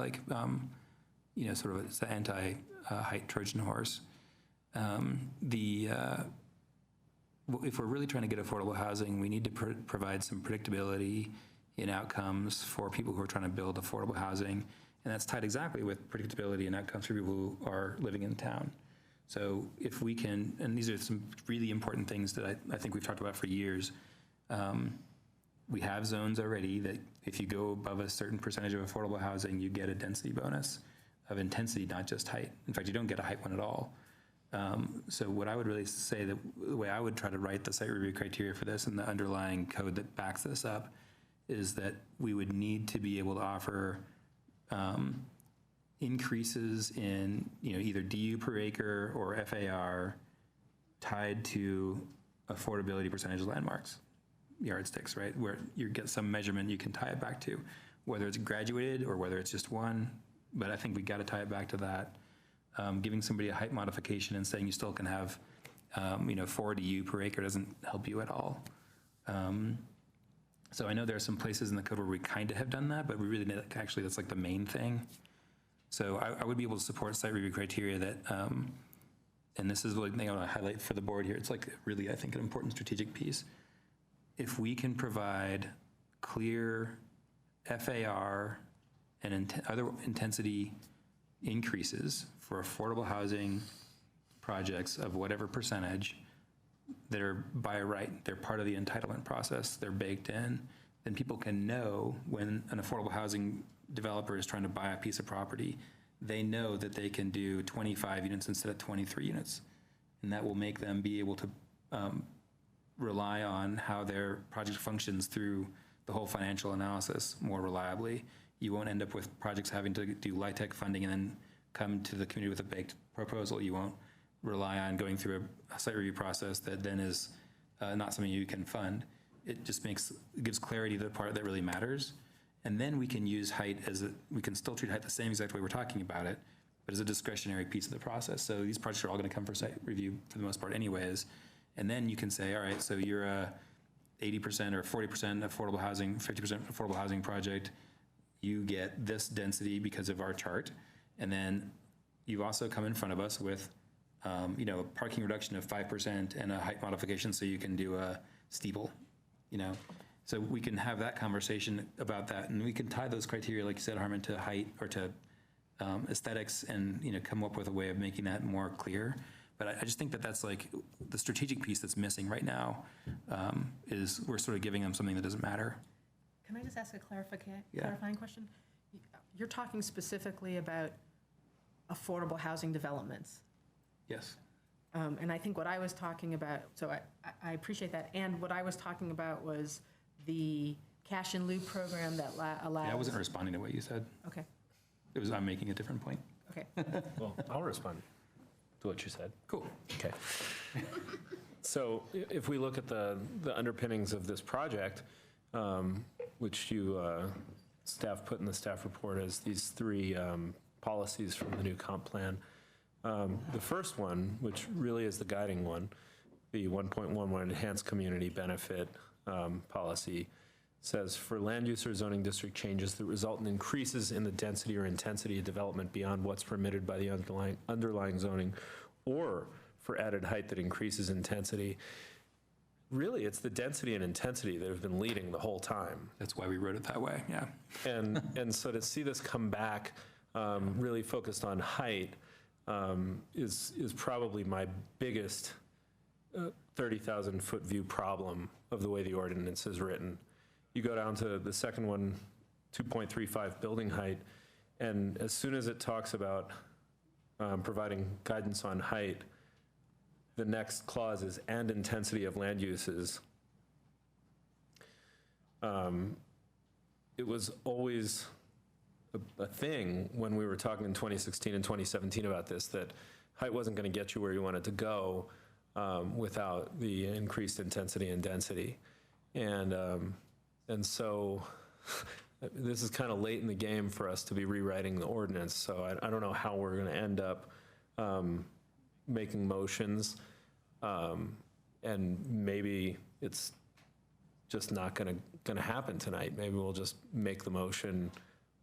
sort of it's the anti-height Trojan horse. If we're really trying to get affordable housing, we need to provide some predictability in outcomes for people who are trying to build affordable housing, and that's tied exactly with predictability in outcomes for people who are living in town. So if we can, and these are some really important things that I think we've talked about for years. We have zones already that if you go above a certain percentage of affordable housing, you get a density bonus of intensity, not just height. In fact, you don't get a height one at all. So what I would really say, that the way I would try to write the site review criteria for this and the underlying code that backs this up, is that we would need to be able to offer increases in either DU per acre or FAR tied to affordability percentage landmarks, yardsticks, right? Where you get some measurement you can tie it back to, whether it's graduated or whether it's just one. But I think we got to tie it back to that. Giving somebody a height modification and saying you still can have 4 DU per acre doesn't help you at all. So I know there are some places in the code where we kind of have done that, but we really need, actually, that's like the main thing. So I would be able to support site review criteria that, and this is the thing I want to highlight for the board here. It's really, I think, an important strategic piece. If we can provide clear FAR and other intensity increases for affordable housing projects of whatever percentage that are by right, they're part of the entitlement process, they're baked in, then people can know when an affordable housing developer is trying to buy a piece of property, they know that they can do 25 units instead of 23 units. And that will make them be able to rely on how their project functions through the whole financial analysis more reliably. You won't end up with projects having to do LIHTC funding and then come to the community with a baked proposal. You won't rely on going through a site review process that then is not something you can fund. It just gives clarity to the part that really matters. And then we can use height we can still treat height the same exact way we're talking about it, but as a discretionary piece of the process. So these projects are all going to come for site review for the most part anyways. And then you can say, all right, so you're a 80% or 40% affordable housing, 50% affordable housing project. You get this density because of our chart. And then you've also come in front of us with a parking reduction of 5% and a height modification so you can do a steeple, So we can have that conversation about that, and we can tie those criteria, like you said, Harmon, to height or to aesthetics, and come up with a way of making that more clear. But I just think that that's like the strategic piece that's missing right now, is we're sort of giving them something that doesn't matter. Can I just ask a clarifying question? You're talking specifically about affordable housing developments. Yes. And I think what I was talking about, so I appreciate that, and what I was talking about was the cash in lieu program that allows. Yeah, I wasn't responding to what you said. Okay. I'm making a different point. Okay. Well, I'll respond to what you said. Cool. Okay. So if we look at the underpinnings of this project, which you staff put in the staff report as these three policies from the new comp plan, the first one, which really is the guiding one, the 1.11 enhanced community benefit policy, says for land use or zoning district changes that result in increases in the density or intensity of development beyond what's permitted by the underlying zoning, or for added height that increases intensity. Really, it's the density and intensity that have been leading the whole time. That's why we wrote it that way, yeah. And so to see this come back really focused on height is probably my biggest 30,000-foot view problem of the way the ordinance is written. You go down to the second one, 2.35 building height, and as soon as it talks about providing guidance on height, the next clause is and intensity of land uses. It was always a thing when we were talking in 2016 and 2017 about this, that height wasn't going to get you where you wanted to go without the increased intensity and density. And so this is kind of late in the game for us to be rewriting the ordinance. So I don't know how we're going to end up making motions, and maybe it's just not going to happen tonight. Maybe we'll just make the motion,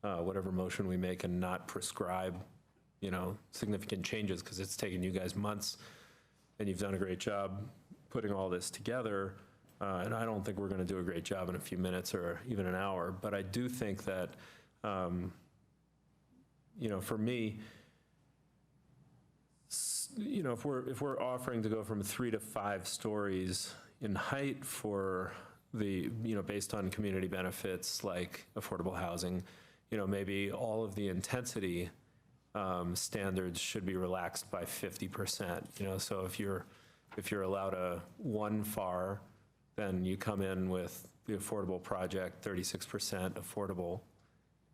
whatever motion we make, and not prescribe, significant changes, because it's taken you guys months, and you've done a great job putting all this together. And I don't think we're going to do a great job in a few minutes or even an hour. But I do think that, for me, if we're offering to go from 3 to 5 stories in height for the, based on community benefits like affordable housing, maybe all of the intensity standards should be relaxed by 50%. So if you're allowed a 1 FAR, then you come in with the affordable project, 36% affordable,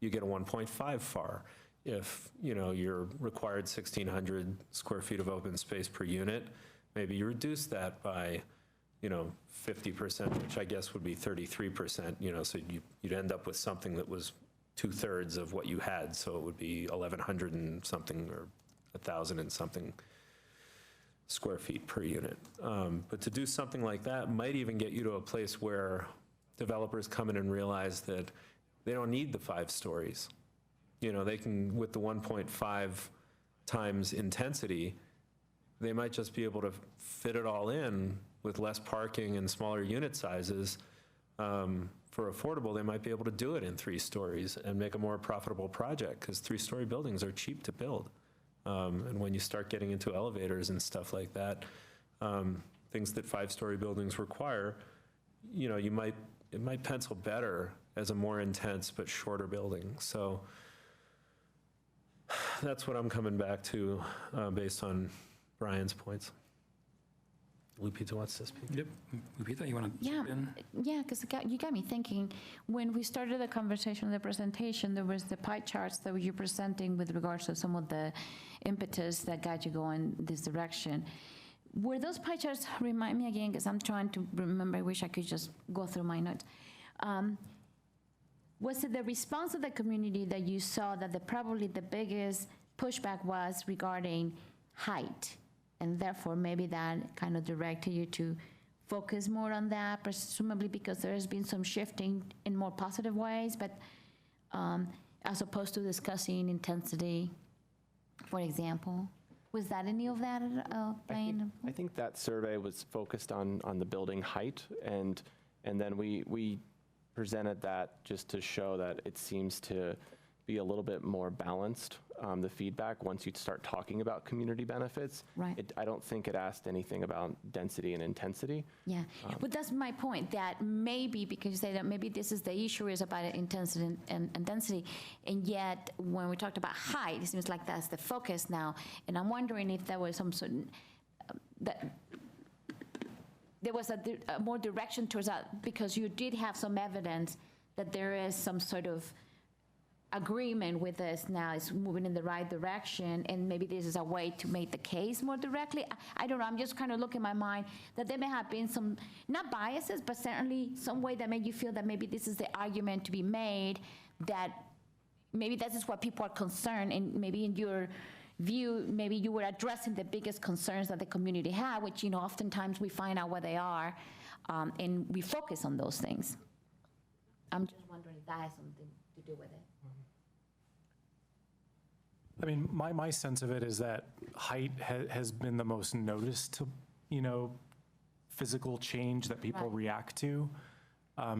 you get a 1.5 FAR. If, you're required 1,600 square feet of open space per unit, maybe you reduce that by, 50%, which I guess would be 33%, so you'd end up with something that was 2/3 of what you had, so it would be 1,100 and something or 1,000 and something square feet per unit. But to do something like that might even get you to a place where developers come in and realize that they don't need the 5 stories. They can, with the 1.5 times intensity, they might just be able to fit it all in with less parking and smaller unit sizes for affordable, they might be able to do it in 3 stories and make a more profitable project, because 3-story buildings are cheap to build. And when you start getting into elevators and stuff like that, things that 5-story buildings require, you know, it might pencil better as a more intense but shorter building. So that's what I'm coming back to based on Brian's points. Lupita wants to speak. Yep. Lupita, you want to Yeah, jump in? yeah, because you got me thinking, when we started the conversation, the presentation, there was the pie charts that you were presenting with regards to some of the impetus that got you going this direction. Were those pie charts, remind me again, because I'm trying to remember, I wish I could just go through my notes. Was it the response of the community that you saw that probably the biggest pushback was regarding height? And therefore, maybe that kind of directed you to focus more on that, presumably because there has been some shifting in more positive ways, but as opposed to discussing intensity, for example. Was that any of that playing? I think that survey was focused on the building height, and then we presented that just to show that it seems to be a little bit more balanced, the feedback, once you start talking about community benefits. Right. I don't think it asked anything about density and intensity. Yeah, but that's my point, that maybe, because you say that maybe this is the issue is about intensity and density, and yet when we talked about height, it seems like that's the focus now, and I'm wondering if there was some sort of, that there was a more direction towards that, because you did have some evidence that there is some sort of agreement with this now, is moving in the right direction, and maybe this is a way to make the case more directly. I don't know, I'm just kind of looking in my mind that there may have been some, not biases, but certainly some way that made you feel that maybe this is the argument to be made, that maybe this is what people are concerned, and maybe in your view, maybe you were addressing the biggest concerns that the community have, which, you know, oftentimes we find out what they are, and we focus on those things. I'm just wondering if that has something to do with it. I mean, my sense of it is that height has been the most noticed, you know, physical change that people Right. react to.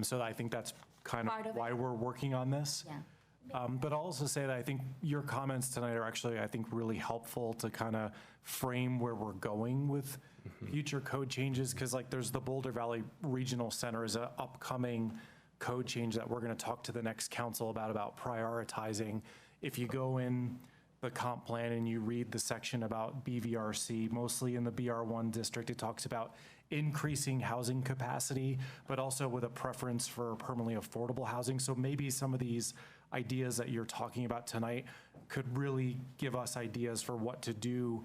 So I think that's kind Part of of why it. we're working on this. Yeah. But I'll also say that I think your comments tonight are actually, I think, really helpful to kind of frame where we're going with future code changes, because like there's the Boulder Valley Regional Center is an upcoming code change that we're going to talk to the next council about prioritizing. If you go in the comp plan and you read the section about BVRC, mostly in the BR1 district, it talks about increasing housing capacity, but also with a preference for permanently affordable housing. So maybe some of these ideas that you're talking about tonight could really give us ideas for what to do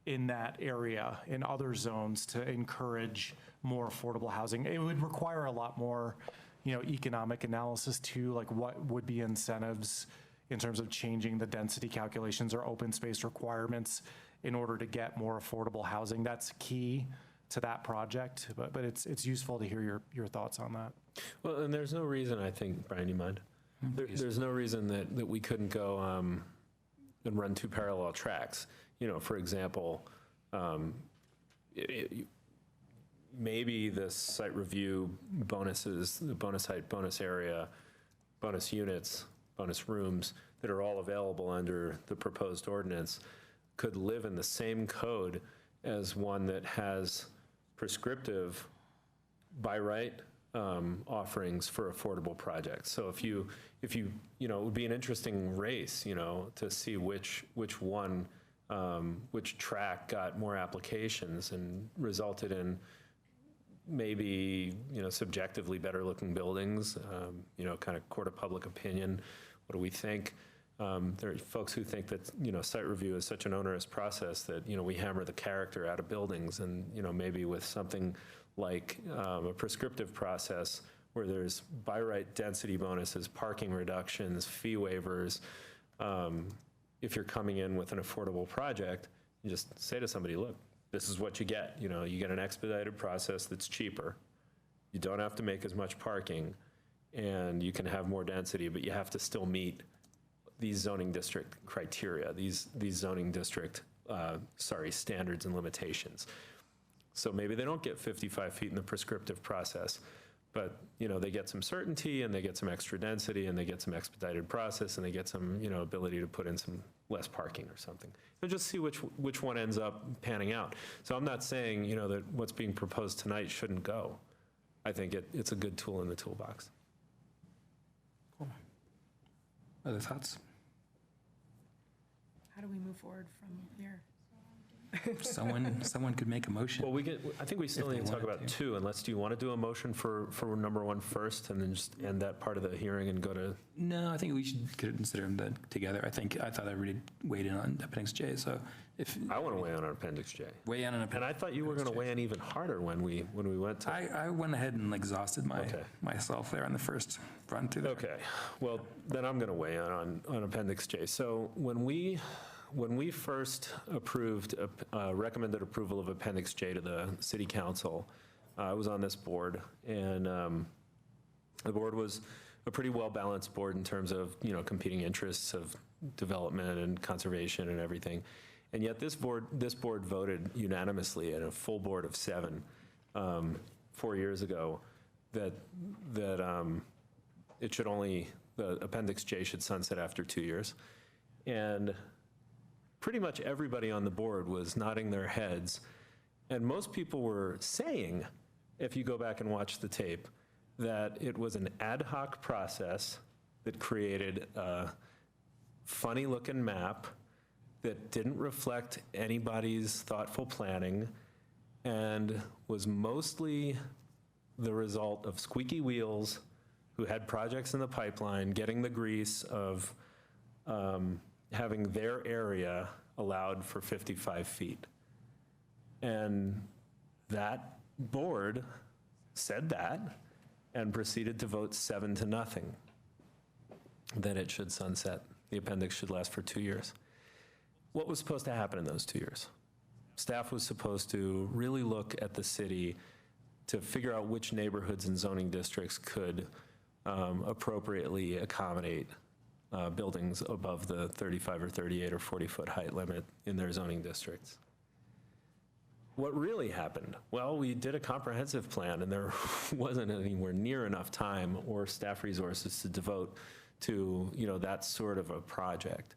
in that area, in other zones, to encourage more affordable housing. It would require a lot more, you know, economic analysis too, like what would be incentives in terms of changing the density calculations or open space requirements in order to get more affordable housing. That's key to that project, but it's useful to hear your thoughts on that. Well, and there's no reason, I think, Brian, you mind? There's no reason that we couldn't go and run 2 parallel tracks. You know, for example, maybe the site review bonuses, the bonus height, bonus area, bonus units, bonus rooms that are all available under the proposed ordinance could live in the same code as one that has prescriptive by right offerings for affordable projects. So if you know, it would be an interesting race, you know, to see which track got more applications and resulted in maybe, you know, subjectively better looking buildings, you know, kind of court of public opinion. What do we think? There are folks who think that, you know, site review is such an onerous process that, you know, we hammer the character out of buildings, and, you know, maybe with something like a prescriptive process where there's by right density bonuses, parking reductions, fee waivers. If you're coming in with an affordable project, you just say to somebody, look, this is what you get. You know, you get an expedited process that's cheaper. You don't have to make as much parking, and you can have more density, but you have to still meet these zoning district criteria, these zoning district, standards and limitations. So maybe they don't get 55 feet in the prescriptive process, But, they get some certainty, and they get some extra density, and they get some expedited process, and they get some, ability to put in some less parking or something. And just see which one ends up panning out. So I'm not saying, that what's being proposed tonight shouldn't go. I think it's a good tool in the toolbox. Other thoughts? How do we move forward from here? Someone could make a motion. Well, I think we still If they need to talk wanted about to. two, unless, do you want to do a motion for number one first, and then just end that part of the hearing and go to, No, I think we should consider them together. I thought I really weighed in on Appendix J, so if. I want to weigh in on Appendix J. Weigh in on And I thought you were going to weigh in even harder when we went to. I went ahead and exhausted Okay. myself there on the first run through there. Okay, well, then I'm going to weigh in on Appendix J. So when we first recommended approval of Appendix J to the City Council, I was on this board, and the board was a pretty well-balanced board in terms of, competing interests of development and conservation and everything. And yet this board voted unanimously in a full board of 7 4 years ago that it should only, the Appendix J should sunset after 2 years. And pretty much everybody on the board was nodding their heads, and most people were saying, if you go back and watch the tape, that it was an ad hoc process that created a funny-looking map that didn't reflect anybody's thoughtful planning and was mostly the result of squeaky wheels who had projects in the pipeline, getting the grease of having their area allowed for 55 feet. And that board said that and proceeded to vote 7-0 that it should sunset. The appendix should last for 2 years. What was supposed to happen in those 2 years? Staff was supposed to really look at the city to figure out which neighborhoods and zoning districts could appropriately accommodate buildings above the 35 or 38 or 40-foot height limit in their zoning districts. What really happened? Well, we did a comprehensive plan, and there wasn't anywhere near enough time or staff resources to devote to, that sort of a project.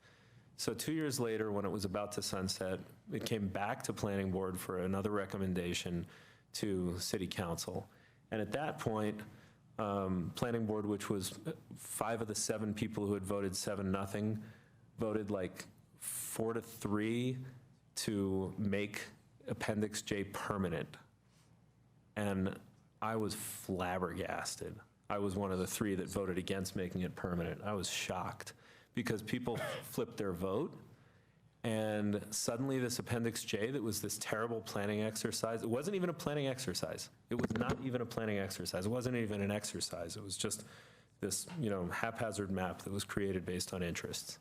So 2 years later, when it was about to sunset, it came back to Planning Board for another recommendation to City Council. And at that point, Planning Board, which was 5 of the 7 people who had voted 7-0, voted like 4-3 to make Appendix J permanent. And I was flabbergasted. I was one of the 3 that voted against making it permanent. I was shocked because people flipped their vote, and suddenly this Appendix J that was this terrible planning exercise, it wasn't even a planning exercise. It was not even a planning exercise. It wasn't even an exercise. It was just this, haphazard map that was created based on interests.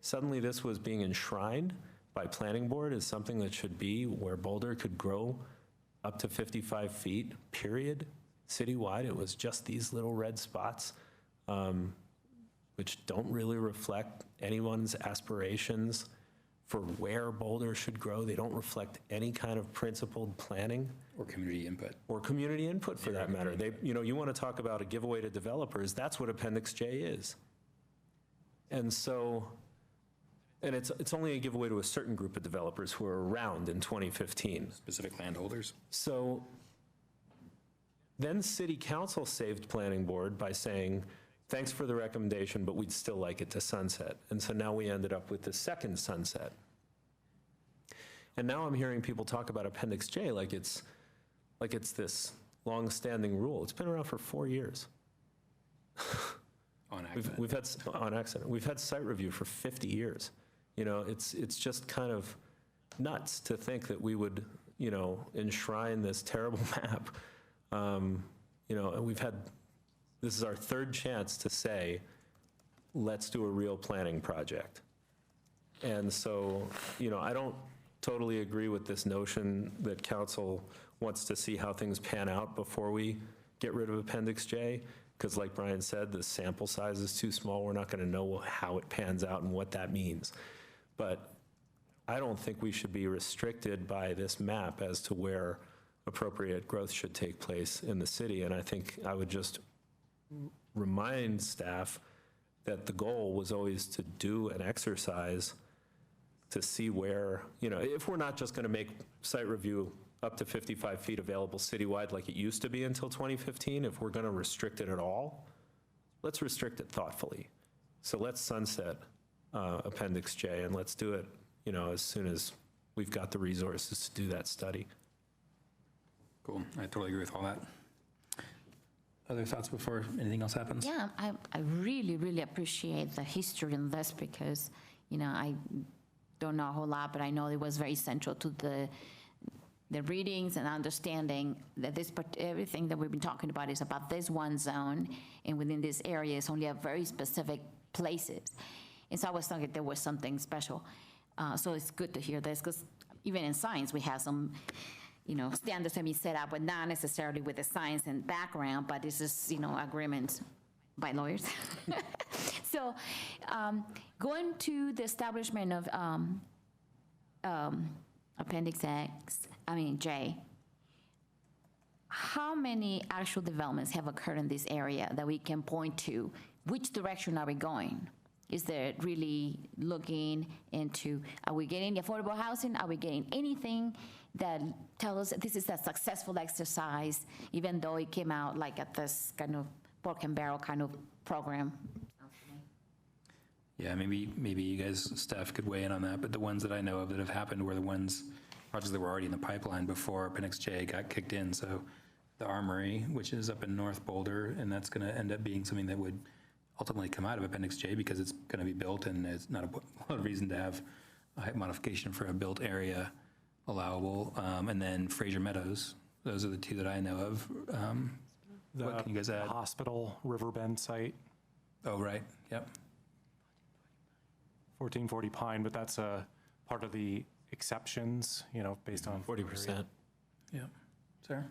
Suddenly this was being enshrined by Planning Board as something that should be where Boulder could grow up to 55 feet, period, citywide. It was just these little red spots, which don't really reflect anyone's aspirations for where Boulder should grow. They don't reflect any kind of principled planning. Or community input. Or community input, for that matter. They, you want to talk about a giveaway to developers, that's what Appendix J is. And so, and it's only a giveaway to a certain group of developers who are around in 2015. Specific landholders. So then City Council saved Planning Board by saying, thanks for the recommendation, but we'd still like it to sunset. And so now we ended up with the second sunset. And now I'm hearing people talk about Appendix J like it's this long-standing rule. It's been around for 4 years. On accident. We've had, on accident, we've had site review for 50 years. It's just kind of nuts to think that we would, enshrine this terrible map. And this is our 3rd chance to say, let's do a real planning project. And so, I don't totally agree with this notion that council wants to see how things pan out before we get rid of Appendix J, because like Brian said, the sample size is too small. We're not going to know how it pans out and what that means. But I don't think we should be restricted by this map as to where appropriate growth should take place in the city. And I think I would just remind staff that the goal was always to do an exercise to see where, if we're not just going to make site review up to 55 feet available citywide like it used to be until 2015, if we're going to restrict it at all, let's restrict it thoughtfully. So let's sunset Appendix J, and let's do it, as soon as we've got the resources to do that study. Cool, I totally agree with all that. Other thoughts before anything else happens? Yeah, I really, really appreciate the history in this because, I don't know a whole lot, but I know it was very central to the readings and understanding that everything that we've been talking about is about this one zone, and within this area is only a very specific places. And so I was thinking there was something special. So it's good to hear this, because even in science, we have some, standards that be set up, but not necessarily with the science and background, but this is, agreement by lawyers. So going to the establishment of Appendix J, how many actual developments have occurred in this area that we can point to? Which direction are we going? Is there really looking into, are we getting affordable housing? Are we getting anything that tells us this is a successful exercise, even though it came out like at this kind of pork and barrel kind of program? Yeah, maybe you guys, staff, could weigh in on that, but the ones that I know of that have happened were the projects that were already in the pipeline before Appendix J got kicked in. So the Armory, which is up in North Boulder, and that's going to end up being something that would ultimately come out of Appendix J because it's going to be built, and it's not a lot of reason to have a height modification for a built area allowable. And then Fraser Meadows, those are the two that I know of. What can you guys add? Hospital, Riverbend site. Oh, right, yep. 1440 Pine, but that's a part of the exceptions, based on 40%. Yeah. Sarah?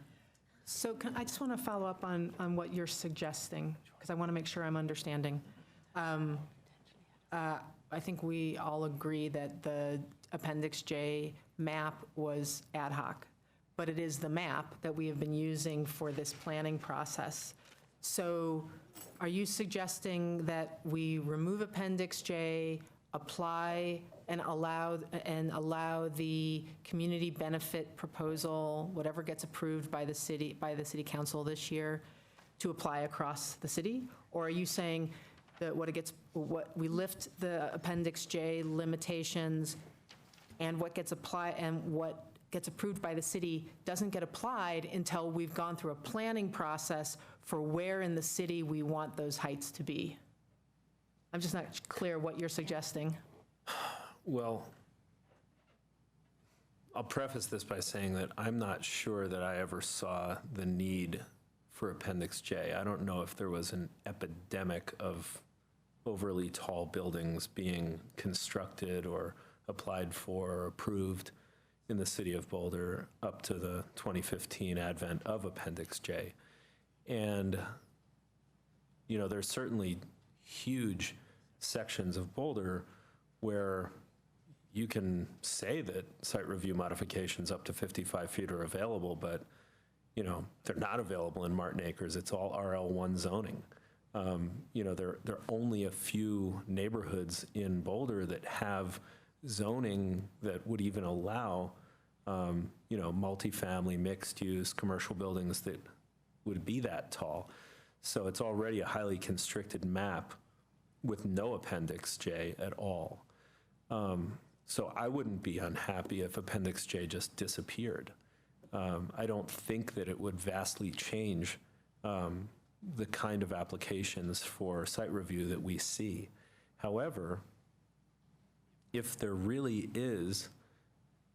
So I just want to follow up on what you're suggesting, because I want to make sure I'm understanding. I think we all agree that the Appendix J map was ad hoc, but it is the map that we have been using for this planning process. So are you suggesting that we remove Appendix J, apply and allow the community benefit proposal, whatever gets approved by the city council this year, to apply across the city? Or are you saying that we lift the Appendix J limitations, and what gets approved by the city doesn't get applied until we've gone through a planning process for where in the city we want those heights to be? I'm just not clear what you're suggesting. Well, I'll preface this by saying that I'm not sure that I ever saw the need for Appendix J. I don't know if there was an epidemic of overly tall buildings being constructed or applied for or approved in the city of Boulder up to the 2015 advent of Appendix J. And, there's certainly huge sections of Boulder where you can say that site review modifications up to 55 feet are available, but they're not available in Martin Acres. It's all RL1 zoning. There are only a few neighborhoods in Boulder that have zoning that would even allow multifamily, mixed-use commercial buildings that would be that tall. So it's already a highly constricted map with no Appendix J at all. So I wouldn't be unhappy if Appendix J just disappeared. I don't think that it would vastly change the kind of applications for site review that we see. However, if there really is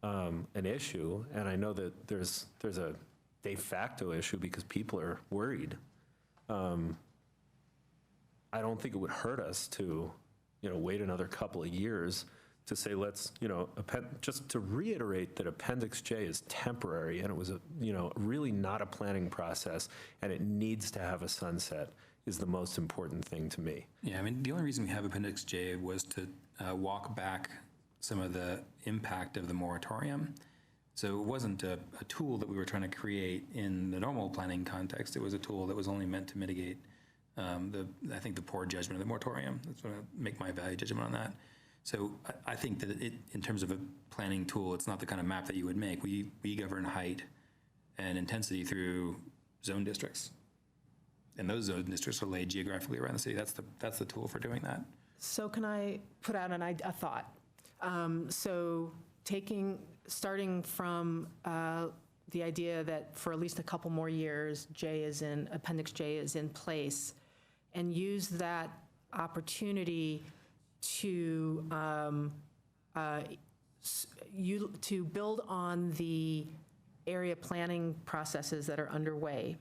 an issue, and I know that there's a de facto issue because people are worried, I don't think it would hurt us to, wait another couple of years to say, let's, just to reiterate that Appendix J is temporary, and it was really not a planning process, and it needs to have a sunset is the most important thing to me. Yeah, the only reason we have Appendix J was to walk back some of the impact of the moratorium. So it wasn't a tool that we were trying to create in the normal planning context. It was a tool that was only meant to mitigate I think the poor judgment of the moratorium. That's what I make my value judgment on that. So I think that in terms of a planning tool, it's not the kind of map that you would make. We govern height and intensity through zone districts. And those zone districts are laid geographically around the city. That's the tool for doing that. So can I put out a thought? So starting from the idea that for at least a couple more years, Appendix J is in place, and use that opportunity to build on the area planning processes that are underway,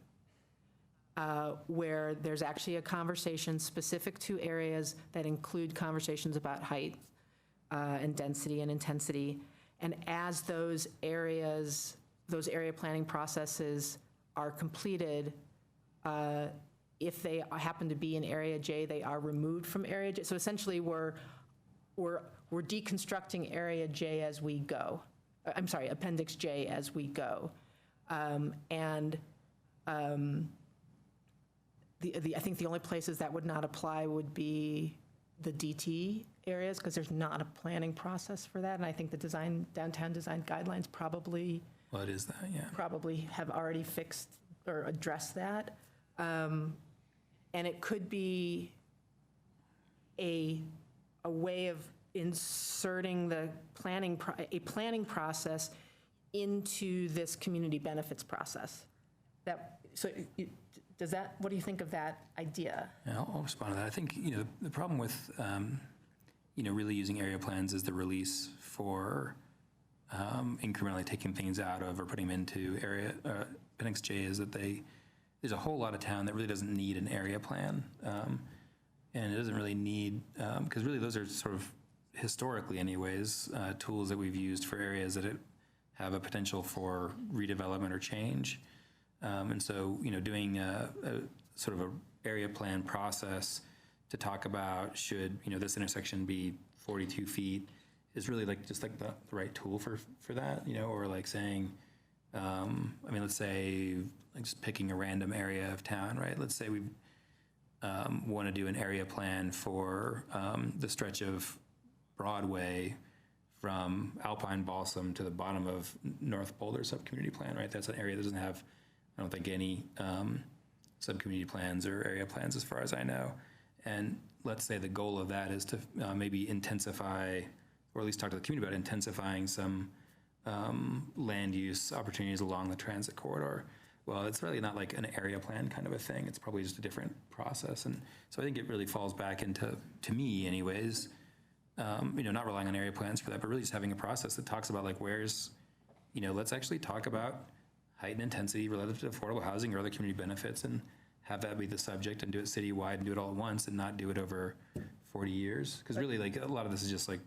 where there's actually a conversation specific to areas that include conversations about height and density and intensity. And as those area planning processes are completed, if they happen to be in Area J, they are removed from Area J. So essentially, we're deconstructing Area J as we go. I'm sorry, Appendix J as we go. I think the only places that would not apply would be the DT areas, because there's not a planning process for that. And I think the downtown design guidelines probably Well, it is that, yeah. probably have already fixed or addressed that. And it could be a way of inserting the planning process into this community benefits process. What do you think of that idea? Yeah, I'll respond to that. I think, the problem with, really using area plans as the release for incrementally taking things out of or putting them into Appendix J is that there's a whole lot of town that really doesn't need an area plan. And it doesn't really need, because really those are sort of, historically anyways, tools that we've used for areas that have a potential for redevelopment or change. And so, doing a sort of a area plan process to talk about should, this intersection be 42 feet is really just the right tool for that, or like saying, let's say, just picking a random area of town, right? Let's say we want to do an area plan for the stretch of Broadway from Alpine Balsam to the bottom of North Boulder sub-community plan, right? That's an area that doesn't have, I don't think, any sub-community plans or area plans as far as I know. And let's say the goal of that is to maybe intensify, or at least talk to the community about intensifying some land use opportunities along the transit corridor. Well, it's really not like an area plan kind of a thing. It's probably just a different process. And so I think it really falls back into, to me anyways, not relying on area plans for that, but really just having a process that talks about where's, let's actually talk about height and intensity relative to affordable housing or other community benefits, and have that be the subject, and do it citywide and do it all at once, and not do it over 40 years. Because really, a lot of this is just we're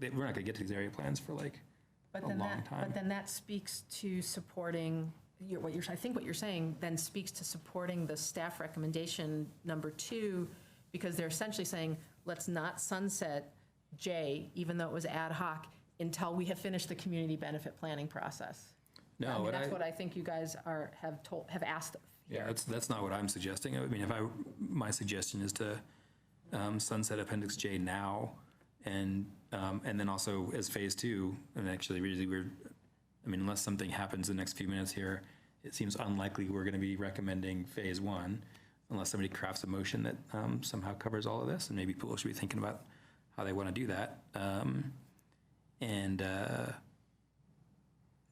not going to get to these area plans for a long time. But then that speaks to supporting, I think what you're saying then speaks to supporting the staff recommendation number 2, because they're essentially saying, let's not sunset J, even though it was ad hoc, until we have finished the community benefit planning process. No, that's what I think you guys have asked. Yeah, that's not what I'm suggesting. My suggestion is to sunset Appendix J now, and then also as phase 2. And actually, really, unless something happens in the next few minutes here, it seems unlikely we're going to be recommending phase 1, unless somebody crafts a motion that somehow covers all of this. And maybe people should be thinking about how they want to do that.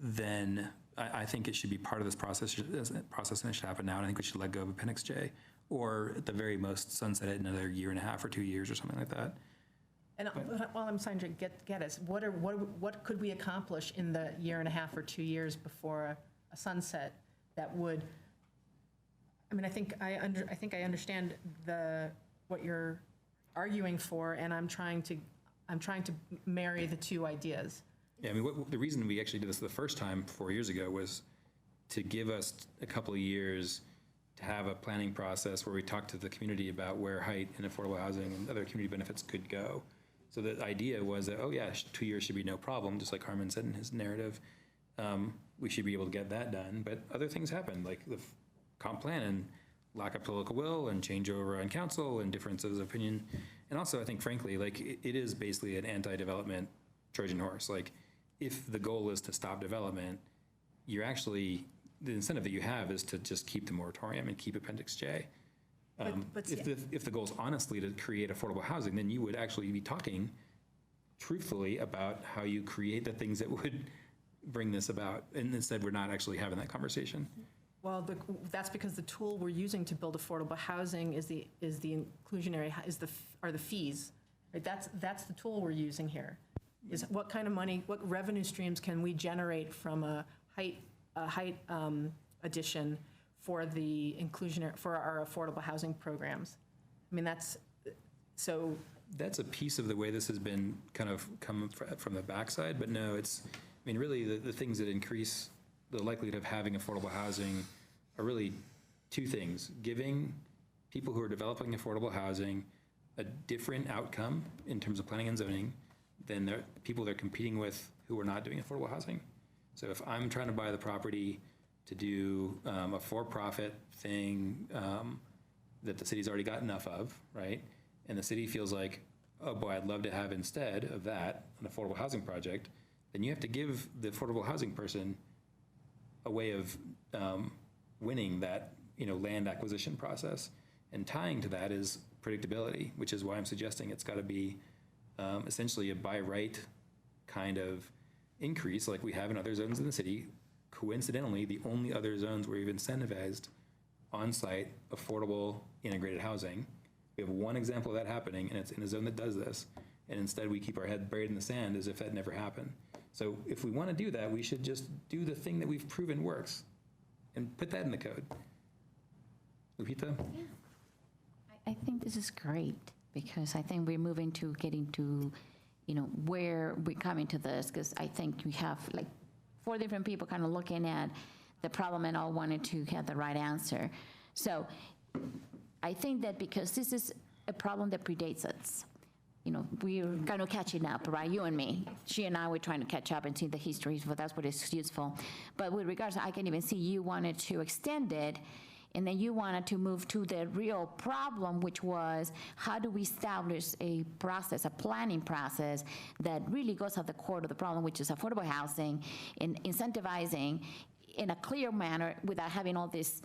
Then I think it should be part of this process, and it should happen now. And I think we should let go of Appendix J, or at the very most sunset it in another 1.5 or 2 years or something like that. And all I'm trying to get is, what could we accomplish in the 1.5 or 2 years before a sunset that would? I think I understand what you're arguing for, and I'm trying to marry the two ideas. Yeah, the reason we actually did this the first time 4 years ago was to give us a couple of years to have a planning process where we talked to the community about where height and affordable housing and other community benefits could go. So the idea was that, 2 years should be no problem, just like Harmon said in his narrative. we should be able to get that done. But other things happen, like the comp plan and lack of political will and changeover on council and differences of opinion. And also, I think, frankly, like it is basically an anti-development Trojan horse. Like, if the goal is to stop development, you're actually, the incentive that you have is to just keep the moratorium and keep Appendix J. If the goal is honestly to create affordable housing, then you would actually be talking truthfully about how you create the things that would bring this about. And instead, we're not actually having that conversation. Well, that's because the tool we're using to build affordable housing is the inclusionary, are the fees. Right? That's the tool we're using here. Is what kind of money, what revenue streams can we generate from a height addition for the inclusionary, for our affordable housing programs? I mean, that's a piece of the way this has been kind of come from the backside, but no, it's, I mean, really the things that increase the likelihood of having affordable housing are really two things: giving people who are developing affordable housing a different outcome in terms of planning and zoning than the people they're competing with who are not doing affordable housing. So if I'm trying to buy the property to do a for-profit thing that the city's already got enough of, right? And the city feels like, oh boy, I'd love to have instead of that an affordable housing project, then you have to give the affordable housing person a way of winning that, land acquisition process. And tying to that is predictability, which is why I'm suggesting it's got to be essentially a by right kind of increase like we have in other zones in the city. Coincidentally, the only other zones where we've incentivized on-site affordable integrated housing. We have one example of that happening, and it's in a zone that does this. And instead we keep our head buried in the sand as if that never happened. So if we want to do that, we should just do the thing that we've proven works and put that in the code. Lupita? Yeah. I think this is great, because I think we're moving to getting to, where we're coming to this, because I think we have like 4 different people kind of looking at the problem and all wanted to have the right answer. So I think that because this is a problem that predates us, we're kind of catching up, right? You and me. She and I were trying to catch up and see the history, but that's what is useful. But with regards, I can even see you wanted to extend it, and then you wanted to move to the real problem, which was how do we establish a process, a planning process that really goes at the core of the problem, which is affordable housing, and incentivizing in a clear manner without having all this,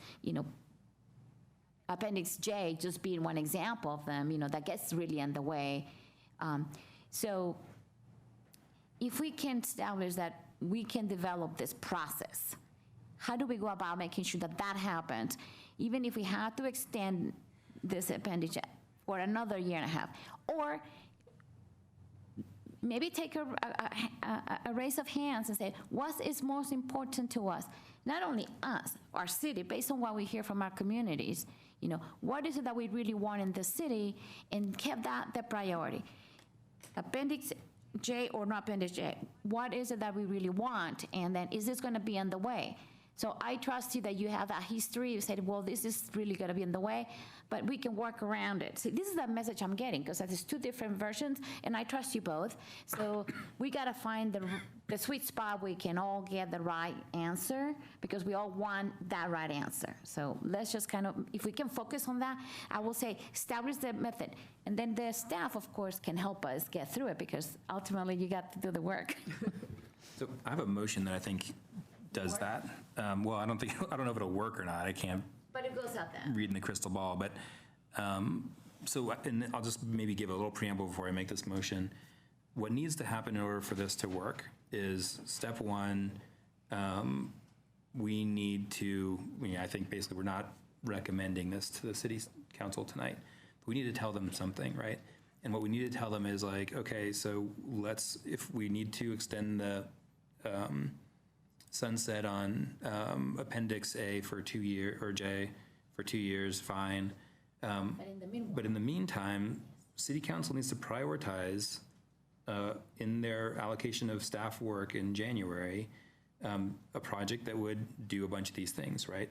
Appendix J just being one example of them, that gets really in the way. So if we can establish that we can develop this process, how do we go about making sure that that happens, even if we have to extend this appendage for another 1.5 years, or maybe take a raise of hands and say, what is most important to us? Not only us, our city, based on what we hear from our communities, what is it that we really want in the city, and keep that the priority. Appendix J or not Appendix J, what is it that we really want, and then is this going to be in the way? So I trust you that you have that history. You said, well, this is really going to be in the way, but we can work around it. So this is the message I'm getting, because there's 2 different versions, and I trust you both. So we got to find the sweet spot where we can all get the right answer, because we all want that right answer. So let's just kind of, if we can focus on that, I will say establish the method. And then the staff, of course, can help us get through it, because ultimately you got to do the work. So I have a motion that I think does that. Well, I don't know if it'll work or not. I can't. But it goes out there. Read in the crystal ball. But and I'll just maybe give a little preamble before I make this motion. What needs to happen in order for this to work is, step 1, we need to, I think basically we're not recommending this to the city council tonight. But we need to tell them something, right? And what we need to tell them is like, okay, so if we need to extend the sunset on Appendix A for 2 years, or J for 2 years, fine. But in the meantime, City Council needs to prioritize in their allocation of staff work in January, a project that would do a bunch of these things, right?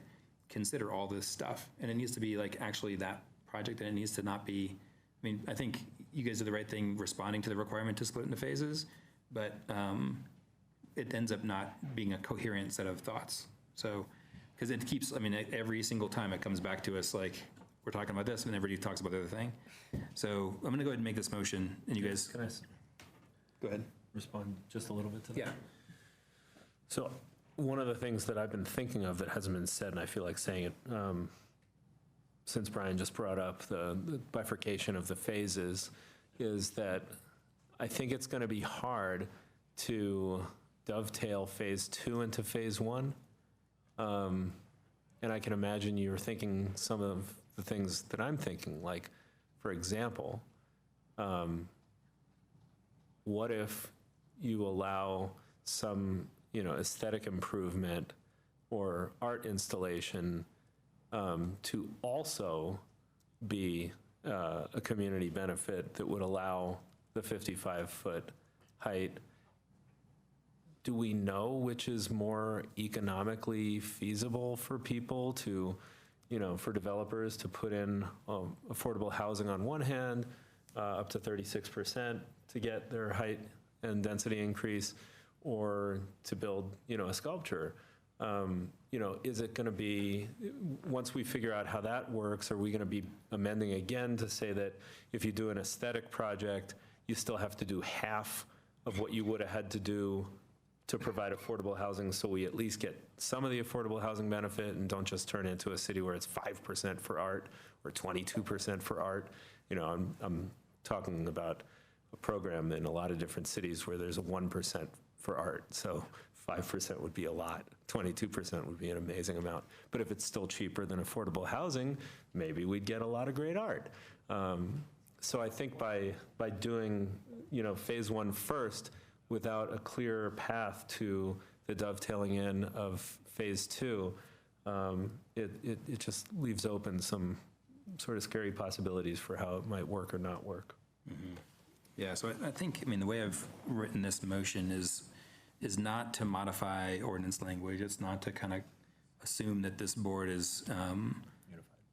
Consider all this stuff. And it needs to be like actually that project, and it needs to not be, I think you guys did the right thing responding to the requirement to split into phases, but it ends up not being a coherent set of thoughts. So, because it keeps, I mean, every single time it comes back to us, like, we're talking about this, and everybody talks about the other thing. So I'm gonna go ahead and make this motion, and you guys, Can I go ahead. respond just a little bit to that? Yeah. So one of the things that I've been thinking of that hasn't been said, and I feel like saying it, since Brian just brought up the bifurcation of the phases, is that I think it's going to be hard to dovetail phase 2 into phase 1. And I can imagine you're thinking some of the things that I'm thinking, like, for example, what if you allow some, aesthetic improvement or art installation to also be a community benefit that would allow the 55-foot height? Do we know which is more economically feasible for people to, for developers to put in affordable housing on one hand, up to 36% to get their height and density increase, or to build, a sculpture? Is it going to be, once we figure out how that works, are we going to be amending again to say that if you do an aesthetic project, you still have to do half of what you would have had to do to provide affordable housing, so we at least get some of the affordable housing benefit and don't just turn into a city where it's 5% for art or 22% for art? I'm talking about a program in a lot of different cities where there's a 1% for art, so 5% would be a lot, 22% would be an amazing amount. But if it's still cheaper than affordable housing, maybe we'd get a lot of great art. So I think by doing, phase 1 first, without a clear path to the dovetailing in of phase 2, it just leaves open some sort of scary possibilities for how it might work or not work. Mm-hmm. Yeah, so I think, the way I've written this motion is not to modify ordinance language. It's not to kind of assume that this board is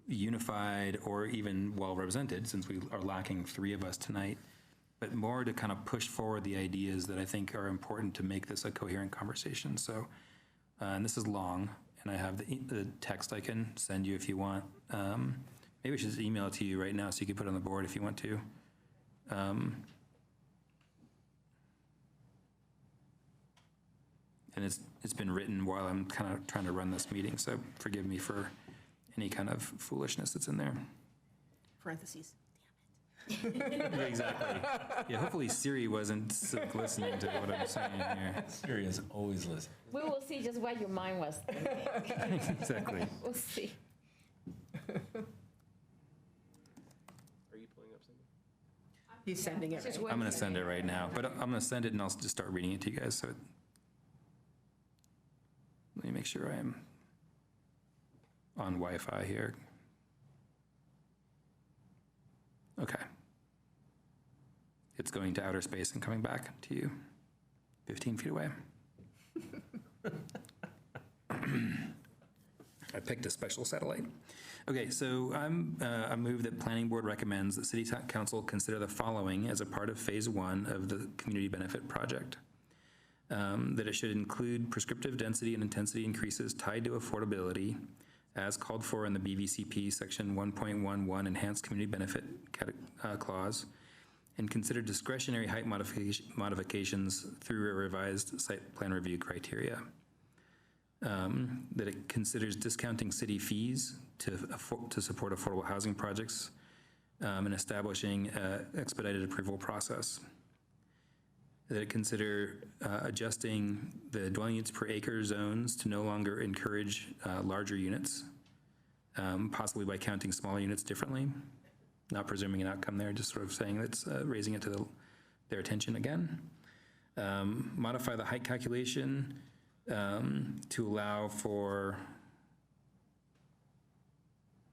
unified or even well-represented, since we are lacking 3 of us tonight, but more to kind of push forward the ideas that I think are important to make this a coherent conversation. So, and this is long, and I have the text I can send you if you want. Maybe I should just email it to you right now so you can put it on the board if you want to. And it's been written while I'm kind of trying to run this meeting, so forgive me for any kind of foolishness that's in there. Parentheses. Yeah, exactly. Yeah, hopefully Siri wasn't listening to what I'm saying here. Siri is always listening. We will see just what your mind was thinking. Exactly. We'll see. Are you pulling up something? He's sending it. I'm going to send it right now, but I'm going to send it and I'll just start reading it to you guys. So let me make sure I am on Wi-Fi here. Okay. It's going to outer space and coming back to you, 15 feet away. I picked a special satellite. Okay, so I move that Planning Board recommends that City Council consider the following as a part of Phase 1 of the Community Benefit Project. That it should include prescriptive density and intensity increases tied to affordability as called for in the BVCP Section 1.11 Enhanced Community Benefit Clause, and consider discretionary height modifications through a revised site plan review criteria. That it considers discounting city fees to support affordable housing projects and establishing an expedited approval process. That it consider adjusting the dwelling units per acre zones to no longer encourage larger units, possibly by counting smaller units differently. Not presuming an outcome there, just sort of saying that's raising it to their attention again. Modify the height calculation to allow for,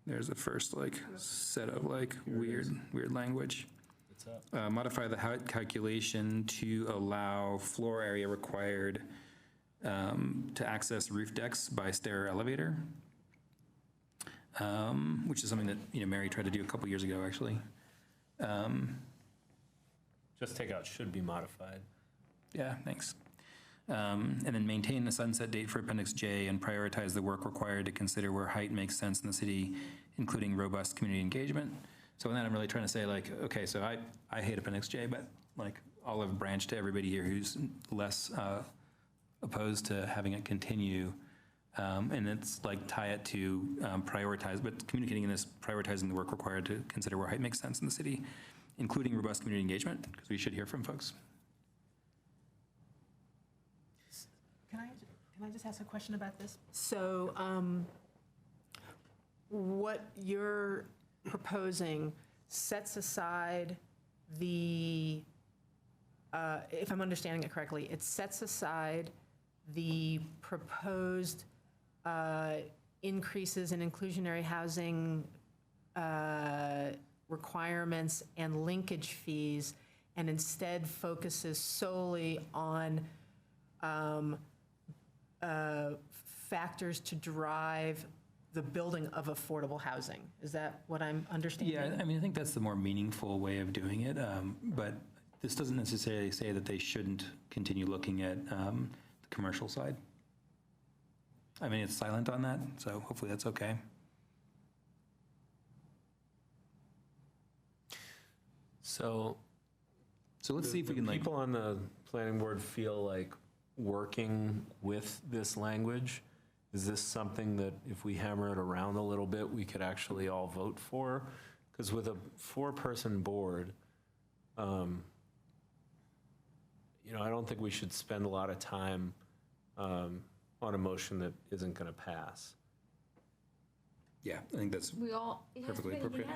there's the first set of weird language. Modify the height calculation to allow floor area required to access roof decks by stair or elevator, which is something that Mary tried to do a couple years ago, actually. Just take out should be modified. Yeah, thanks. And then maintain the sunset date for Appendix J and prioritize the work required to consider where height makes sense in the city, including robust community engagement. So in that, I'm really trying to say, like, okay, so I hate Appendix J, but like olive branch to everybody here who's less opposed to having it continue. And it's like tie it to prioritize, but communicating in this, prioritizing the work required to consider where height makes sense in the city, including robust community engagement, because we should hear from folks. Can I just ask a question about this? So what you're proposing sets aside the, if I'm understanding it correctly, it sets aside the proposed increases in inclusionary housing requirements and linkage fees, and instead focuses solely on factors to drive the building of affordable housing. Is that what I'm understanding? Yeah, I mean, I think that's the more meaningful way of doing it, but this doesn't necessarily say that they shouldn't continue looking at the commercial side. I mean, it's silent on that, so hopefully that's okay. So let's see if we can people on the planning board feel like working with this language. Is this something that if we hammer it around a little bit, we could actually all vote for? Because with a 4-person board, I don't think we should spend a lot of time on a motion that isn't going to pass. Yeah, I think that's perfectly appropriate.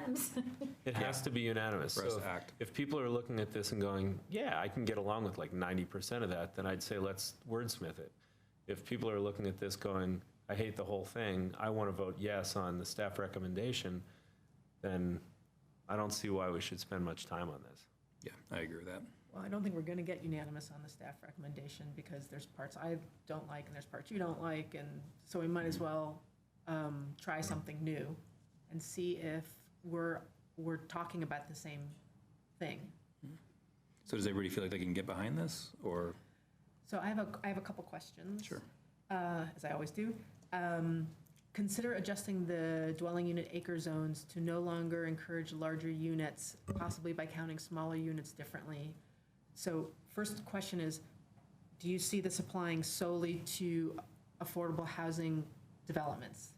It has to be unanimous. For us So to act. if people are looking at this and going, yeah, I can get along with like 90% of that, then I'd say let's wordsmith it. If people are looking at this going, I hate the whole thing, I want to vote yes on the staff recommendation, then I don't see why we should spend much time on this. Yeah, I agree with that. Well, I don't think we're going to get unanimous on the staff recommendation because there's parts I don't like and there's parts you don't like, and so we might as well try something new and see if we're talking about the same thing. So does everybody feel like they can get behind this, or? So I have a couple questions. Sure. As I always do. Consider adjusting the dwelling unit acre zones to no longer encourage larger units, possibly by counting smaller units differently. So first question is, do you see this applying solely to affordable housing developments?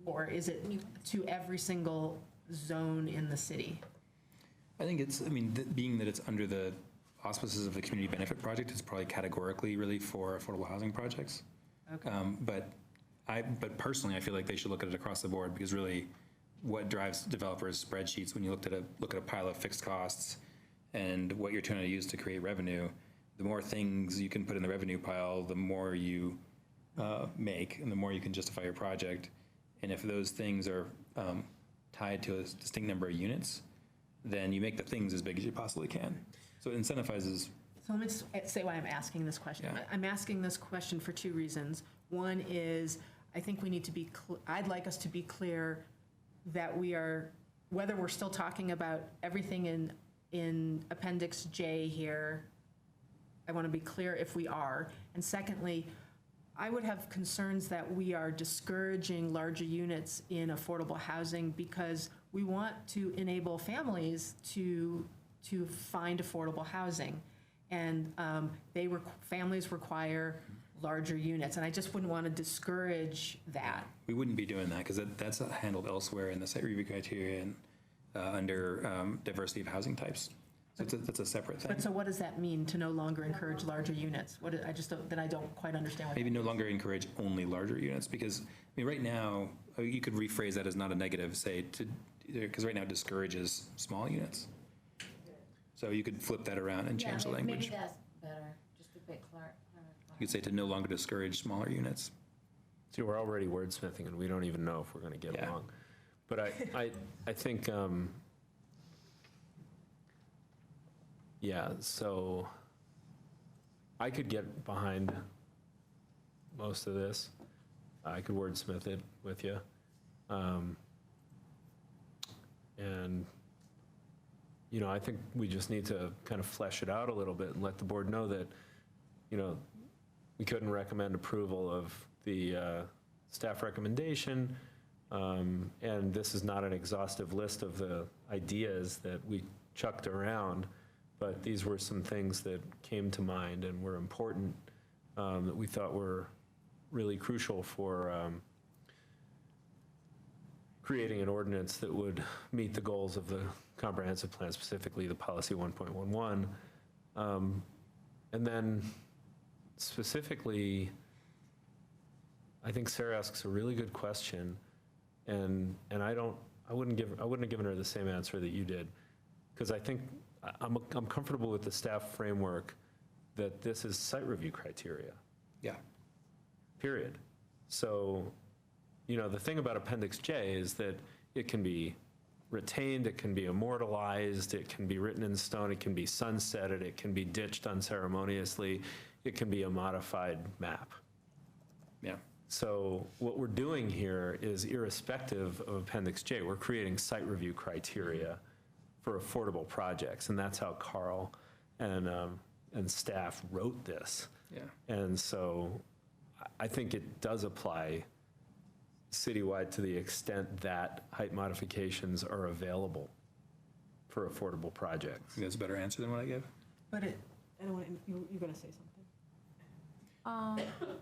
Or is it to every single zone in the city? I think it's, being that it's under the auspices of the community benefit project, it's probably categorically really for affordable housing projects. Okay. But personally, I feel like they should look at it across the board, because really what drives developers' spreadsheets when you look at a pile of fixed costs and what you're trying to use to create revenue, the more things you can put in the revenue pile, the more you make and the more you can justify your project. And if those things are tied to a distinct number of units, then you make the things as big as you possibly can. So it incentivizes. So let me just say why I'm asking this question. Yeah. I'm asking this question for two reasons. One is, I think we need to be, I'd like us to be clear that we are, whether we're still talking about everything in Appendix J here, I want to be clear if we are. And secondly, I would have concerns that we are discouraging larger units in affordable housing because we want to enable families to find affordable housing. And families require larger units, and I just wouldn't want to discourage that. We wouldn't be doing that, because that's handled elsewhere in the site review criteria and under diversity of housing types. So that's a separate thing. But so what does that mean, to no longer encourage larger units? I just don't quite understand what Maybe that no means. longer encourage only larger units, because, right now, you could rephrase that as not a negative, say, because right now it discourages small units. So you could flip that around and change the language. Maybe that's better, just a bit clearer. You could say to no longer discourage smaller units. See, we're already wordsmithing, and we don't even know if we're going to get Yeah. along. But I think, so I could get behind most of this. I could wordsmith it with you. And, I think we just need to kind of flesh it out a little bit and let the board know that, we couldn't recommend approval of the staff recommendation. And this is not an exhaustive list of the ideas that we chucked around, but these were some things that came to mind and were important, that we thought were really crucial for creating an ordinance that would meet the goals of the comprehensive plan, specifically the policy 1.11. And then specifically, I think Sarah asks a really good question, and I wouldn't have given her the same answer that you did, because I think I'm comfortable with the staff framework that this is site review criteria. Yeah. Period. So, the thing about Appendix J is that it can be retained, it can be immortalized, it can be written in stone, it can be sunsetted, it can be ditched unceremoniously, it can be a modified map. Yeah. So what we're doing here is irrespective of Appendix J, we're creating site review criteria for affordable projects, and that's how Carl and staff wrote this. Yeah. And so I think it does apply citywide to the extent that height modifications are available for affordable projects. I think that's a better answer than what I gave. But I don't want, you're going to say something.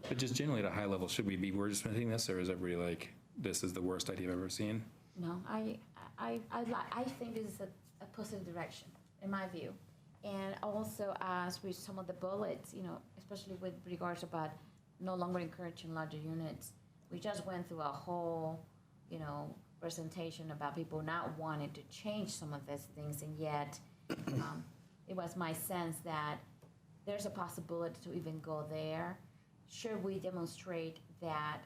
But just generally at a high level, should we be wordsmithing this, or is everybody like, this is the worst idea I've ever seen? No, I think this is a positive direction, in my view. And also, as with some of the bullets, especially with regards about no longer encouraging larger units, we just went through a whole, presentation about people not wanting to change some of these things, and yet it was my sense that there's a possibility to even go there. Should we demonstrate that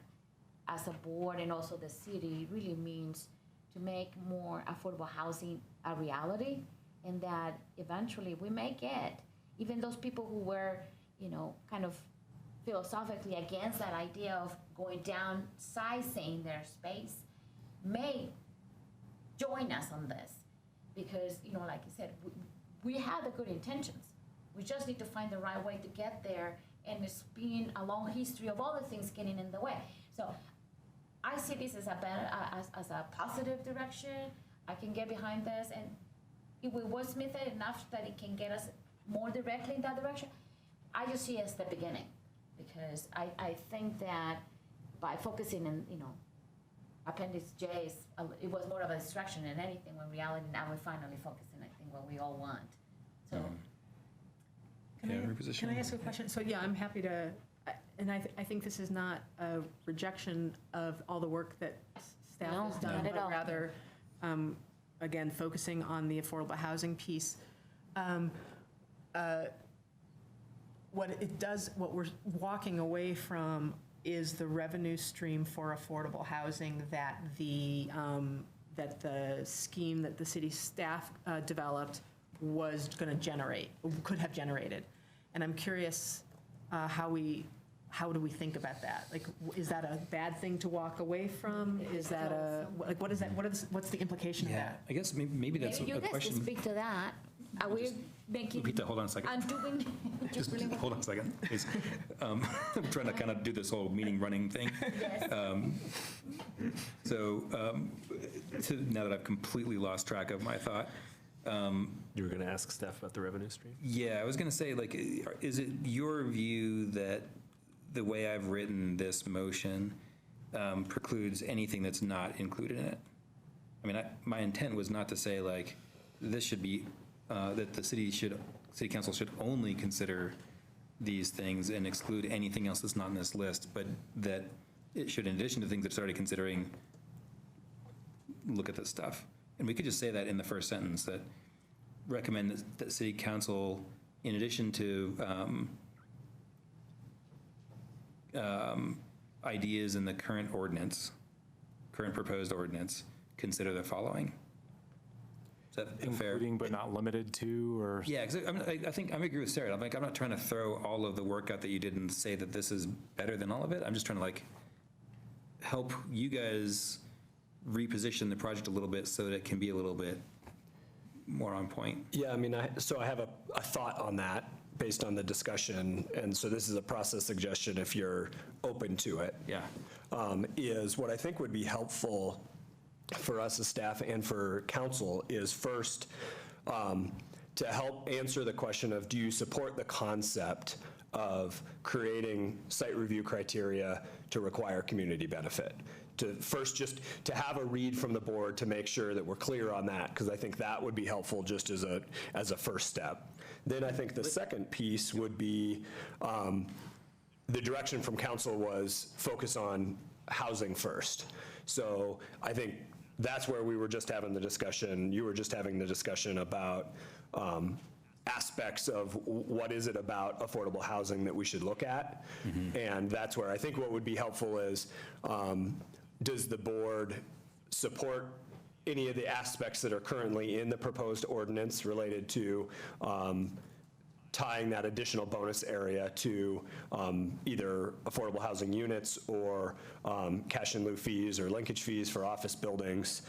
as a board and also the city really means to make more affordable housing a reality, and that eventually we may get even those people who were, kind of philosophically against that idea of going downsizing their space may join us on this, because, like you said, we have the good intentions. We just need to find the right way to get there, and it's been a long history of other things getting in the way. So I see this as a positive direction. I can get behind this, and if we wordsmith it enough that it can get us more directly in that direction, I just see it as the beginning, because I think that by focusing in, Appendix J, it was more of a distraction than anything, when reality now we're finally focusing, I think, what we all want. So. Can I ask a question? So, yeah, I'm happy to, and I think this is not a rejection of all the work that staff has done, not at but all. rather, again, focusing on the affordable housing piece. What we're walking away from is the revenue stream for affordable housing that the scheme that the city staff developed was going to generate, could have generated. And I'm curious how do we think about that? Like, is that a bad thing to walk away from? Is that what is that? What's the implication of that? I guess maybe that's Maybe you a guys question. can speak to that. Are we making, Repeat that, hold on a second. undoing? Just hold on a second, please. I'm trying to kind of do this whole meeting running thing. Yes. Now that I've completely lost track of my thought, You were going to ask Steph about the revenue stream? yeah, I was going to say, like, is it your view that the way I've written this motion precludes anything that's not included in it? I mean, my intent was not to say, like, this should be, that the city council should only consider these things and exclude anything else that's not in this list, but that it should, in addition to things it's already considering, look at this stuff. And we could just say that in the first sentence, that recommend that city council, in addition to ideas in the current proposed ordinance, consider the following. Is that fair? Including but not limited to, or? Yeah, I think I agree with Sarah. I'm not trying to throw all of the work out that you did and say that this is better than all of it. I'm just trying to, like, help you guys reposition the project a little bit so that it can be a little bit more on point. Yeah, I mean, so I have a thought on that, based on the discussion, and so this is a process suggestion if you're open to it. Yeah. Is what I think would be helpful for us as staff and for council is first to help answer the question of, do you support the concept of creating site review criteria to require community benefit? To first, just to have a read from the board to make sure that we're clear on that, because I think that would be helpful just as a first step. Then I think the second piece would be, the direction from council was focus on housing first. So I think that's where we were just having the discussion, you were just having the discussion about aspects of what is it about affordable housing that we should look at. And that's where I think what would be helpful is, does the board support any of the aspects that are currently in the proposed ordinance related to tying that additional bonus area to either affordable housing units or cash in lieu fees or linkage fees for office buildings?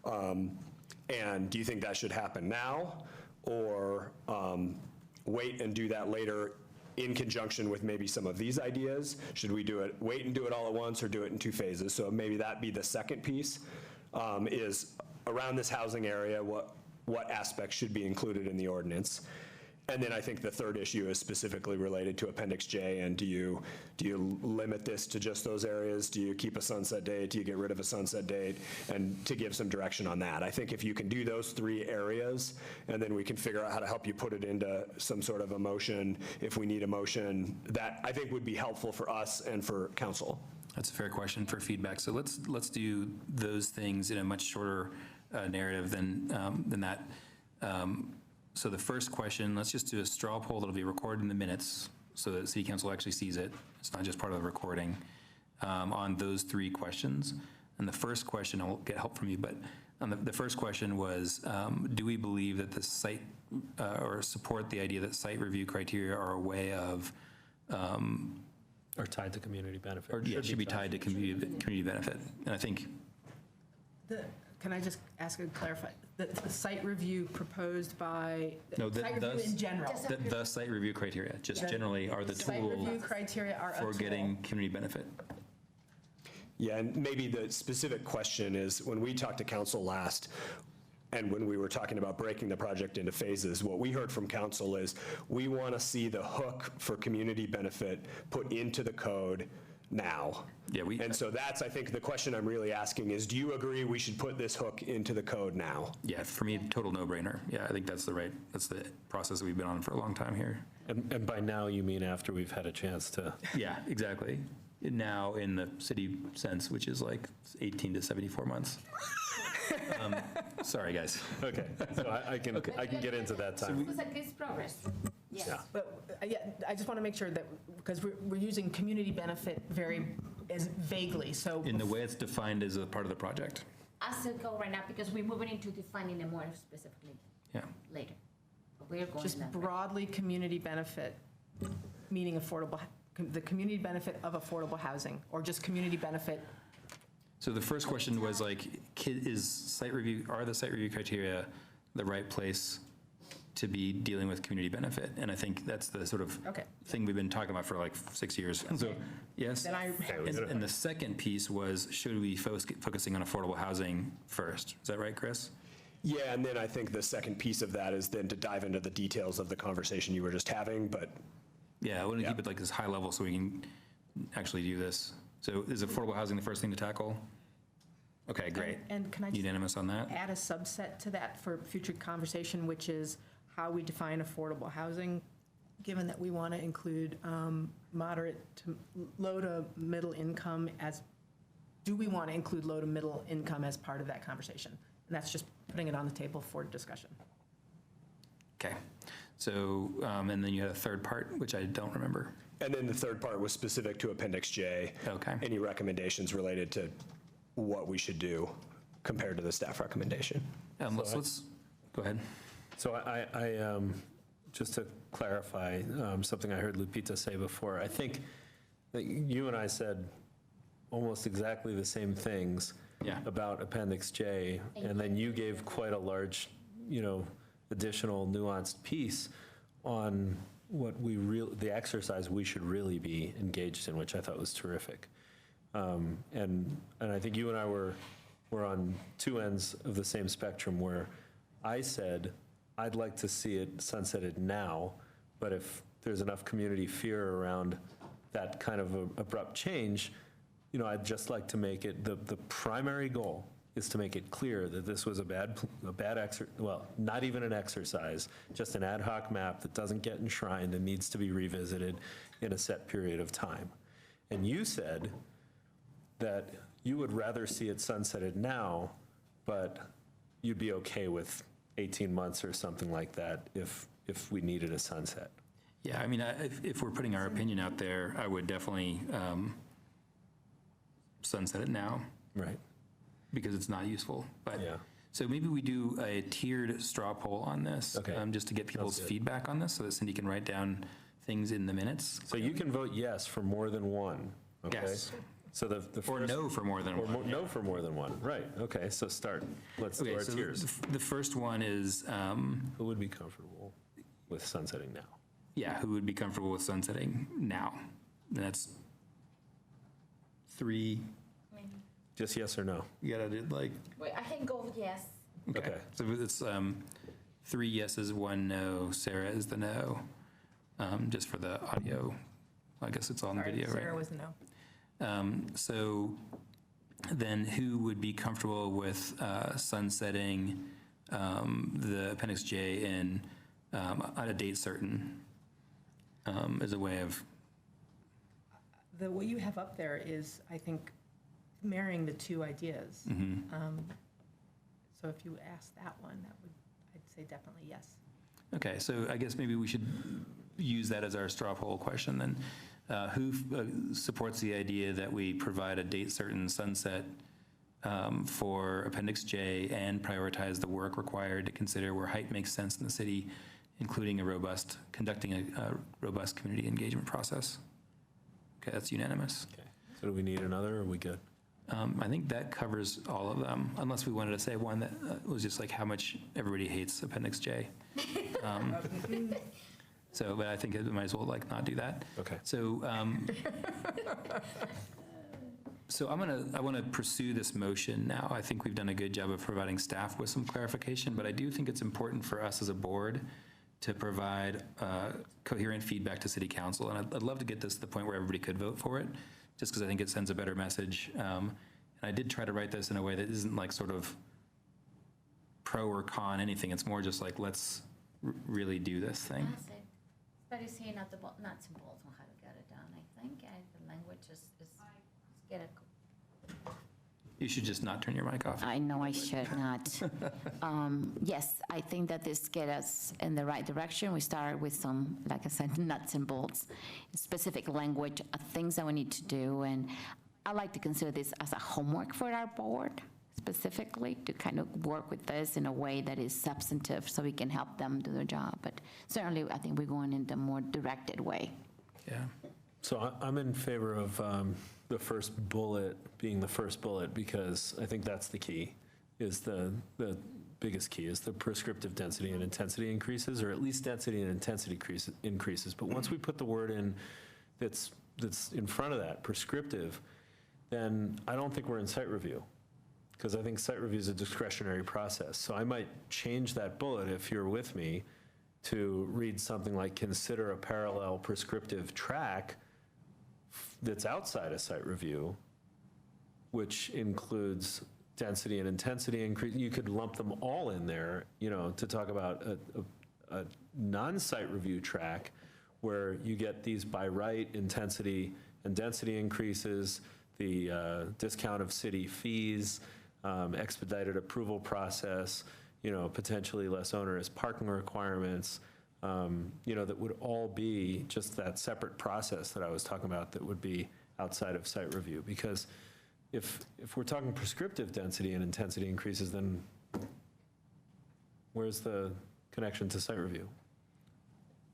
And do you think that should happen now, or wait and do that later in conjunction with maybe some of these ideas? Should we wait and do it all at once, or do it in 2 phases? So maybe that be the second piece, is around this housing area, what aspects should be included in the ordinance? And then I think the third issue is specifically related to Appendix J, and do you limit this to just those areas? Do you keep a sunset date? Do you get rid of a sunset date? And to give some direction on that. I think if you can do those 3 areas, and then we can figure out how to help you put it into some sort of a motion, if we need a motion, that I think would be helpful for us and for council. That's a fair question for feedback. So let's do those things in a much shorter narrative than that. So the first question, let's just do a straw poll that'll be recorded in the minutes so that City Council actually sees it. It's not just part of the recording, on those 3 questions. And the first question, I'll get help from you, but the first question was, do we believe that the site, or support the idea that site review criteria are a way of, Or tied to community benefit. or should be tied to community benefit? And I think, Can I just ask a clarify, the site review proposed by, no, site review in general? the site review criteria, just generally are the Site tool review criteria are a for tool. getting community benefit. Yeah, and maybe the specific question is, when we talked to council last, and when we were talking about breaking the project into phases, what we heard from council is, we want to see the hook for community benefit put into the code now. Yeah, and so that's, I think, the question I'm really asking is, do you agree we should put this hook into the code now? Yeah, for me, total no-brainer. Yeah, I think that's the process that we've been on for a long time here. And by now, you mean after we've had a chance to? Yeah, exactly. Now, in the city sense, which is like 18 to 74 months. Sorry, guys. Okay, so I can get into that time. It was a good progress. Yes. Yeah. But, yeah, I just want to make sure that, because we're using community benefit as vaguely, so. In the way it's defined as a part of the project. As a go right now, because we're moving into defining it more specifically Yeah. later. But we're going Just that way. broadly community benefit, meaning the community benefit of affordable housing, or just community benefit. So the first question was like, are the site review criteria the right place to be dealing with community benefit? And I think that's the sort of thing we've been talking about for like 6 years. So, yes. And the second piece was, should we focusing on affordable housing first? Is that right, Chris? Yeah, and then I think the second piece of that is then to dive into the details of the conversation you were just having, but. Yeah, I want to keep it like this high level so we can actually do this. So is affordable housing the first thing to tackle? Okay, great. And can I just unanimous on that? Add a subset to that for future conversation, which is how we define affordable housing, given that we want to include moderate to low to middle income do we want to include low to middle income as part of that conversation? And that's just putting it on the table for discussion. Okay. So, and then you had a third part, which I don't remember. And then the third part was specific to Appendix J. Okay. Any recommendations related to what we should do compared to the staff recommendation? Let's go ahead. So I just to clarify something I heard Lupita say before, I think that you and I said almost exactly the same things about Appendix J, and then you gave quite a large, additional nuanced piece on the exercise we should really be engaged in, which I thought was terrific. And I think you and I were on two ends of the same spectrum, where I said, I'd like to see it sunsetted now, but if there's enough community fear around that kind of abrupt change, I'd just like to make it, the primary goal is to make it clear that this was a bad well, not even an exercise, just an ad hoc map that doesn't get enshrined and needs to be revisited in a set period of time. And you said that you would rather see it sunsetted now, but you'd be okay with 18 months or something like that if we needed a sunset. Yeah, I mean, if we're putting our opinion out there, I would definitely sunset it now. Right. Because it's not useful. But Yeah. So maybe we do a tiered straw poll on this, Okay. just to get people's good. feedback on this, so that Cindy can write down things in the minutes. So you can vote yes for more than one, okay? Yes. So the Or first- no for more than Or one. no for more than one, right, okay, so let's do Okay, our so tiers. the first one is, Who would be comfortable with sunsetting now? yeah, who would be comfortable with sunsetting now? And that's 3. Just yes or no? You gotta do like. Wait, I can go with yes. Okay. So it's 3 yeses, 1 no. Sarah is the no. Just for the audio, I guess it's on the video, right? Sarah was no. So then who would be comfortable with sunsetting the Appendix J in at a date certain as a way of? What you have up there is, I think, marrying the two ideas. So if you ask that one, I'd say definitely yes. Okay, so I guess maybe we should use that as our straw poll question then. Who supports the idea that we provide a date certain sunset for Appendix J and prioritize the work required to consider where height makes sense in the city, including conducting a robust community engagement process? Okay, that's unanimous. Okay. So do we need another, or are we good? I think that covers all of them, unless we wanted to say one that was just like how much everybody hates Appendix J. So, but I think it might as well like not do that. Okay. So, so I want to pursue this motion now. I think we've done a good job of providing staff with some clarification, but I do think it's important for us as a board to provide coherent feedback to City Council. And I'd love to get this to the point where everybody could vote for it, just because I think it sends a better message. And I did try to write this in a way that isn't like sort of pro or con anything. It's more just like, let's really do this thing. That's it. But it's here not nuts and bolts on how to get it done, I think. The language is get it. You should just not turn your mic off. I know I should not. Yes, I think that this get us in the right direction. We start with some, like I said, nuts and bolts, specific language, things that we need to do. And I like to consider this as a homework for our board, specifically, to kind of work with this in a way that is substantive so we can help them do their job. But certainly, I think we're going in the more directed way. Yeah. So I'm in favor of the first bullet being the first bullet, because I think that's the key, is the biggest key, is the prescriptive density and intensity increases, or at least density and intensity increases. But once we put the word in that's in front of that, prescriptive, then I don't think we're in site review, because I think site review is a discretionary process. So I might change that bullet, if you're with me, to read something like, consider a parallel prescriptive track that's outside of site review, which includes density and intensity increase. You could lump them all in there, to talk about a non-site review track where you get these by right intensity and density increases, the discount of city fees, expedited approval process, potentially less onerous parking requirements, that would all be just that separate process that I was talking about that would be outside of site review. Because if we're talking prescriptive density and intensity increases, then where's the connection to site review?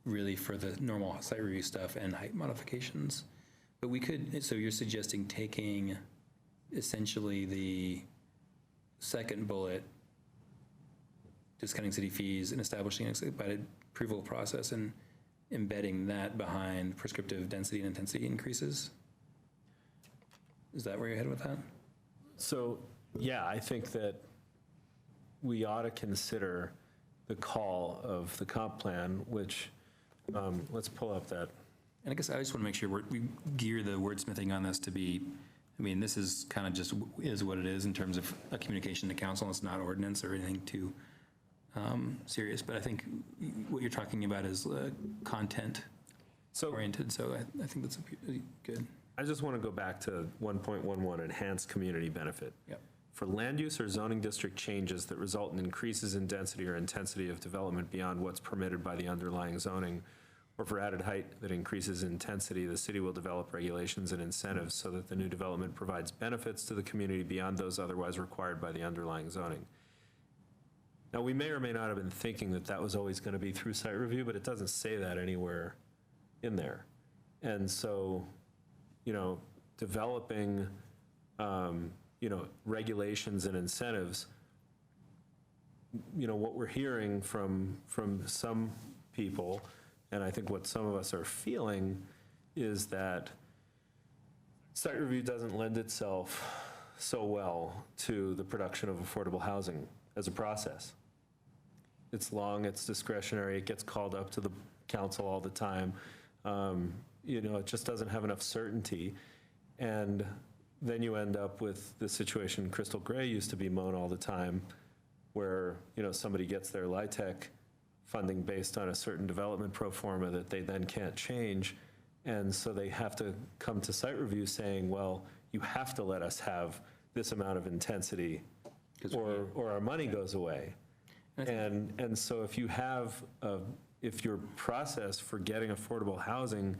Really for the normal site review stuff and height modifications. But we could, so you're suggesting taking essentially the second bullet, discounting city fees and establishing an expedited approval process, and embedding that behind prescriptive density and intensity increases? Is that where you're headed with that? So, yeah, I think that we ought to consider the call of the comp plan, which, let's pull up that. And I guess I just want to make sure we gear the wordsmithing on this to be, I mean, this is kind of just is what it is in terms of a communication to council. It's not ordinance or anything too serious, but I think what you're talking about is content oriented, so I think that's good. I just want to go back to 1.11, enhanced community benefit. Yep. For land use or zoning district changes that result in increases in density or intensity of development beyond what's permitted by the underlying zoning, or for added height that increases intensity, the city will develop regulations and incentives so that the new development provides benefits to the community beyond those otherwise required by the underlying zoning. Now, we may or may not have been thinking that that was always going to be through site review, but it doesn't say that anywhere in there. And so, you know, developing, you know, regulations and incentives, you know, what we're hearing from some people, and I think what some of us are feeling, is that site review doesn't lend itself so well to the production of affordable housing as a process. It's long, it's discretionary, it gets called up to the council all the time. You know, it just doesn't have enough certainty. And then you end up with the situation Crystal Gray used to be moan all the time, where, you know, somebody gets their LIHTC funding based on a certain development pro forma that they then can't change. And so they have to come to site review saying, well, you have to let us have this amount of intensity or our money goes away. And so if you have, if your process for getting affordable housing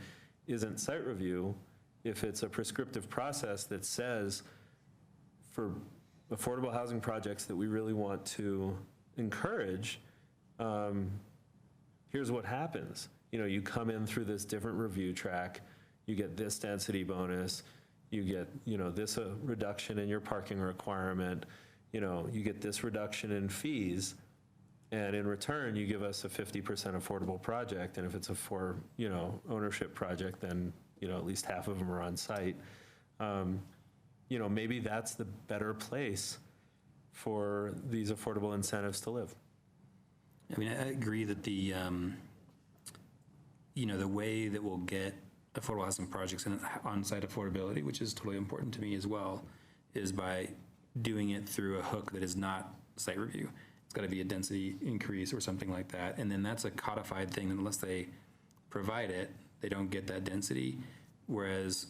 isn't site review, if it's a prescriptive process that says for affordable housing projects that we really want to encourage, here's what happens. You know, you come in through this different review track, you get this density bonus, you get, you know, this reduction in your parking requirement, you know, you get this reduction in fees, and in return, you give us a 50% affordable project, and if it's a you know, ownership project, then, you know, at least half of them are on site. You know, maybe that's the better place for these affordable incentives to live. I mean, I agree that the, you know, the way that we'll get affordable housing projects and on-site affordability, which is totally important to me as well, is by doing it through a hook that is not site review. It's got to be a density increase or something like that. And then that's a codified thing. Unless they provide it, they don't get that density. Whereas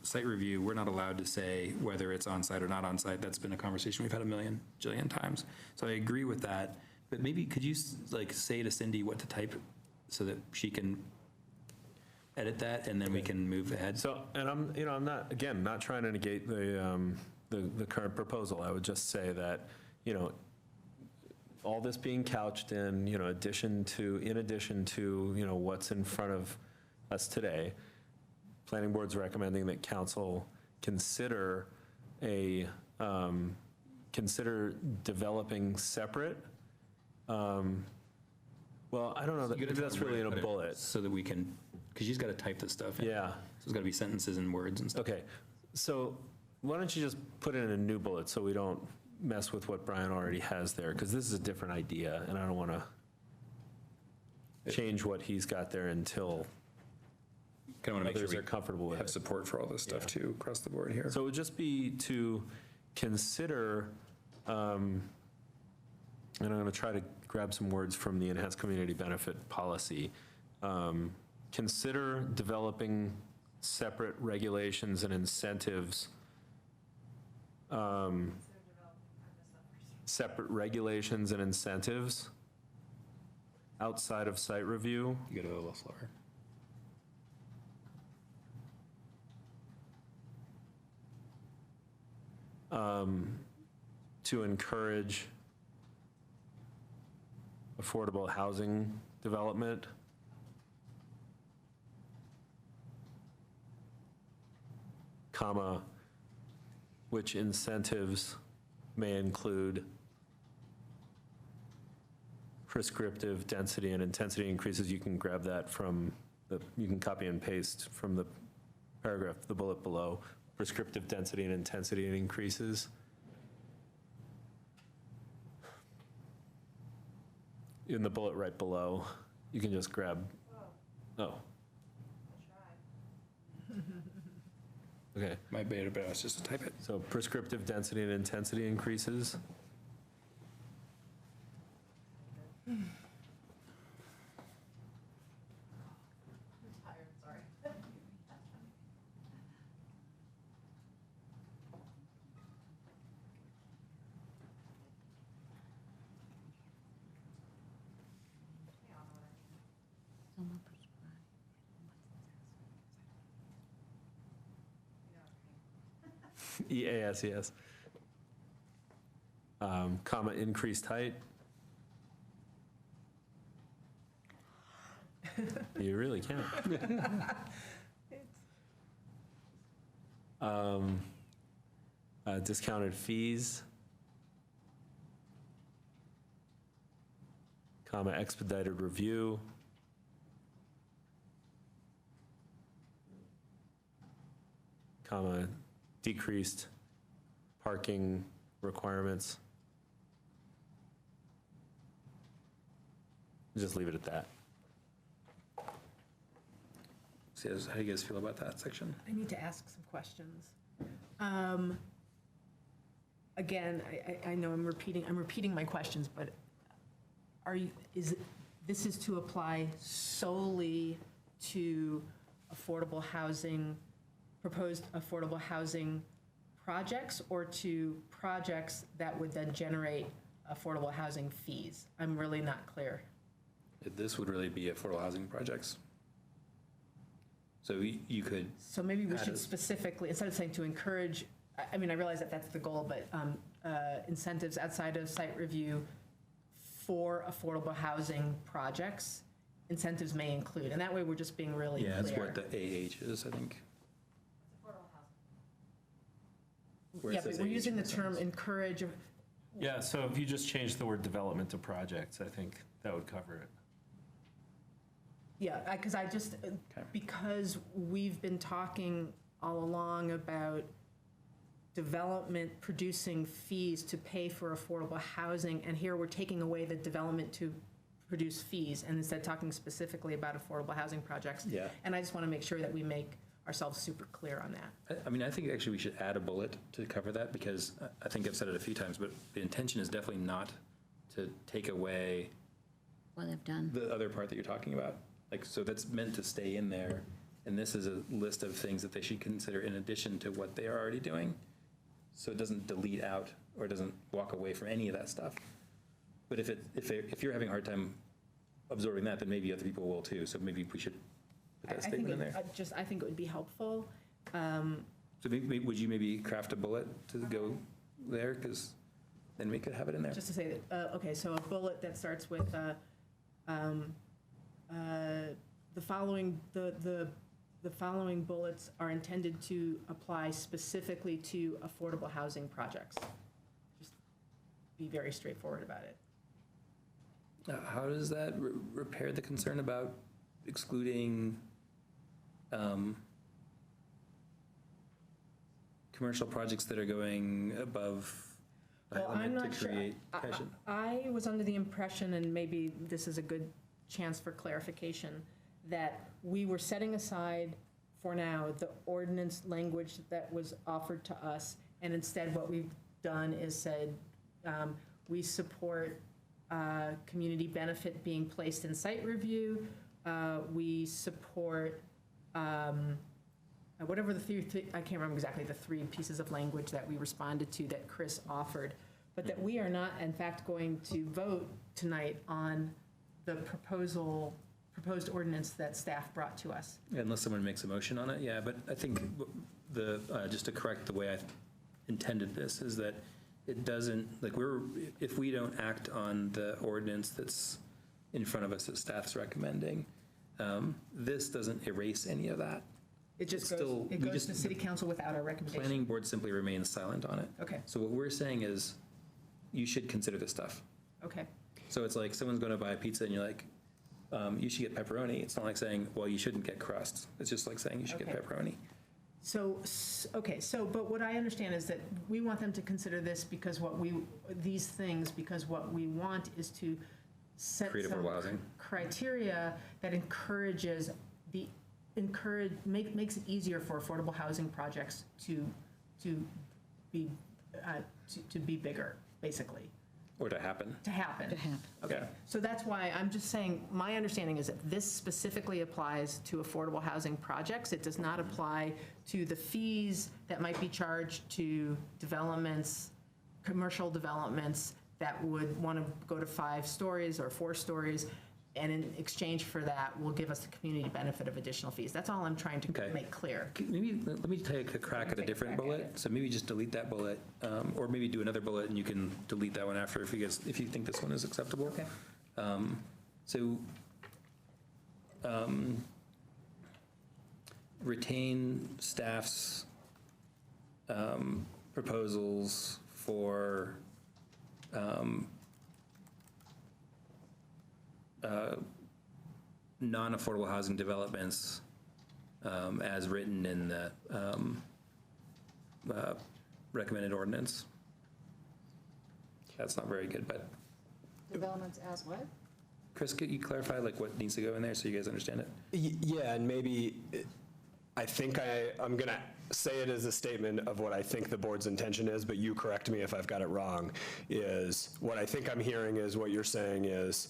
site review, we're not allowed to say whether it's on-site or not on-site. That's been a conversation we've had a jillion times. So I agree with that. But maybe could you like say to Cindy what to type so that she can edit that and then we can move ahead? So, and I'm, you know, I'm not, again, not trying to negate the current proposal. I would just say that, you know, all this being couched in, you know, in addition to, you know, what's in front of us today, planning board's recommending that council consider consider developing separate. Well, I don't know that that's really in a bullet. So that we can, because she's got to type this stuff in. Yeah. So it's got to be sentences and words and stuff. Okay, so why don't you just put it in a new bullet so we don't mess with what Brian already has there, because this is a different idea, and I don't want to change what he's got there until Kind of want to make others sure are comfortable with have it. support for all this stuff too across the board here. So it would just be to consider, and I'm going to try to grab some words from the enhanced community benefit policy. Consider developing separate regulations and incentives. Separate regulations and incentives outside of site review. You got to go a little slower. To encourage affordable housing development. Comma, which incentives may include prescriptive density and intensity increases, you can grab that from you can copy and paste from the paragraph, the bullet below, prescriptive density and intensity increases. In the bullet right below, you can just grab, oh. Okay. My beta is just to type it. So prescriptive density and intensity increases. EAS, yes. Comma, increased height. You really can't. Discounted fees. Comma, expedited review. Comma, decreased parking requirements. Just leave it at that. So how do you guys feel about that section? I need to ask some questions. Again, I know I'm repeating my questions, but this is to apply solely to affordable housing, proposed affordable housing projects, or to projects that would then generate affordable housing fees? I'm really not clear. This would really be affordable housing projects. So you could. So maybe we should specifically, instead of saying to encourage, I mean, I realize that that's the goal, but incentives outside of site review for affordable housing projects, incentives may include, and that way we're just being really clear. Yeah, that's what the AH is, I think. Yeah, but we're using the term encourage. Yeah, so if you just change the word development to projects, I think that would cover it. Yeah, because we've been talking all along about development producing fees to pay for affordable housing, and here we're taking away the development to produce fees, and instead talking specifically about affordable housing projects. Yeah. And I just want to make sure that we make ourselves super clear on that. I mean, I think actually we should add a bullet to cover that, because I think I've said it a few times, but the intention is definitely not to take away What they've done. the other part that you're talking about. Like, so that's meant to stay in there, and this is a list of things that they should consider in addition to what they are already doing. So it doesn't delete out or it doesn't walk away from any of that stuff. But if you're having a hard time absorbing that, then maybe other people will too. So maybe we should put that statement in there. I think it would be helpful. So would you maybe craft a bullet to go there? Because then we could have it in there. Just to say that, okay, so a bullet that starts with the following bullets are intended to apply specifically to affordable housing projects. Just be very straightforward about it. How does that repair the concern about excluding commercial projects that are going above the Well, I'm limit not to sure. create passion? I was under the impression, and maybe this is a good chance for clarification, that we were setting aside for now the ordinance language that was offered to us, and instead what we've done is said, we support community benefit being placed in site review, we support whatever the three, I can't remember exactly the three pieces of language that we responded to that Chris offered, but that we are not in fact going to vote tonight on the proposed ordinance that staff brought to us. Unless someone makes a motion on it, yeah, but I think just to correct the way I intended this, is that it doesn't, like if we don't act on the ordinance that's in front of us that staff's recommending, this doesn't erase any of that. It just goes to city council without our recommendation. Planning board simply remains silent on it. Okay. So what we're saying is, you should consider this stuff. Okay. So it's like someone's going to buy a pizza and you're like, you should get pepperoni. It's not like saying, well, you shouldn't get crust. It's just like saying you should get pepperoni. So, but what I understand is that we want them to consider this because these things, because what we want is to set Creative some affordable housing. criteria that makes it easier for affordable housing projects to be bigger, basically. Or to happen. To happen. Okay. Okay, so that's why I'm just saying, my understanding is that this specifically applies to affordable housing projects. It does not apply to the fees that might be charged to developments, commercial developments that would want to go to 5 stories or 4 stories, and in exchange for that, will give us the community benefit of additional fees. That's all I'm trying to make clear. Maybe let me take a crack at a different bullet. So maybe just delete that bullet, or maybe do another bullet and you can delete that one after if you think this one is acceptable. Okay. Retain staff's proposals for non-affordable housing developments as written in the recommended ordinance. That's not very good, but Developments as what? Chris, could you clarify like what needs to go in there so you guys understand it? Yeah, and maybe, I think I'm going to say it as a statement of what I think the board's intention is, but you correct me if I've got it wrong, is what I think I'm hearing is what you're saying is,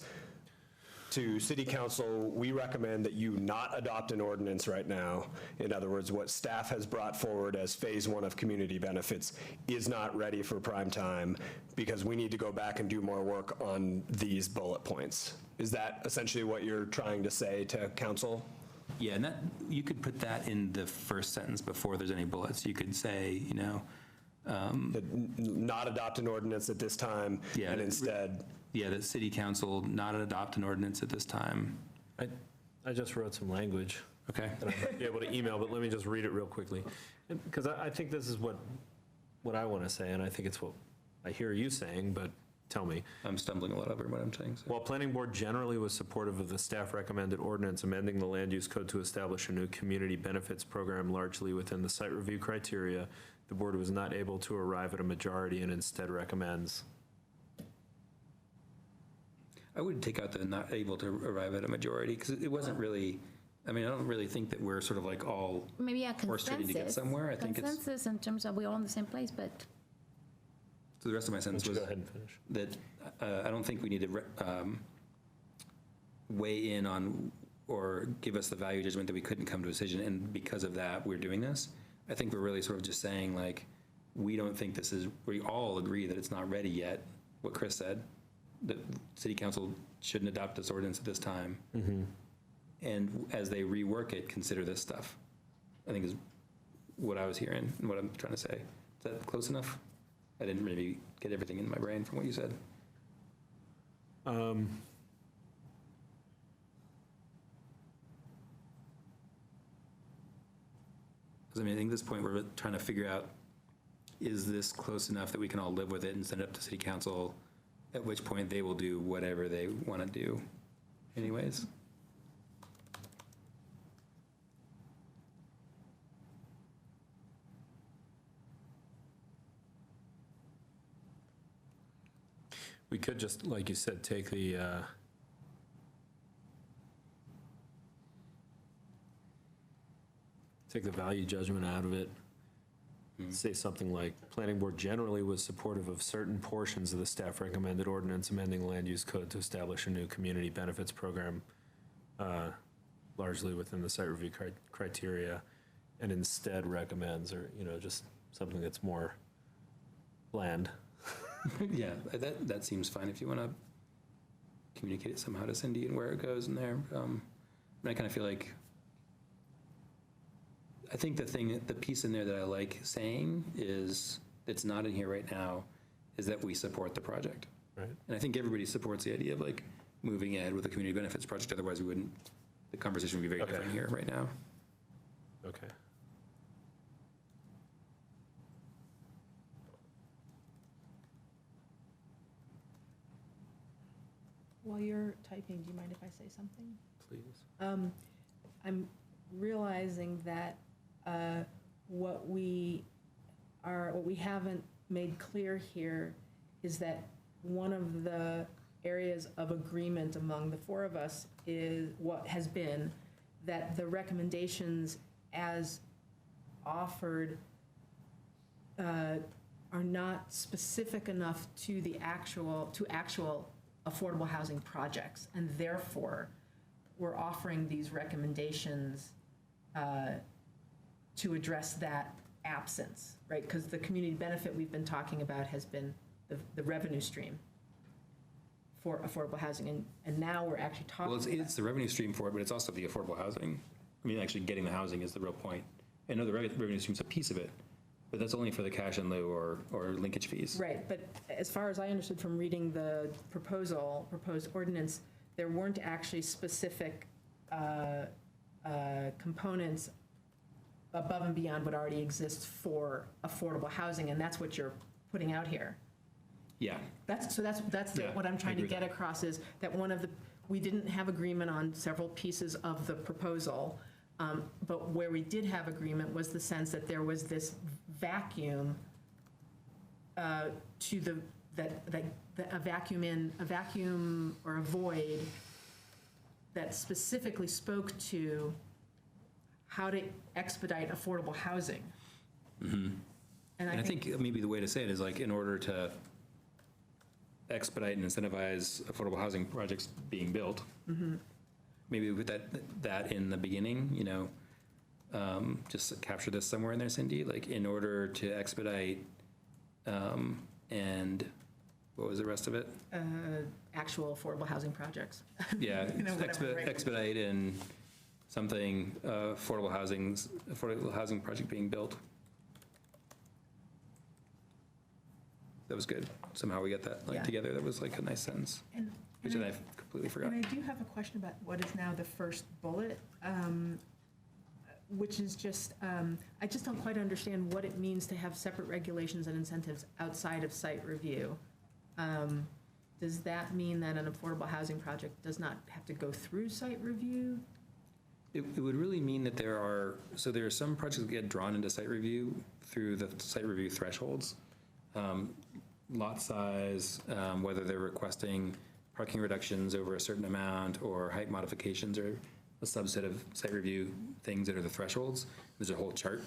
to City Council, we recommend that you not adopt an ordinance right now. In other words, what staff has brought forward as phase 1 of community benefits is not ready for prime time because we need to go back and do more work on these bullet points. Is that essentially what you're trying to say to council? Yeah, and that, you could put that in the first sentence before there's any bullets. You could say, not adopt an ordinance at this time, and instead. Yeah, that City Council not adopt an ordinance at this time. I just wrote some language. Okay. That I might be able to email, but let me just read it real quickly. Because I think this is what I want to say, and I think it's what I hear you saying, but tell me. I'm stumbling a lot over what I'm saying. So. While Planning Board generally was supportive of the staff recommended ordinance amending the land use code to establish a new community benefits program largely within the site review criteria, the board was not able to arrive at a majority and instead recommends. I would take out the not able to arrive at a majority because it wasn't really, I don't really think that we're sort of like all Maybe a horse trading to get consensus. somewhere. I think it's. Consensus in terms of we're all in the same place, but. So the rest of my sentence was Go ahead and finish. that I don't think we need to weigh in on or give us the value judgment that we couldn't come to a decision, and because of that, we're doing this. I think we're really sort of just saying like, we don't think this is, we all agree that it's not ready yet, what Chris said, that City Council shouldn't adopt this ordinance at this time. Mm-hmm. And as they rework it, consider this stuff, I think is what I was hearing and what I'm trying to say. Is that close enough? I didn't really get everything in my brain from what you said. Because I think at this point we're trying to figure out, is this close enough that we can all live with it and send it up to City Council, at which point they will do whatever they want to do anyways. We could just, like you said, take the value judgment out of it. Say something like, Planning Board generally was supportive of certain portions of the staff recommended ordinance amending the land use code to establish a new community benefits program largely within the site review criteria, and instead recommends, or, just something that's more bland. Yeah, that seems fine if you want to communicate it somehow to Cindy and where it goes in there. I kind of feel like, I think the piece in there that I like saying is, that's not in here right now, is that we support the project. Right. And I think everybody supports the idea of like moving ahead with the community benefits project, otherwise the conversation would be very different here right now. Okay. while you're typing, do you mind if I say something? Please. I'm realizing that what we haven't made clear here is that one of the areas of agreement among the four of us is what has been that the recommendations as offered are not specific enough to actual affordable housing projects, and therefore we're offering these recommendations to address that absence, right? Because the community benefit we've been talking about has been the revenue stream for affordable housing, and now we're actually talking Well, it's the revenue stream for it, but it's also the affordable housing. I mean, actually getting the housing is the real point. I know the revenue stream's a piece of it, but that's only for the cash and lieu or linkage fees. Right, but as far as I understood from reading the proposed ordinance, there weren't actually specific components above and beyond what already exists for affordable housing, and that's what you're putting out here. Yeah. That's Yeah, what I'm trying I to agree get with across is that we didn't have agreement on several pieces of the proposal, but where we did have agreement was the sense that there was this vacuum a vacuum or a void that specifically spoke to how to expedite affordable housing. Mm-hmm. And I think maybe the way to say it is like, in order to expedite and incentivize affordable housing projects being built, maybe we put that in the beginning, you know, just capture this somewhere in there, Cindy, like in order to expedite, and what was the rest of it? Actual affordable housing projects. Yeah, You know, whatever, right? expedite and something, affordable housing project being built. That was good. Somehow we got that Yeah. together. That was like a nice sentence, which I've completely forgot. And I do have a question about what is now the first bullet, which is just, I just don't quite understand what it means to have separate regulations and incentives outside of site review. Does that mean that an affordable housing project does not have to go through site review? It would really mean that there are some projects that get drawn into site review through the site review thresholds. Lot size, whether they're requesting parking reductions over a certain amount or height modifications or a subset of site review things that are the thresholds. There's a whole chart.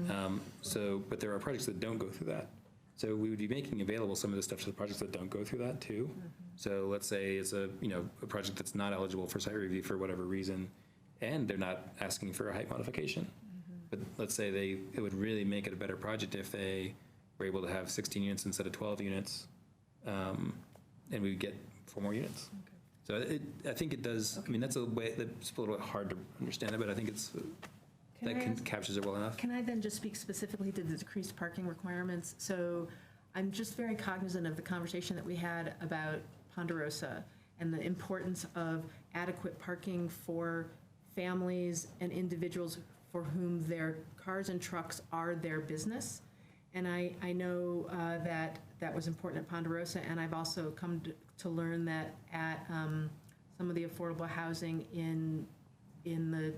But there are projects that don't go through that. So we would be making available some of the stuff to the projects that don't go through that too. So let's say it's a project that's not eligible for site review for whatever reason, and they're not asking for a height modification. But let's say it would really make it a better project if they were able to have 16 units instead of 12 units, and we would get 4 more units. So I think it does, I mean, that's a way, that's a little bit hard to understand it, but I think captures it well enough. Can I then just speak specifically to the decreased parking requirements? So I'm just very cognizant of the conversation that we had about Ponderosa and the importance of adequate parking for families and individuals for whom their cars and trucks are their business. And I know that was important at Ponderosa, and I've also come to learn that at some of the affordable housing in the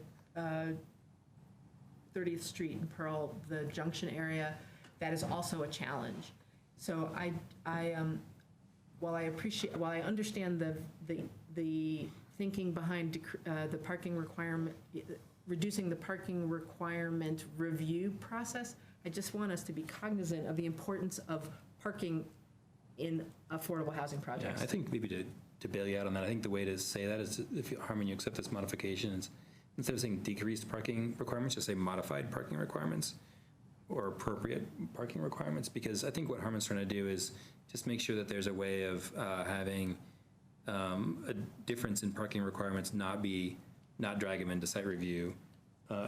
30th Street in Pearl, the Junction area, that is also a challenge. So while I understand the thinking behind the parking requirement, reducing the parking requirement review process, I just want us to be cognizant of the importance of parking in affordable housing projects. Yeah, I think maybe to bail you out on that, I think the way to say that is, if Harmon, you accept this modification, is instead of saying decreased parking requirements, just say modified parking requirements or appropriate parking requirements, because I think what Harmon's trying to do is just make sure that there's a way of having a difference in parking requirements not drag them into site review.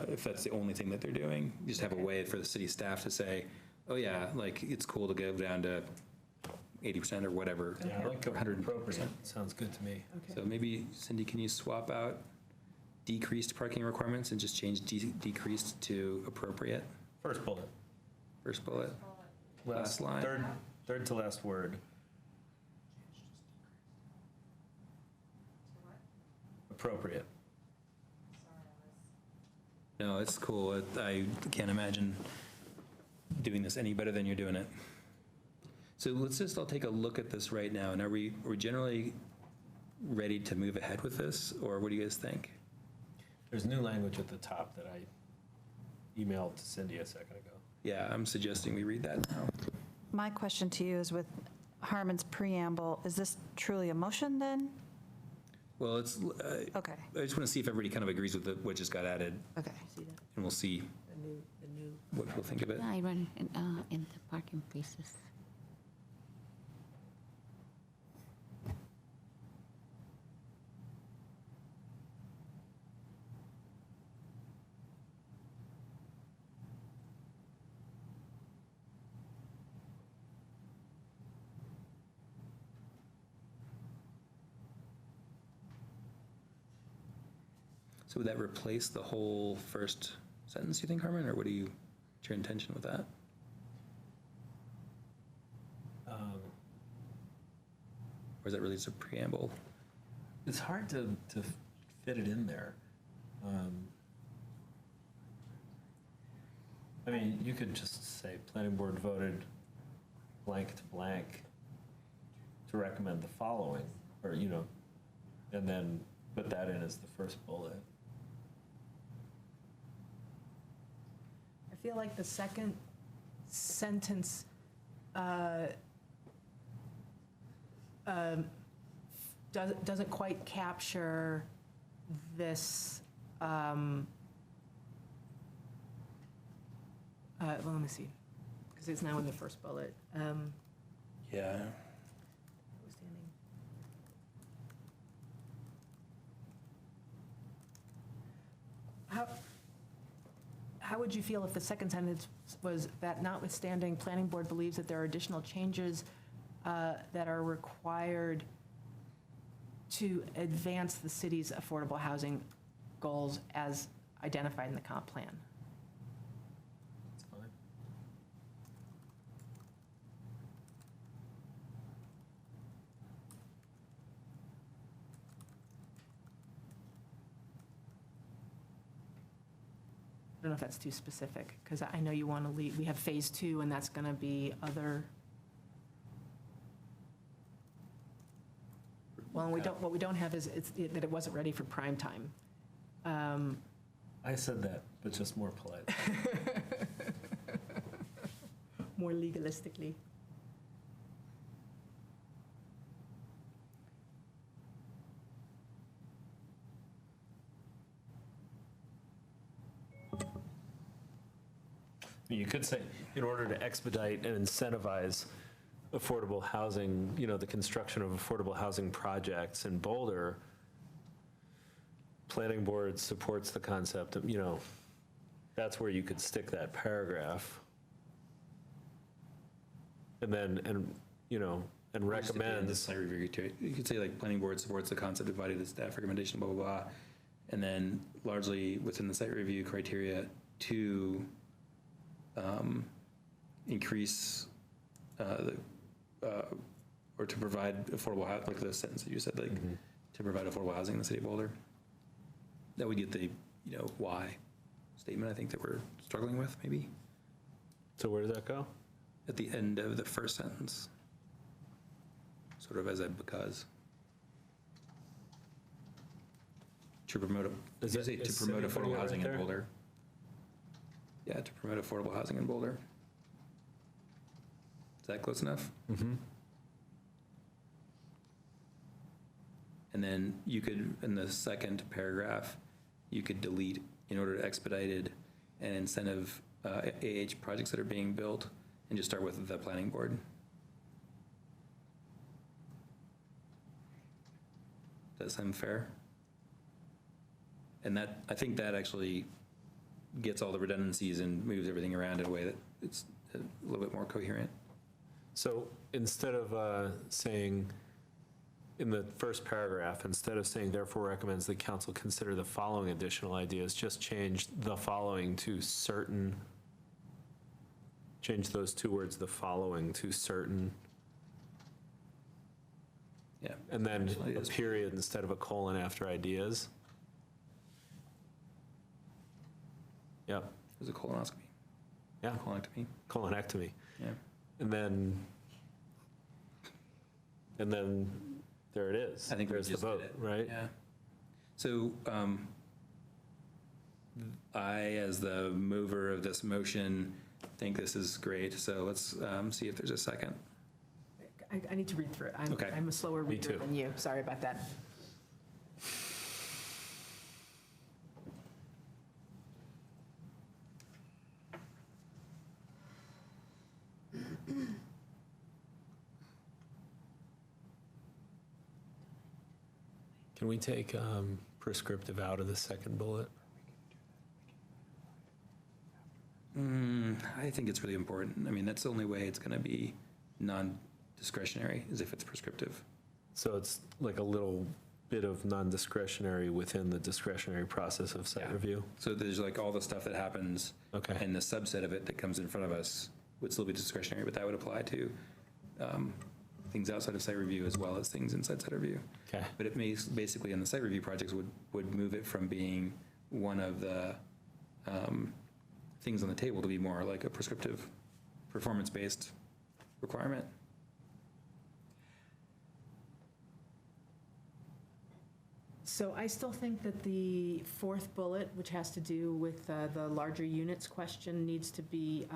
If that's the only thing that they're doing, you just have a way for the city staff to say, oh yeah, like it's cool to go down to 80% or whatever. Yeah, I like 100%. Sounds good to me. So maybe, Cindy, can you swap out decreased parking requirements and just change decreased to appropriate? First bullet. First bullet. Last line. Third to last word. appropriate. No, it's cool. I can't imagine doing this any better than you're doing it. So let's just all take a look at this right now. And are we generally ready to move ahead with this, or what do you guys think? There's new language at the top that I emailed to Cindy a second ago. Yeah, I'm suggesting we read that now. My question to you is with Harmon's preamble, is this truly a motion then? Well, it's, Okay, I just want to see if everybody kind of agrees with what just got added, okay. and we'll see what people think of it. Yeah, I run in the parking places. So would that replace the whole first sentence, you think, Harmon, or what's your intention with that? Or is that really just a preamble? It's hard to fit it in there. I mean, you could just say, planning board voted blank to blank to recommend the following, or, and then put that in as the first bullet. I feel like the second sentence doesn't quite capture this. Well, let me see, because it's now in the first bullet. Yeah. How would you feel if the second sentence was that notwithstanding, planning board believes that there are additional changes that are required to advance the city's affordable housing goals as identified in the comp plan? That's fine. I don't know if that's too specific, because I know you want to leave, we have phase 2, and that's going to be other. Well, what we don't have is that it wasn't ready for prime time. I said that, but just more polite. More legalistically. You could say, in order to expedite and incentivize affordable housing, the construction of affordable housing projects in Boulder, planning board supports the concept of, that's where you could stick that paragraph. And then, and recommends. The site review criteria. You could say like planning board supports the concept divided the staff recommendation, blah, blah, blah. And then largely within the site review criteria to increase or to provide affordable housing, like the sentence that you said, like to provide affordable housing in the city of Boulder. That would get the, why statement I think that we're struggling with, maybe. So where does that go? At the end of the first sentence. Sort of as a because. To promote, Is that- to is promote Cindy putting it affordable right housing in there? Boulder. Yeah, to promote affordable housing in Boulder. Is that close enough? Mm-hmm. And then you could, in the second paragraph, you could delete in order to expedited and incentive AH projects that are being built, and just start with the planning board. Does that sound fair? And that, I think that actually gets all the redundancies and moves everything around in a way that it's a little bit more coherent. So instead of saying, in the first paragraph, instead of saying therefore recommends the council consider the following additional ideas, just change the following to certain, change those two words, the following, to certain Yeah. And then Actually, a it's- period instead of a colon after ideas. Yep, There's a colonoscopy, yeah, colonectomy. colonectomy. Yeah. And then there it is. I think we there's the just did vote, it. right? Yeah. So I, as the mover of this motion, think this is great. So let's see if there's a second. I need to read through it. Okay. I'm a slower Me reader too. than you. Sorry about that. Can we take prescriptive out of the second bullet? I think it's really important. I mean, that's the only way it's going to be non-discretionary, is if it's prescriptive. So it's like a little bit of non-discretionary within the discretionary process of site Yeah. review? So there's like all the stuff that happens, Okay. and the subset of it that comes in front of us would still be discretionary, but that would apply to things outside of site review as well as things inside site review. Okay. But it may, basically, in the site review projects, would move it from being one of the things on the table to be more like a prescriptive, performance-based requirement. So I still think that the fourth bullet, which has to do with the larger units question, needs to be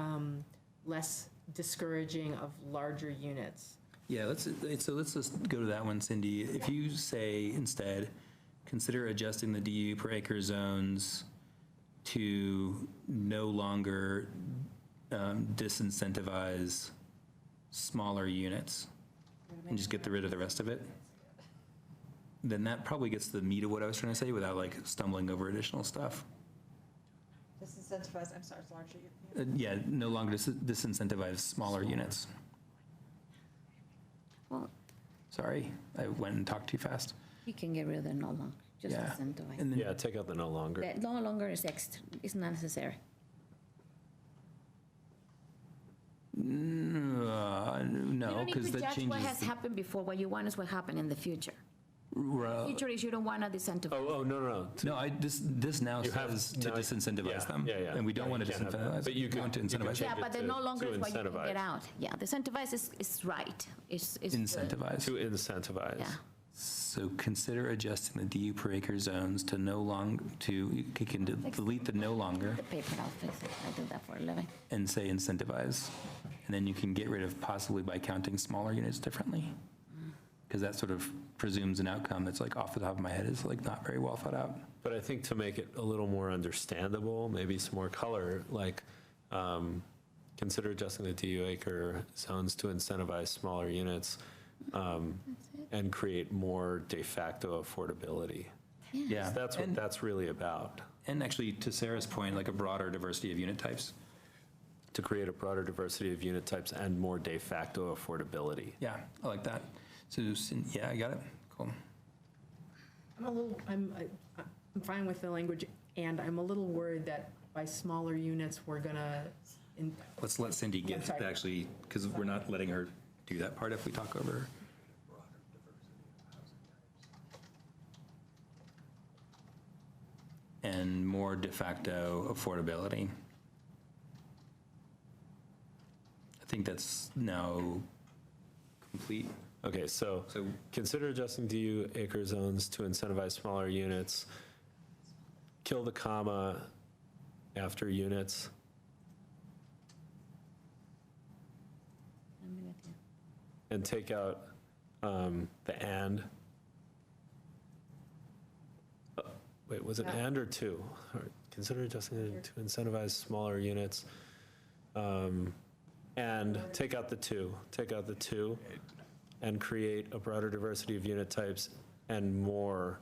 less discouraging of larger units. Yeah, let's just go to that one, Cindy. If you say instead, consider adjusting the DU per acre zones to no longer disincentivize smaller units, and just get rid of the rest of it, then that probably gets to the meat of what I was trying to say without like stumbling over additional stuff. Disincentivize, I'm sorry, it's larger. Yeah, no longer disincentivize smaller units. Well, Sorry, I went and talked too fast. you can get rid of the no longer, just Yeah. incentivize. And then Yeah, take out the no longer. That no longer is extra, is not necessary. no, You don't need because to that judge what has changes. happened before. What you want is what happened in the future. Right. Future is you don't want to disincentivize. Oh, no. No, this now You have- says to no, disincentivize yeah, them. yeah. And we don't Yeah, want you to can't have that. disincentivize. But you We could- want to you could incentivize. change Yeah, it but the to- no longer to is what you can incentivize. get out. Yeah, the incentivize is right. Is good. Incentivize. To incentivize. Yeah. So consider adjusting the DU per acre zones to no long, to, you can delete the no longer The paper, I'll fix it. I do that for a living. and say incentivize. And then you can get rid of possibly by counting smaller units differently. Because that sort of presumes an outcome that's like off the top of my head is like not very well thought out. But I think to make it a little more understandable, maybe some more color, like consider adjusting the DU acre zones to incentivize smaller units and create more de facto affordability. Yeah. That's what that's really about, And actually, to Sarah's point, like a broader diversity of unit types. to create a broader diversity of unit types and more de facto affordability. Yeah, I like that. So, yeah, I got it. Cool. I'm fine with the language, and I'm a little worried that by smaller units, we're gonna, Let's let Cindy I'm get sorry. actually, because we're not letting her do that part if we talk over her. And more de facto affordability. I think that's now complete. Okay, so So consider adjusting DU acre zones to incentivize smaller units. Kill the comma after units. I'm with you. And take out the and. Wait, was it Yeah. and or two? All right, consider adjusting it to incentivize smaller units. And take out the two, and create a broader diversity of unit types and more,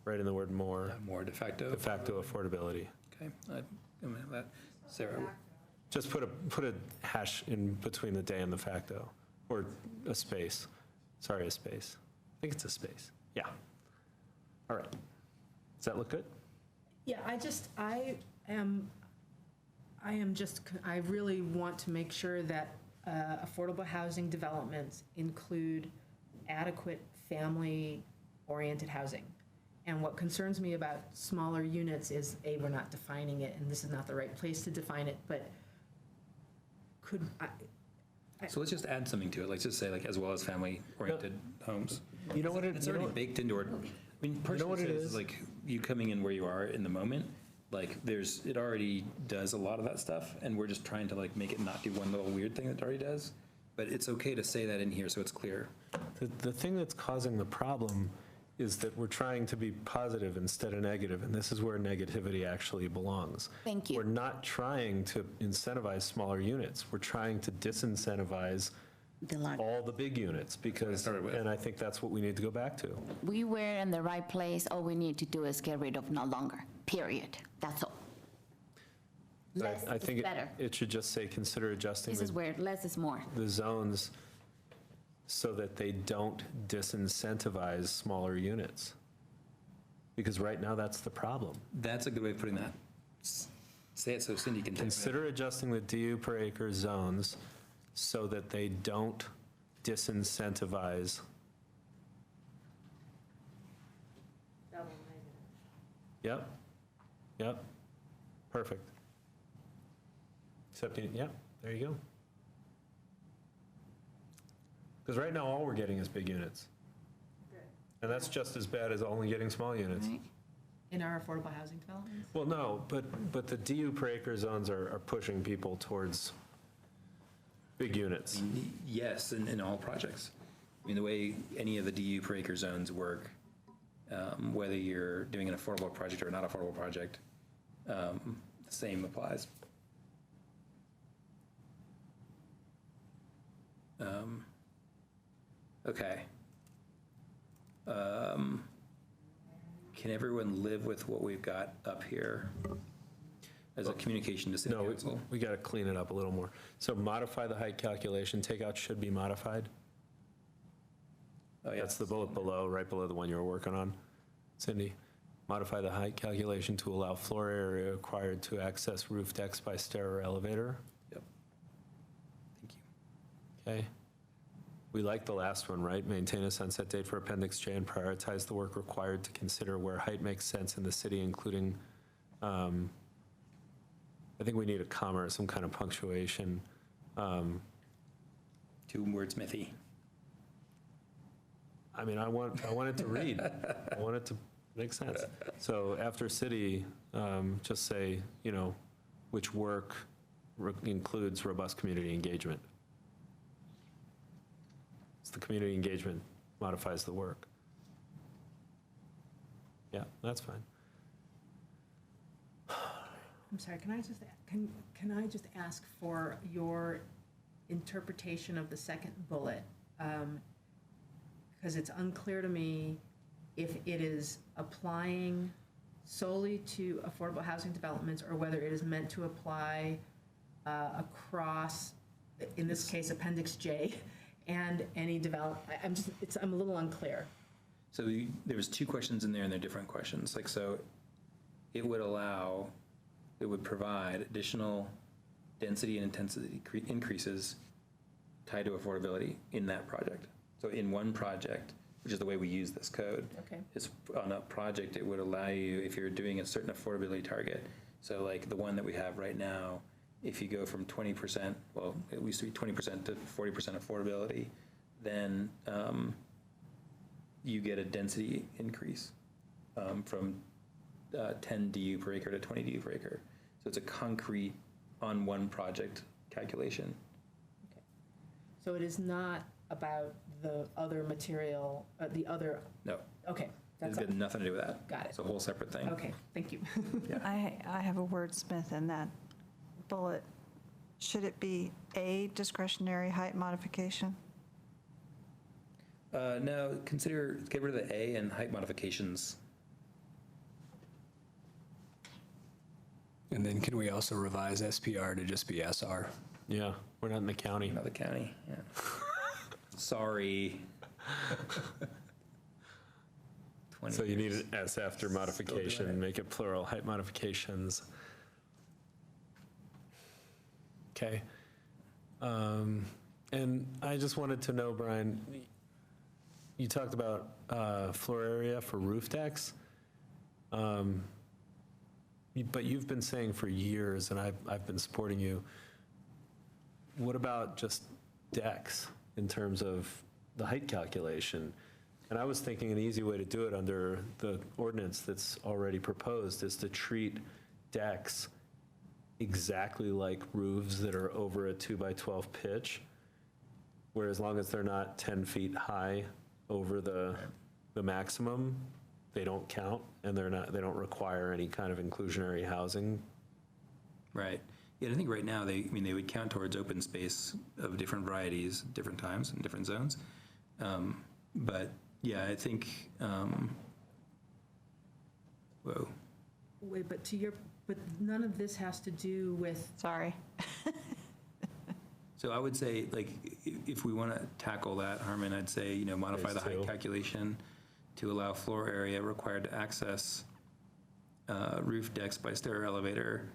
right in the word more, more de facto. de facto affordability. Okay, I'm with that. Sarah, Just put a hash in between the de and the facto, or a space. Sorry, a space. I think it's a space. Yeah. All right. Does that look good? yeah, I really want to make sure that affordable housing developments include adequate family-oriented housing. And what concerns me about smaller units is, A, we're not defining it, and this is not the right place to define it, but could, So let's just add something to it. Let's just say like, as well as family-oriented homes. You know what It's already baked into our, I mean, partially what it it's is? like you coming in where you are in the moment, like it already does a lot of that stuff, and we're just trying to like make it not do one little weird thing that it already does. But it's okay to say that in here so it's clear. The thing that's causing the problem is that we're trying to be positive instead of negative, and this is where negativity actually belongs. Thank you. We're not trying to incentivize smaller units. We're trying to disincentivize all the big units, because, and I think that's what we need to go back to. We were in the right place. All we need to do is get rid of no longer, period. That's all. Less I think is better. it should just say, consider adjusting This is where less is more. the zones so that they don't disincentivize smaller units. Because right now, that's the problem. That's a good way of putting that. Say it so Cindy can. Consider adjusting the DU per acre zones so that they don't disincentivize. Yep, yep, perfect. Except, yeah, there you go. Because right now, all we're getting is big units. And that's just as bad as only getting small units. Right. in our affordable housing developments? Well, no, but the DU per acre zones are pushing people towards big units. Yes, in all projects. I mean, the way any of the DU per acre zones work, whether you're doing an affordable project or not affordable project, the same applies. Okay. Can everyone live with what we've got up here as a communication to city council? We got to clean it up a little more. So modify the height calculation, take out should be modified. Oh, yeah. That's the bullet below, right below the one you were working on, Cindy. Modify the height calculation to allow floor area required to access roof decks by stair or elevator. Yep. Thank you. Okay. We like the last one, right? Maintain a sunset date for Appendix J and prioritize the work required to consider where height makes sense in the city, including, I think we need a comma or some kind of punctuation. Two wordsmithy. I mean, I want it to read. I want it to make sense. So after city, just say, which work includes robust community engagement. It's the community engagement modifies the work. Yeah, that's fine. I'm sorry, can I just ask for your interpretation of the second bullet? Because it's unclear to me if it is applying solely to affordable housing developments or whether it is meant to apply across, in this case, Appendix J, and any I'm a little unclear. So there was two questions in there, and they're different questions. Like, so it would provide additional density and intensity increases tied to affordability in that project. So in one project, which is the way we use this code, Okay. is on a project, it would allow you, if you're doing a certain affordability target, so like the one that we have right now, if you go from 20%, well, it used to be 20% to 40% affordability, then you get a density increase from 10 DU per acre to 20 DU per acre. So it's a concrete on one project calculation. Okay. So it is not about the other material, the other, No, okay. it's got nothing to do with that. Got it. It's a whole separate thing. Okay, thank you. I have a wordsmith in that bullet. Should it be a discretionary height modification? No, get rid of the A and height modifications. And then can we also revise SPR to just be SR? Yeah, we're not in the county. Not the county, yeah. Sorry. So you need an S after modification, make it plural, height modifications. Okay. And I just wanted to know, Brian, you talked about floor area for roof decks. But you've been saying for years, and I've been supporting you, what about just decks in terms of the height calculation? And I was thinking an easy way to do it under the ordinance that's already proposed is to treat decks exactly like roofs that are over a 2x12 pitch, where as long as they're not 10 feet high over the maximum, they don't count, and they don't require any kind of inclusionary housing. Right. Yeah, I think right now, they would count towards open space of different varieties, different times, and different zones. But, yeah, I think, whoa. Wait, but none of this has to do with. Sorry. So I would say, like, if we want to tackle that, Harmon, I'd say, modify Phase the height two. calculation to allow floor area required to access roof decks by stair or elevator.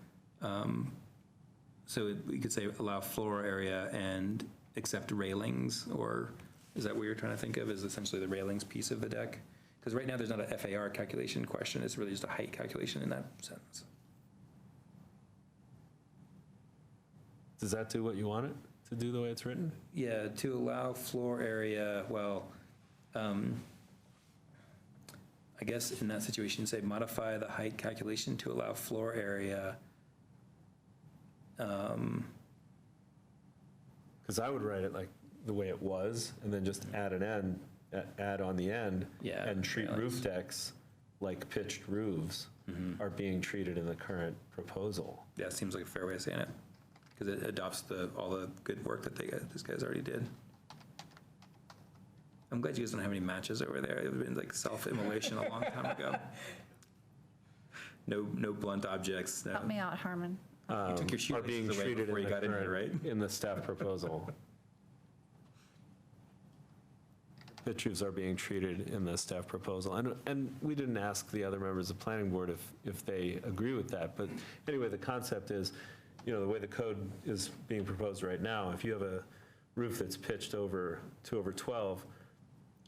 So we could say allow floor area and accept railings, or is that what you're trying to think of, is essentially the railings piece of the deck? Because right now, there's not a FAR calculation question, it's really just a height calculation in that sense. Does that do what you want it to do the way it's written? Yeah, to allow floor area, well, I guess in that situation, say modify the height calculation to allow floor area. Because I would write it like the way it was, and then just add add on the end, Yeah, and treat railings. roof decks like pitched roofs are being treated in the current proposal. Yeah, it seems like a fair way of saying it, because it adopts all the good work that these guys already did. I'm glad you guys don't have any matches over there. It would have been like self-immolation a long time ago. No blunt objects. No. Help me out, Harmon. You took your Are being shoelaces away treated before in you the got in here, current, right? in the staff proposal. Pitch roofs are being treated in the staff proposal. And we didn't ask the other members of the planning board if they agree with that. But anyway, the concept is, the way the code is being proposed right now, if you have a roof that's pitched over 12,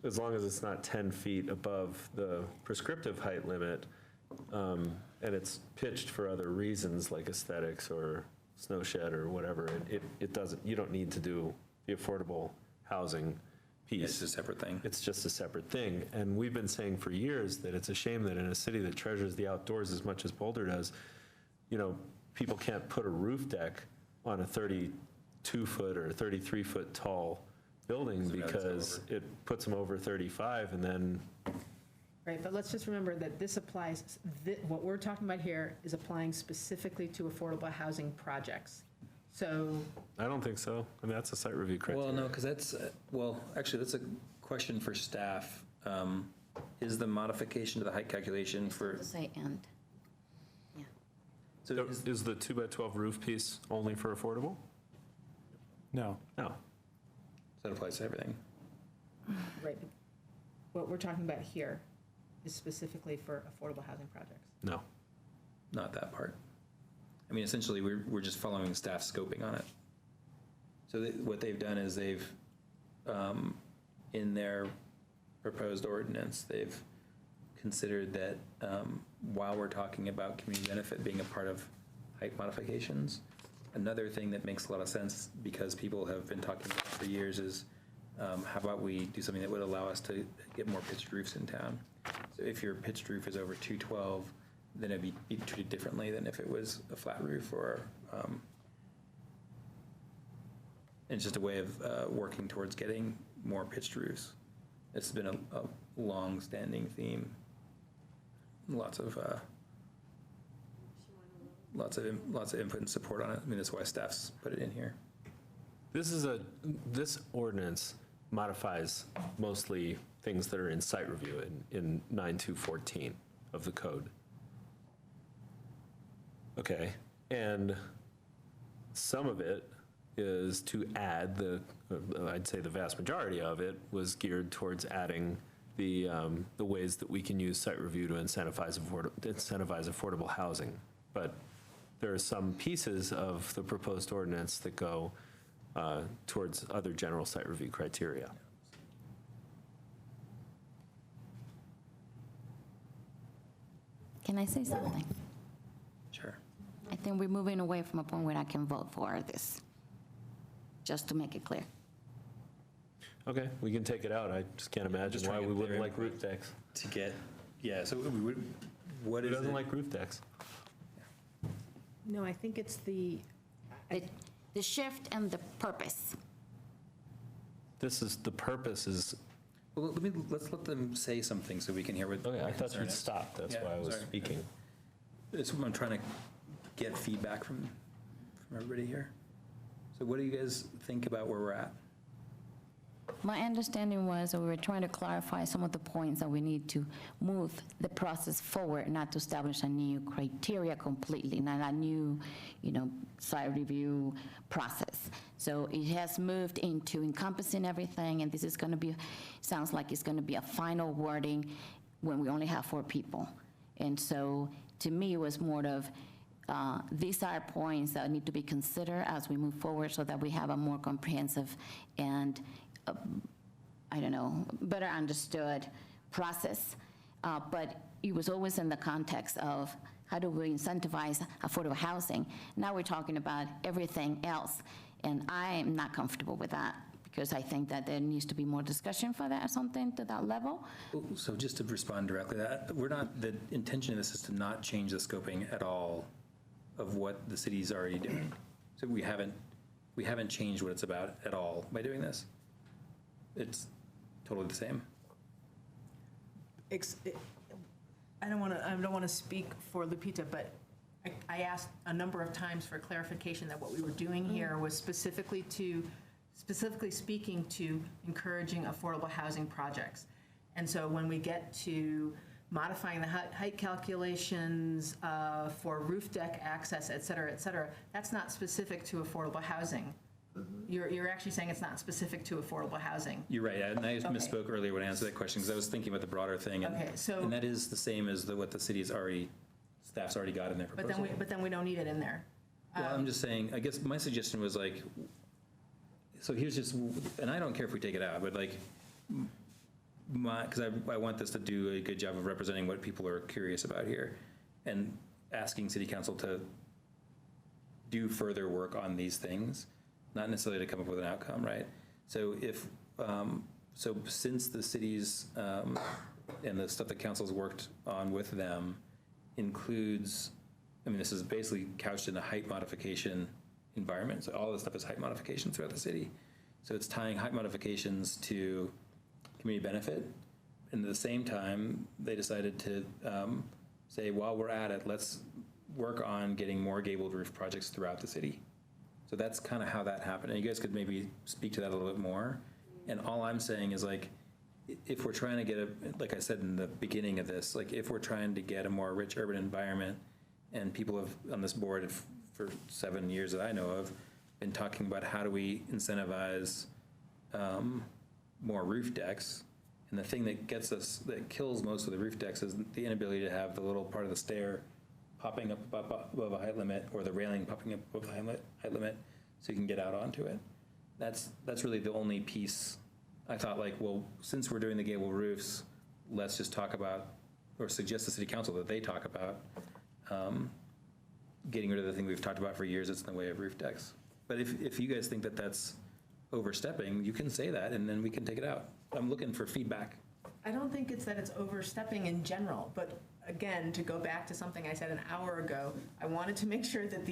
as long as it's not 10 feet above the prescriptive height limit, and it's pitched for other reasons like aesthetics or snow shed or whatever, it doesn't, you don't need to do the affordable housing piece. It's a separate thing. It's just a separate thing. And we've been saying for years that it's a shame that in a city that treasures the outdoors as much as Boulder does, people can't put a roof deck on a 32-foot or 33-foot tall building because it puts them over 35, and then. Right, but let's just remember that this applies, what we're talking about here is applying specifically to affordable housing projects. So. I don't think so. I mean, that's a site review criteria. Well, no, because that's, actually, that's a question for staff. Is the modification to the height calculation for, To say and. so Is the 2x12 roof piece only for affordable? No. No. that applies to everything? Right, but what we're talking about here is specifically for affordable housing projects. No. Not that part. I mean, essentially, we're just following staff scoping on it. So what they've done is they've, in their proposed ordinance, they've considered that while we're talking about community benefit being a part of height modifications, another thing that makes a lot of sense, because people have been talking about it for years, is how about we do something that would allow us to get more pitched roofs in town? So if your pitched roof is over 212, then it'd be treated differently than if it was a flat roof, or it's just a way of working towards getting more pitched roofs. It's been a long-standing theme. Lots of input and support on it. I mean, that's why staff's put it in here. This ordinance modifies mostly things that are in site review in 9214 of the code. Okay, and some of it is to add I'd say the vast majority of it was geared towards adding the ways that we can use site review to incentivize affordable housing. But there are some pieces of the proposed ordinance that go towards other general site review criteria. Can I say something? Sure. I think we're moving away from a point where I can vote for this, just to make it clear. Okay, we can take it out. I just can't imagine why we wouldn't like roof decks. To get, yeah, so we would, what Who is doesn't it? like roof decks? No, I think it's the, The shift and the purpose. This is, the purpose is, Well, let's let them say something so we can hear what. okay, I their thought concern you'd is. stop. That's Yeah, why I was sorry. speaking. That's what I'm trying to get feedback from everybody here. So what do you guys think about where we're at? My understanding was that we were trying to clarify some of the points that we need to move the process forward, not to establish a new criteria completely, not a new, site review process. So it has moved into encompassing everything, and this is going to be, sounds like it's going to be a final wording when we only have 4 people. And so, to me, it was more of, these are points that need to be considered as we move forward so that we have a more comprehensive and better understood process. But it was always in the context of how do we incentivize affordable housing? Now we're talking about everything else, and I am not comfortable with that because I think that there needs to be more discussion for that, something to that level. So just to respond directly to that, the intention of this is to not change the scoping at all of what the city's already doing. So we haven't changed what it's about at all by doing this. It's totally the same. I don't want to speak for Lupita, but I asked a number of times for clarification that what we were doing here was specifically speaking to encouraging affordable housing projects. And so when we get to modifying the height calculations for roof deck access, et cetera, that's not specific to affordable housing. You're actually saying it's not specific to affordable housing. You're right, and I misspoke earlier when I answered that question, because I was thinking about the broader thing. And that is the same as what the city's staff's already got in their proposal. But then we don't need it in there. Well, I'm just saying, I guess my suggestion was like, so here's just, and I don't care if we take it out, but like, because I want this to do a good job of representing what people are curious about here, and asking city council to do further work on these things, not necessarily to come up with an outcome, right? So since the cities and the stuff that council's worked on with them includes, this is basically couched in a height modification environment. So all this stuff is height modification throughout the city. So it's tying height modifications to community benefit. And at the same time, they decided to say, while we're at it, let's work on getting more gabled roof projects throughout the city. So that's kind of how that happened. And you guys could maybe speak to that a little bit more. And all I'm saying is, like, if we're trying to get like I said in the beginning of this, like if we're trying to get a more rich urban environment, and people have on this board for 7 years that I know of been talking about how do we incentivize more roof decks. And the thing that kills most of the roof decks is the inability to have the little part of the stair popping up above a height limit, or the railing popping up above the height limit, so you can get out onto it. That's really the only piece. I thought, like, well, since we're doing the gable roofs, let's just talk about, or suggest to city council that they talk about getting rid of the thing we've talked about for years that's in the way of roof decks. But if you guys think that that's overstepping, you can say that, and then we can take it out. I'm looking for feedback. I don't think it's that it's overstepping in general, but again, to go back to something I said an hour ago, I wanted to make sure that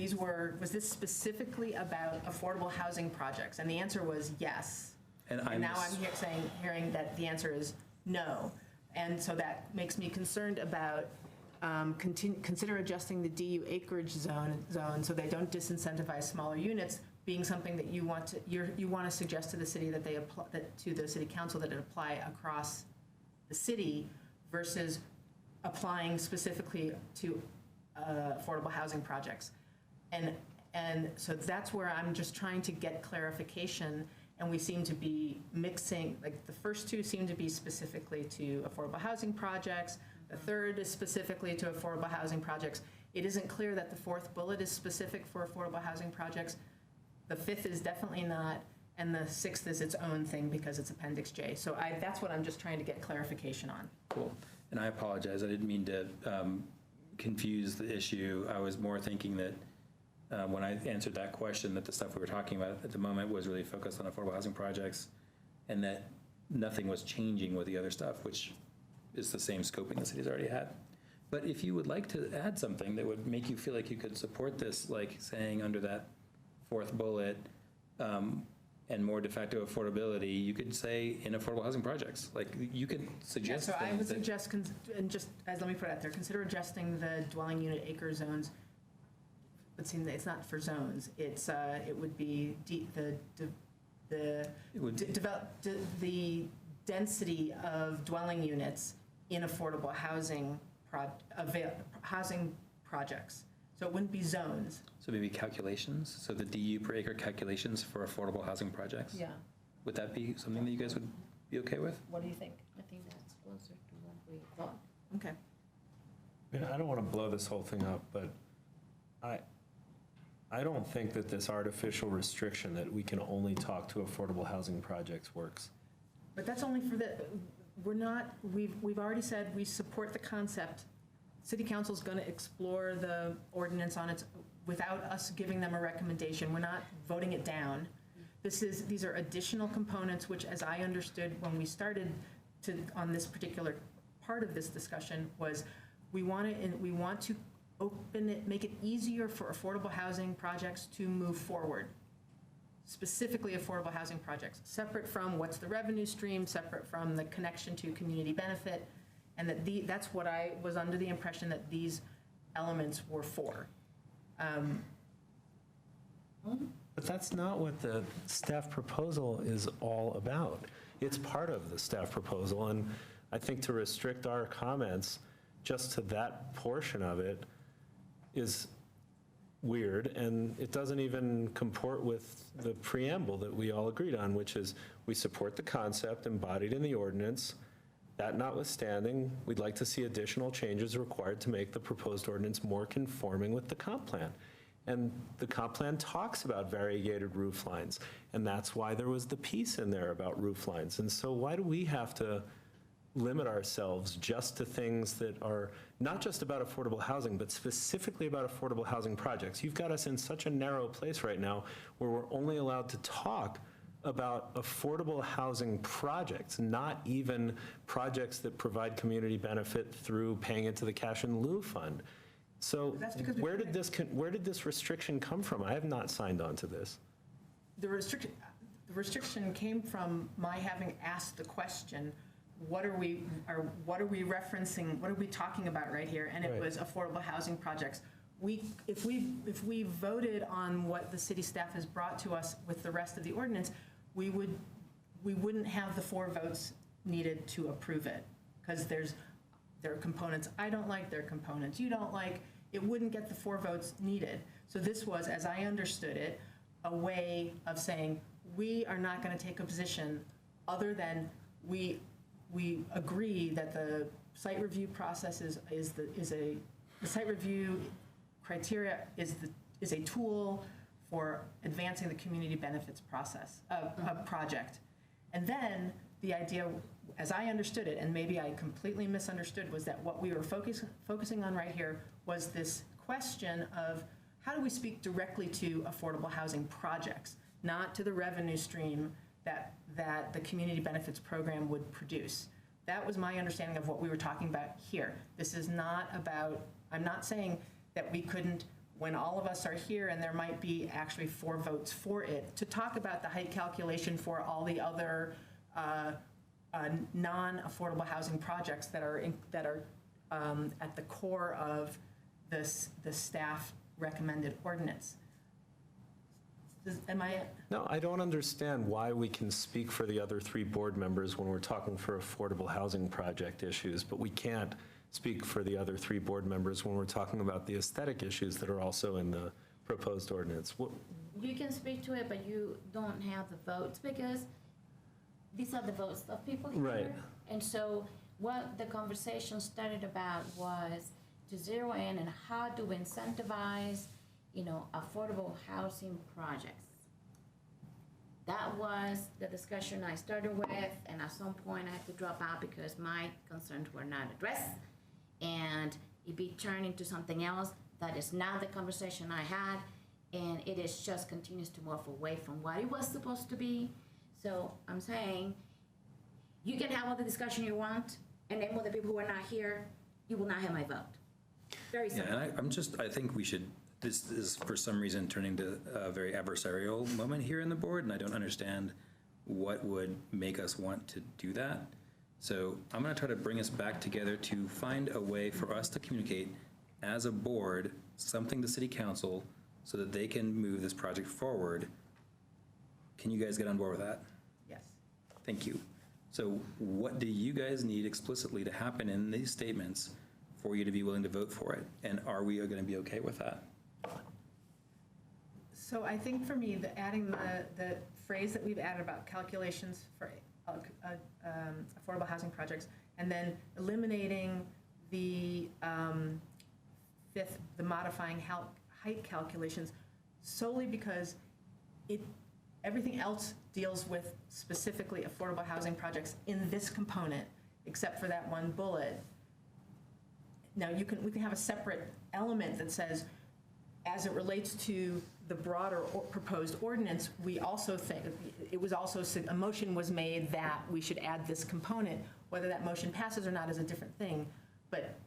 was this specifically about affordable housing projects? And the answer was yes. And now I'm hearing that the answer is no. And so that makes me concerned about consider adjusting the DU acreage zone so they don't disincentivize smaller units, being something that you want to suggest to the city that to the city council that it apply across the city versus applying specifically to affordable housing projects. And so that's where I'm just trying to get clarification, and we seem to be mixing, like the first two seem to be specifically to affordable housing projects, the third is specifically to affordable housing projects. It isn't clear that the fourth bullet is specific for affordable housing projects. The fifth is definitely not, and the sixth is its own thing because it's Appendix J. So that's what I'm just trying to get clarification on. Cool. And I apologize. I didn't mean to confuse the issue. I was more thinking that when I answered that question, that the stuff we were talking about at the moment was really focused on affordable housing projects, and that nothing was changing with the other stuff, which is the same scoping the city's already had. But if you would like to add something that would make you feel like you could support this, like saying under that fourth bullet, and more de facto affordability, you could say in affordable housing projects. Like, you could Yeah, suggest so I things would that- suggest, and just, as let me put it out there, consider adjusting the dwelling unit acre zones. It seems that it's not for zones, it's, it would be the density of dwelling units in affordable housing housing projects. So it wouldn't be zones. So maybe calculations, so the DU per acre calculations for affordable housing projects? Yeah. Would that be something that you guys would be okay with? What do you think? I think that's closer to what we thought. Okay. Yeah, I don't want to blow this whole thing up, but I don't think that this artificial restriction that we can only talk to affordable housing projects works. But that's only for the, we're not, we've already said we support the concept. City council's going to explore the ordinance on its, without us giving them a recommendation. We're not voting it down. These are additional components, which, as I understood when we started on this particular part of this discussion, was we want to open it, make it easier for affordable housing projects to move forward. Specifically affordable housing projects, separate from what's the revenue stream, separate from the connection to community benefit, and that's what I was under the impression that these elements were for. But that's not what the staff proposal is all about. It's part of the staff proposal, and I think to restrict our comments just to that portion of it is weird, and it doesn't even comport with the preamble that we all agreed on, which is we support the concept embodied in the ordinance. That notwithstanding, we'd like to see additional changes required to make the proposed ordinance more conforming with the comp plan. And the comp plan talks about variegated roof lines, and that's why there was the piece in there about roof lines. And so why do we have to limit ourselves just to things that are not just about affordable housing, but specifically about affordable housing projects? You've got us in such a narrow place right now where we're only allowed to talk about affordable housing projects, not even projects that provide community benefit through paying into the cash in lieu fund. So where did this restriction come from? I have not signed on to this. The restriction came from my having asked the question, what are we referencing, what are we talking about right here? And it was affordable housing projects. If we voted on what the city staff has brought to us with the rest of the ordinance, we wouldn't have the 4 votes needed to approve it, because there are components I don't like, there are components you don't like. It wouldn't get the 4 votes needed. So this was, as I understood it, a way of saying we are not going to take a position other than we agree that the site review process the site review criteria is a tool for advancing the community benefits process project. And then the idea, as I understood it, and maybe I completely misunderstood, was that what we were focusing on right here was this question of how do we speak directly to affordable housing projects, not to the revenue stream that the community benefits program would produce. That was my understanding of what we were talking about here. This is not about, I'm not saying that we couldn't, when all of us are here and there might be actually 4 votes for it, to talk about the height calculation for all the other non-affordable housing projects that are at the core of the staff recommended ordinance. No, I don't understand why we can speak for the other 3 board members when we're talking for affordable housing project issues, but we can't speak for the other 3 board members when we're talking about the aesthetic issues that are also in the proposed ordinance. You can speak to it, but you don't have the votes, because these are the votes of people here. Right. And so what the conversation started about was to zero in and how do we incentivize, affordable housing projects. That was the discussion I started with, and at some point I had to drop out because my concerns were not addressed. And it be turned into something else. That is not the conversation I had, and it is just continues to move away from what it was supposed to be. So I'm saying, you can have all the discussion you want, and then with the people who are not here, you will not have my vote. Very simple. Yeah, and I think we should, this is for some reason turning to a very adversarial moment here in the board, and I don't understand what would make us want to do that. So I'm going to try to bring us back together to find a way for us to communicate as a board, something to city council, so that they can move this project forward. Can you guys get on board with that? Yes. Thank you. So what do you guys need explicitly to happen in these statements for you to be willing to vote for it? And are we going to be okay with that? So I think for me, adding the phrase that we've added about calculations for affordable housing projects, and then eliminating the fifth, the modifying height calculations, solely because everything else deals with specifically affordable housing projects in this component, except for that one bullet. Now, we can have a separate element that says, as it relates to the broader proposed ordinance, we also think, a motion was made that we should add this component. Whether that motion passes or not is a different thing, but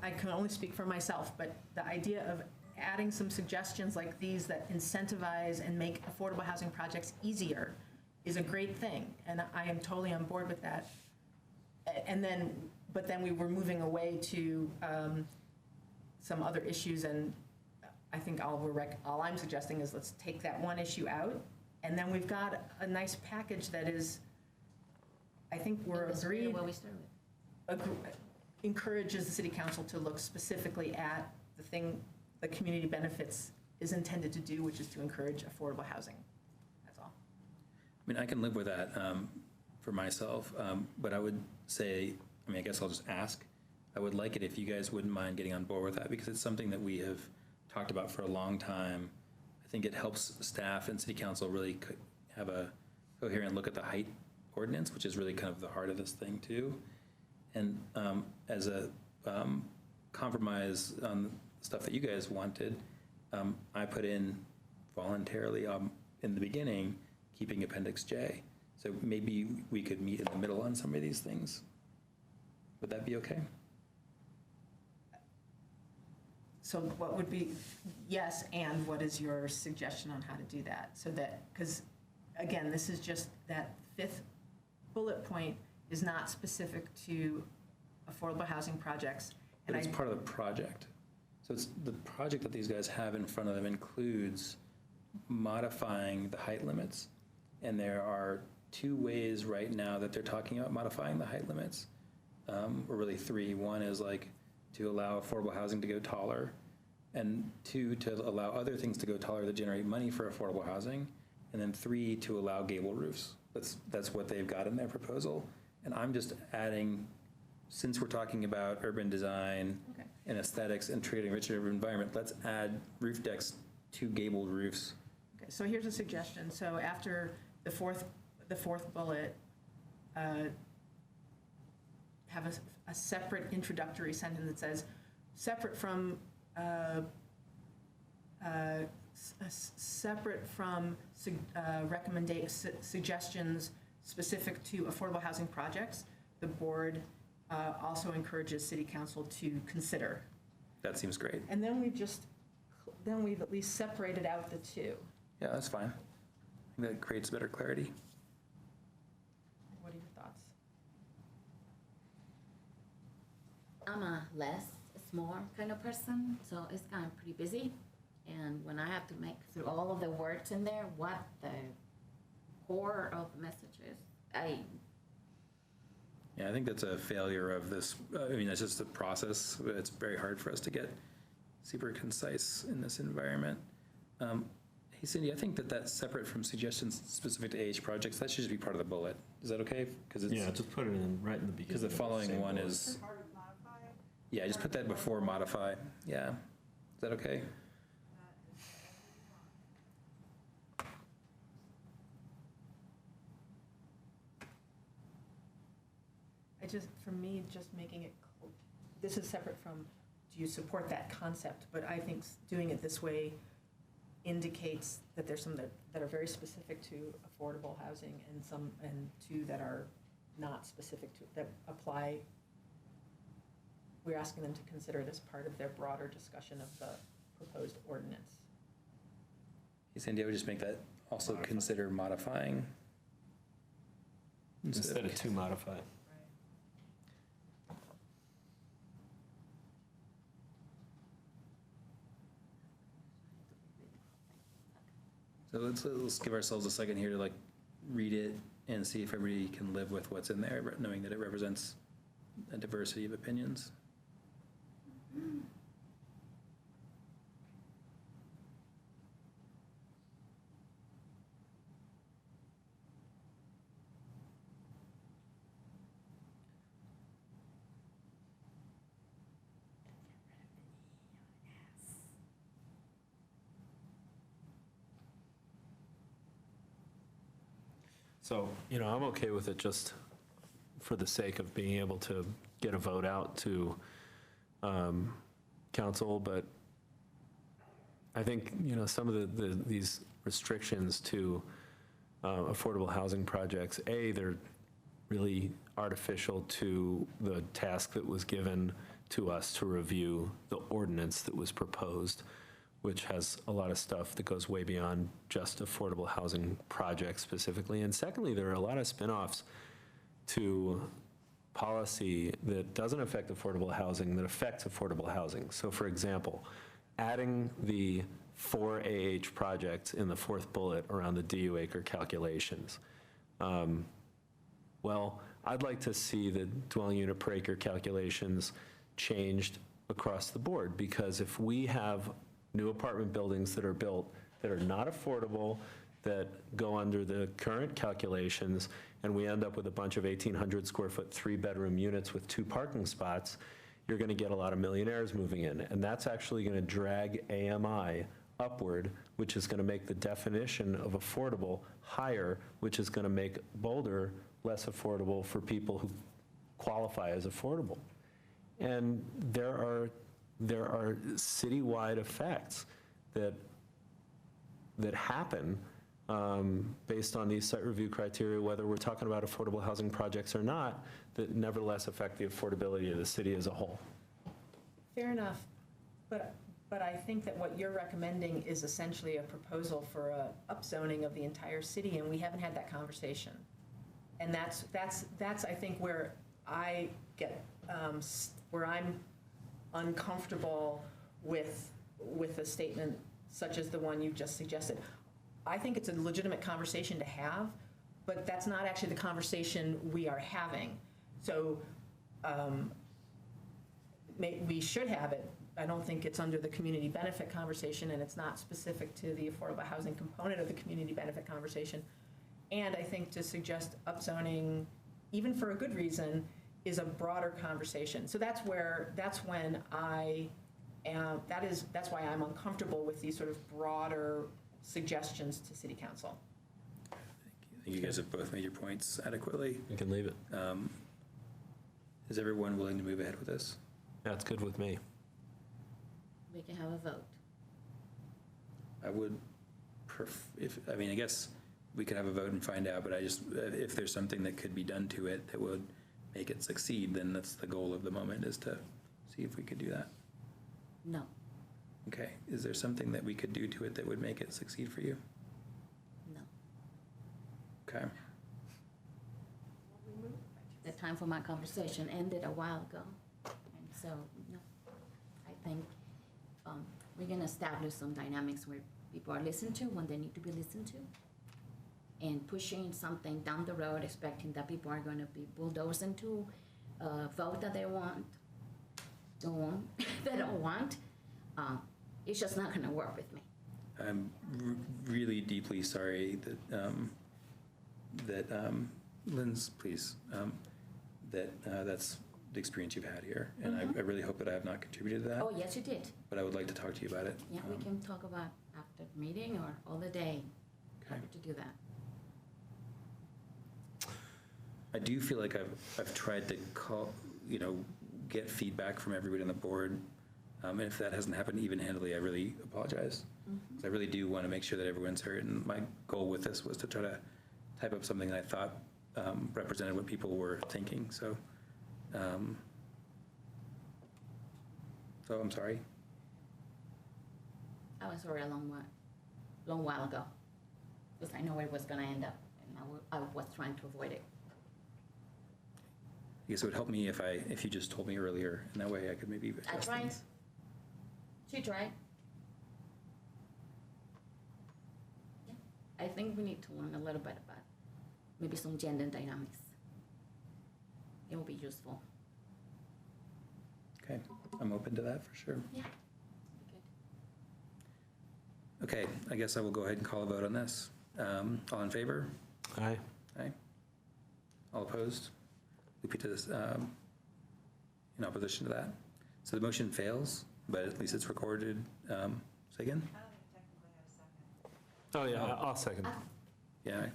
I can only speak for myself, but the idea of adding some suggestions like these that incentivize and make affordable housing projects easier is a great thing, and I am totally on board with that. But then we were moving away to some other issues, and I think all I'm suggesting is let's take that one issue out, and then we've got a nice package that is, I think we're agreed, Where we started. encourages the city council to look specifically at the thing the community benefits is intended to do, which is to encourage affordable housing. That's all. I mean, I can live with that for myself, but I would say, I guess I'll just ask, I would like it if you guys wouldn't mind getting on board with that, because it's something that we have talked about for a long time. I think it helps staff and city council really have a coherent look at the height ordinance, which is really kind of the heart of this thing too. And as a compromise on stuff that you guys wanted, I put in voluntarily in the beginning, keeping Appendix J. So maybe we could meet in the middle on some of these things. Would that be okay? So what would be, yes, and what is your suggestion on how to do that? So that, because again, this is just that fifth bullet point is not specific to affordable housing projects. But it's part of the project. So it's the project that these guys have in front of them includes modifying the height limits. And there are two ways right now that they're talking about modifying the height limits, or really three. One is like to allow affordable housing to go taller, and two, to allow other things to go taller that generate money for affordable housing, and then three, to allow gable roofs. That's what they've got in their proposal. And I'm just adding, since we're talking about urban design and aesthetics and creating a richer urban environment, let's add roof decks to gabled roofs. Okay, so here's a suggestion. So after the fourth bullet, have a separate introductory sentence that says, separate from suggestions specific to affordable housing projects, the board also encourages city council to consider. That seems great. And then we've at least separated out the two. Yeah, that's fine. I think that creates better clarity. What are your thoughts? I'm a less is more kind of person, so it's kind of pretty busy. And when I have to make through all of the words in there, what the core of the message is, Yeah, I think that's a failure of this. That's just the process. It's very hard for us to get super concise in this environment. Hey, Cindy, I think that's separate from suggestions specific to AH projects. That should just be part of the bullet. Is that okay? Yeah, just put it in right in the beginning. Because the following one is. Yeah, just put that before modify. Yeah. Is that okay? For me, just making it this is separate from, do you support that concept? But I think doing it this way indicates that there's some that are very specific to affordable housing and two that are not specific to, that apply. We're asking them to consider it as part of their broader discussion of the proposed ordinance. Hey, Sandy, I would just make that also consider modifying. Instead of to modify. So let's give ourselves a second here to like read it and see if everybody can live with what's in there, knowing that it represents a diversity of opinions. So, I'm okay with it just for the sake of being able to get a vote out to council, but I think, some of these restrictions to affordable housing projects, they're really artificial to the task that was given to us to review the ordinance that was proposed, which has a lot of stuff that goes way beyond just affordable housing projects specifically. And secondly, there are a lot of spinoffs to policy that doesn't affect affordable housing, that affects affordable housing. So for example, adding the 4 AH projects in the 4th bullet around the DU acre calculations. Well, I'd like to see the dwelling unit per acre calculations changed across the board, because if we have new apartment buildings that are built that are not affordable, that go under the current calculations, and we end up with a bunch of 1,800 square foot 3-bedroom units with 2 parking spots, you're going to get a lot of millionaires moving in. And that's actually going to drag AMI upward, which is going to make the definition of affordable higher, which is going to make Boulder less affordable for people who qualify as affordable. And there are citywide effects that happen based on these site review criteria, whether we're talking about affordable housing projects or not, that nevertheless affect the affordability of the city as a whole. Fair enough, but I think that what you're recommending is essentially a proposal for a upzoning of the entire city, and we haven't had that conversation. And that's I think where I get, where I'm uncomfortable with a statement such as the one you've just suggested. I think it's a legitimate conversation to have, but that's not actually the conversation we are having. So we should have it. I don't think it's under the community benefit conversation, and it's not specific to the affordable housing component of the community benefit conversation. And I think to suggest upzoning, even for a good reason, is a broader conversation. So that's when I am, that's why I'm uncomfortable with these sort of broader suggestions to City Council. I think you guys have both made your points adequately. You can leave it. Is everyone willing to move ahead with this? That's good with me. We can have a vote. I would, I guess we could have a vote and find out, but if there's something that could be done to it that would make it succeed, then that's the goal of the moment, is to see if we could do that. No. Okay, is there something that we could do to it that would make it succeed for you? No. Okay. The time for my conversation ended a while ago, and so, no. I think we're going to establish some dynamics where people are listened to when they need to be listened to, and pushing something down the road, expecting that people are going to be bulldozed into a vote that they don't want, it's just not going to work with me. I'm really deeply sorry that Lynn's, please, that's the experience you've had here, and I really hope that I have not contributed to that. Oh, yes, you did. But I would like to talk to you about it. Yeah, we can talk about after the meeting or all the day. Okay. Happy to do that. I do feel like I've tried to get feedback from everybody on the board. And if that hasn't happened even handily, I really apologize. 'Cause I really do want to make sure that everyone's heard. And my goal with this was to try to type up something that I thought represented what people were thinking. So, so I'm sorry. I was sorry a long while ago, because I know where it was gonna end up, and I was trying to avoid it. I guess it would help me if you just told me earlier, and that way I could maybe I adjust tried. things. She tried. Yeah. I think we need to learn a little bit about maybe some gender dynamics. It will be useful. Okay, I'm open to that for sure. Yeah. Okay, I guess I will go ahead and call a vote on this. All in favor? Aye. Aye. All opposed? Lupita's in opposition to that. So the motion fails, but at least it's recorded. Say again? Oh, yeah, I'll second. Yeah.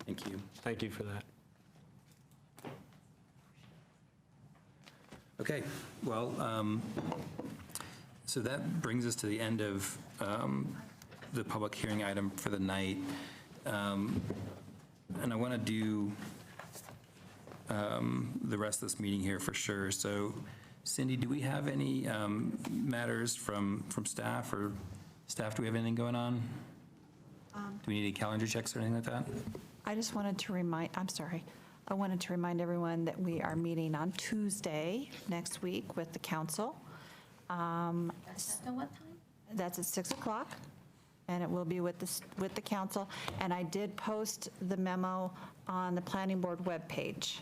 Thank you. Thank you for that. Okay, well, so that brings us to the end of the public hearing item for the night. And I want to do the rest of this meeting here for sure. So Cindy, do we have any matters from staff, or staff, do we have anything going on? Do we need any calendar checks or anything like that? I just wanted to I wanted to remind everyone that we are meeting on Tuesday next week with the council. That's at what time? That's at 6 o'clock, and it will be with the council. And I did post the memo on the planning board webpage.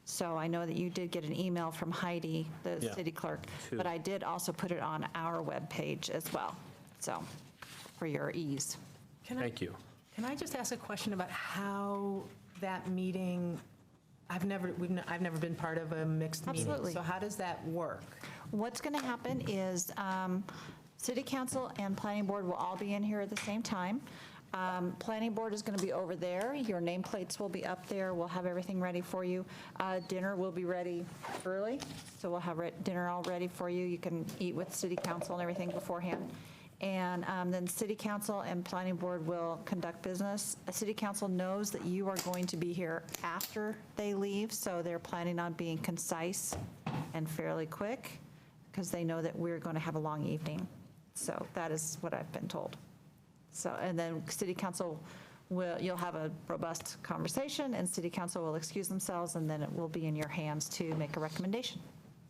So I know that you did get an email from Heidi, the Yeah. city clerk, Two. but I did also put it on our webpage as well, so, for your ease. Thank you. Can I just ask a question about how that meeting, I've never been part of a mixed meeting. Absolutely. So how does that work? What's going to happen is city council and planning board will all be in here at the same time. Planning board is going to be over there. Your nameplates will be up there. We'll have everything ready for you. Dinner will be ready early, so we'll have dinner all ready for you. You can eat with city council and everything beforehand. And then city council and planning board will conduct business. City council knows that you are going to be here after they leave, so they're planning on being concise and fairly quick, because they know that we're going to have a long evening. So that is what I've been told. So, and then city council you'll have a robust conversation, and city council will excuse themselves, and then it will be in your hands to make a recommendation.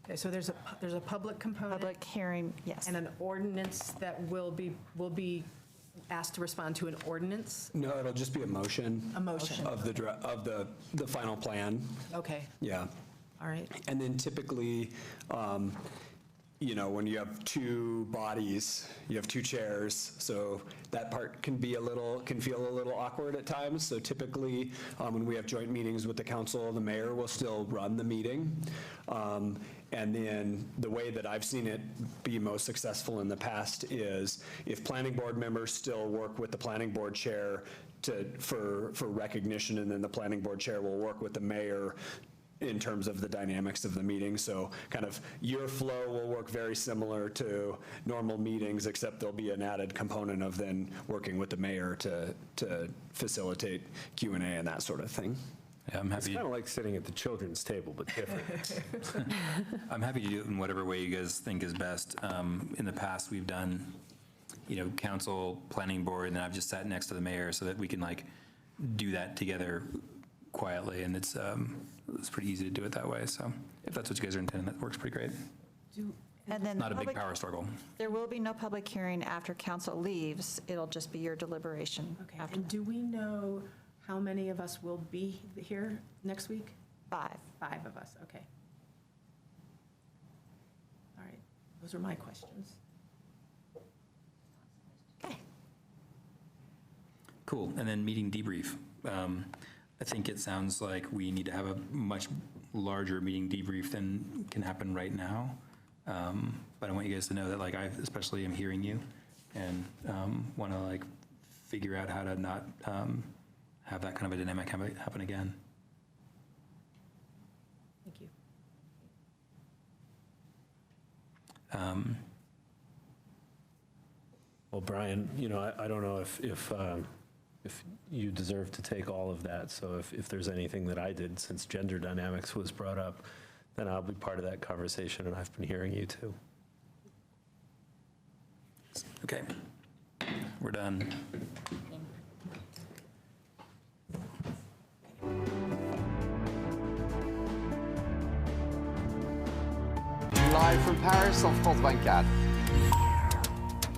Okay, so there's a public component. Public hearing, yes. And an ordinance that will be asked to respond to an ordinance? No, it'll just be a motion. A motion. Of the final plan. Okay, Yeah. all right. And then typically, when you have two bodies, you have two chairs, so that part can feel a little awkward at times. So typically, when we have joint meetings with the council, the mayor will still run the meeting. And then the way that I've seen it be most successful in the past is if planning board members still work with the planning board chair for recognition, and then the planning board chair will work with the mayor in terms of the dynamics of the meeting. So kind of your flow will work very similar to normal meetings, except there'll be an added component of then working with the mayor to facilitate Q&A and that sort of thing. Yeah, I'm It's happy. kind of like sitting at the children's table, but different. I'm happy to do it in whatever way you guys think is best. In the past, we've done, council, planning board, and then I've just sat next to the mayor so that we can do that together quietly, and it's pretty easy to do it that way. So if that's what you guys are intending, that works pretty great. And then Not a big power struggle. There will be no public hearing after council leaves. It'll just be your deliberation. Okay, after and do we know how many of us will be here next week? 5. 5 of us, okay. All right, those are my questions. Okay. Cool. And then meeting debrief. I think it sounds like we need to have a much larger meeting debrief than can happen right now. But I want you guys to know that I especially am hearing you and want to figure out how to not have that kind of a dynamic happen again. Thank you. Well, Brian, I don't know if you deserve to take all of that, so if there's anything that I did, since gender dynamics was brought up, then I'll be part of that conversation, and I've been hearing you too. Okay, we're done. Live from Paris, on France 24.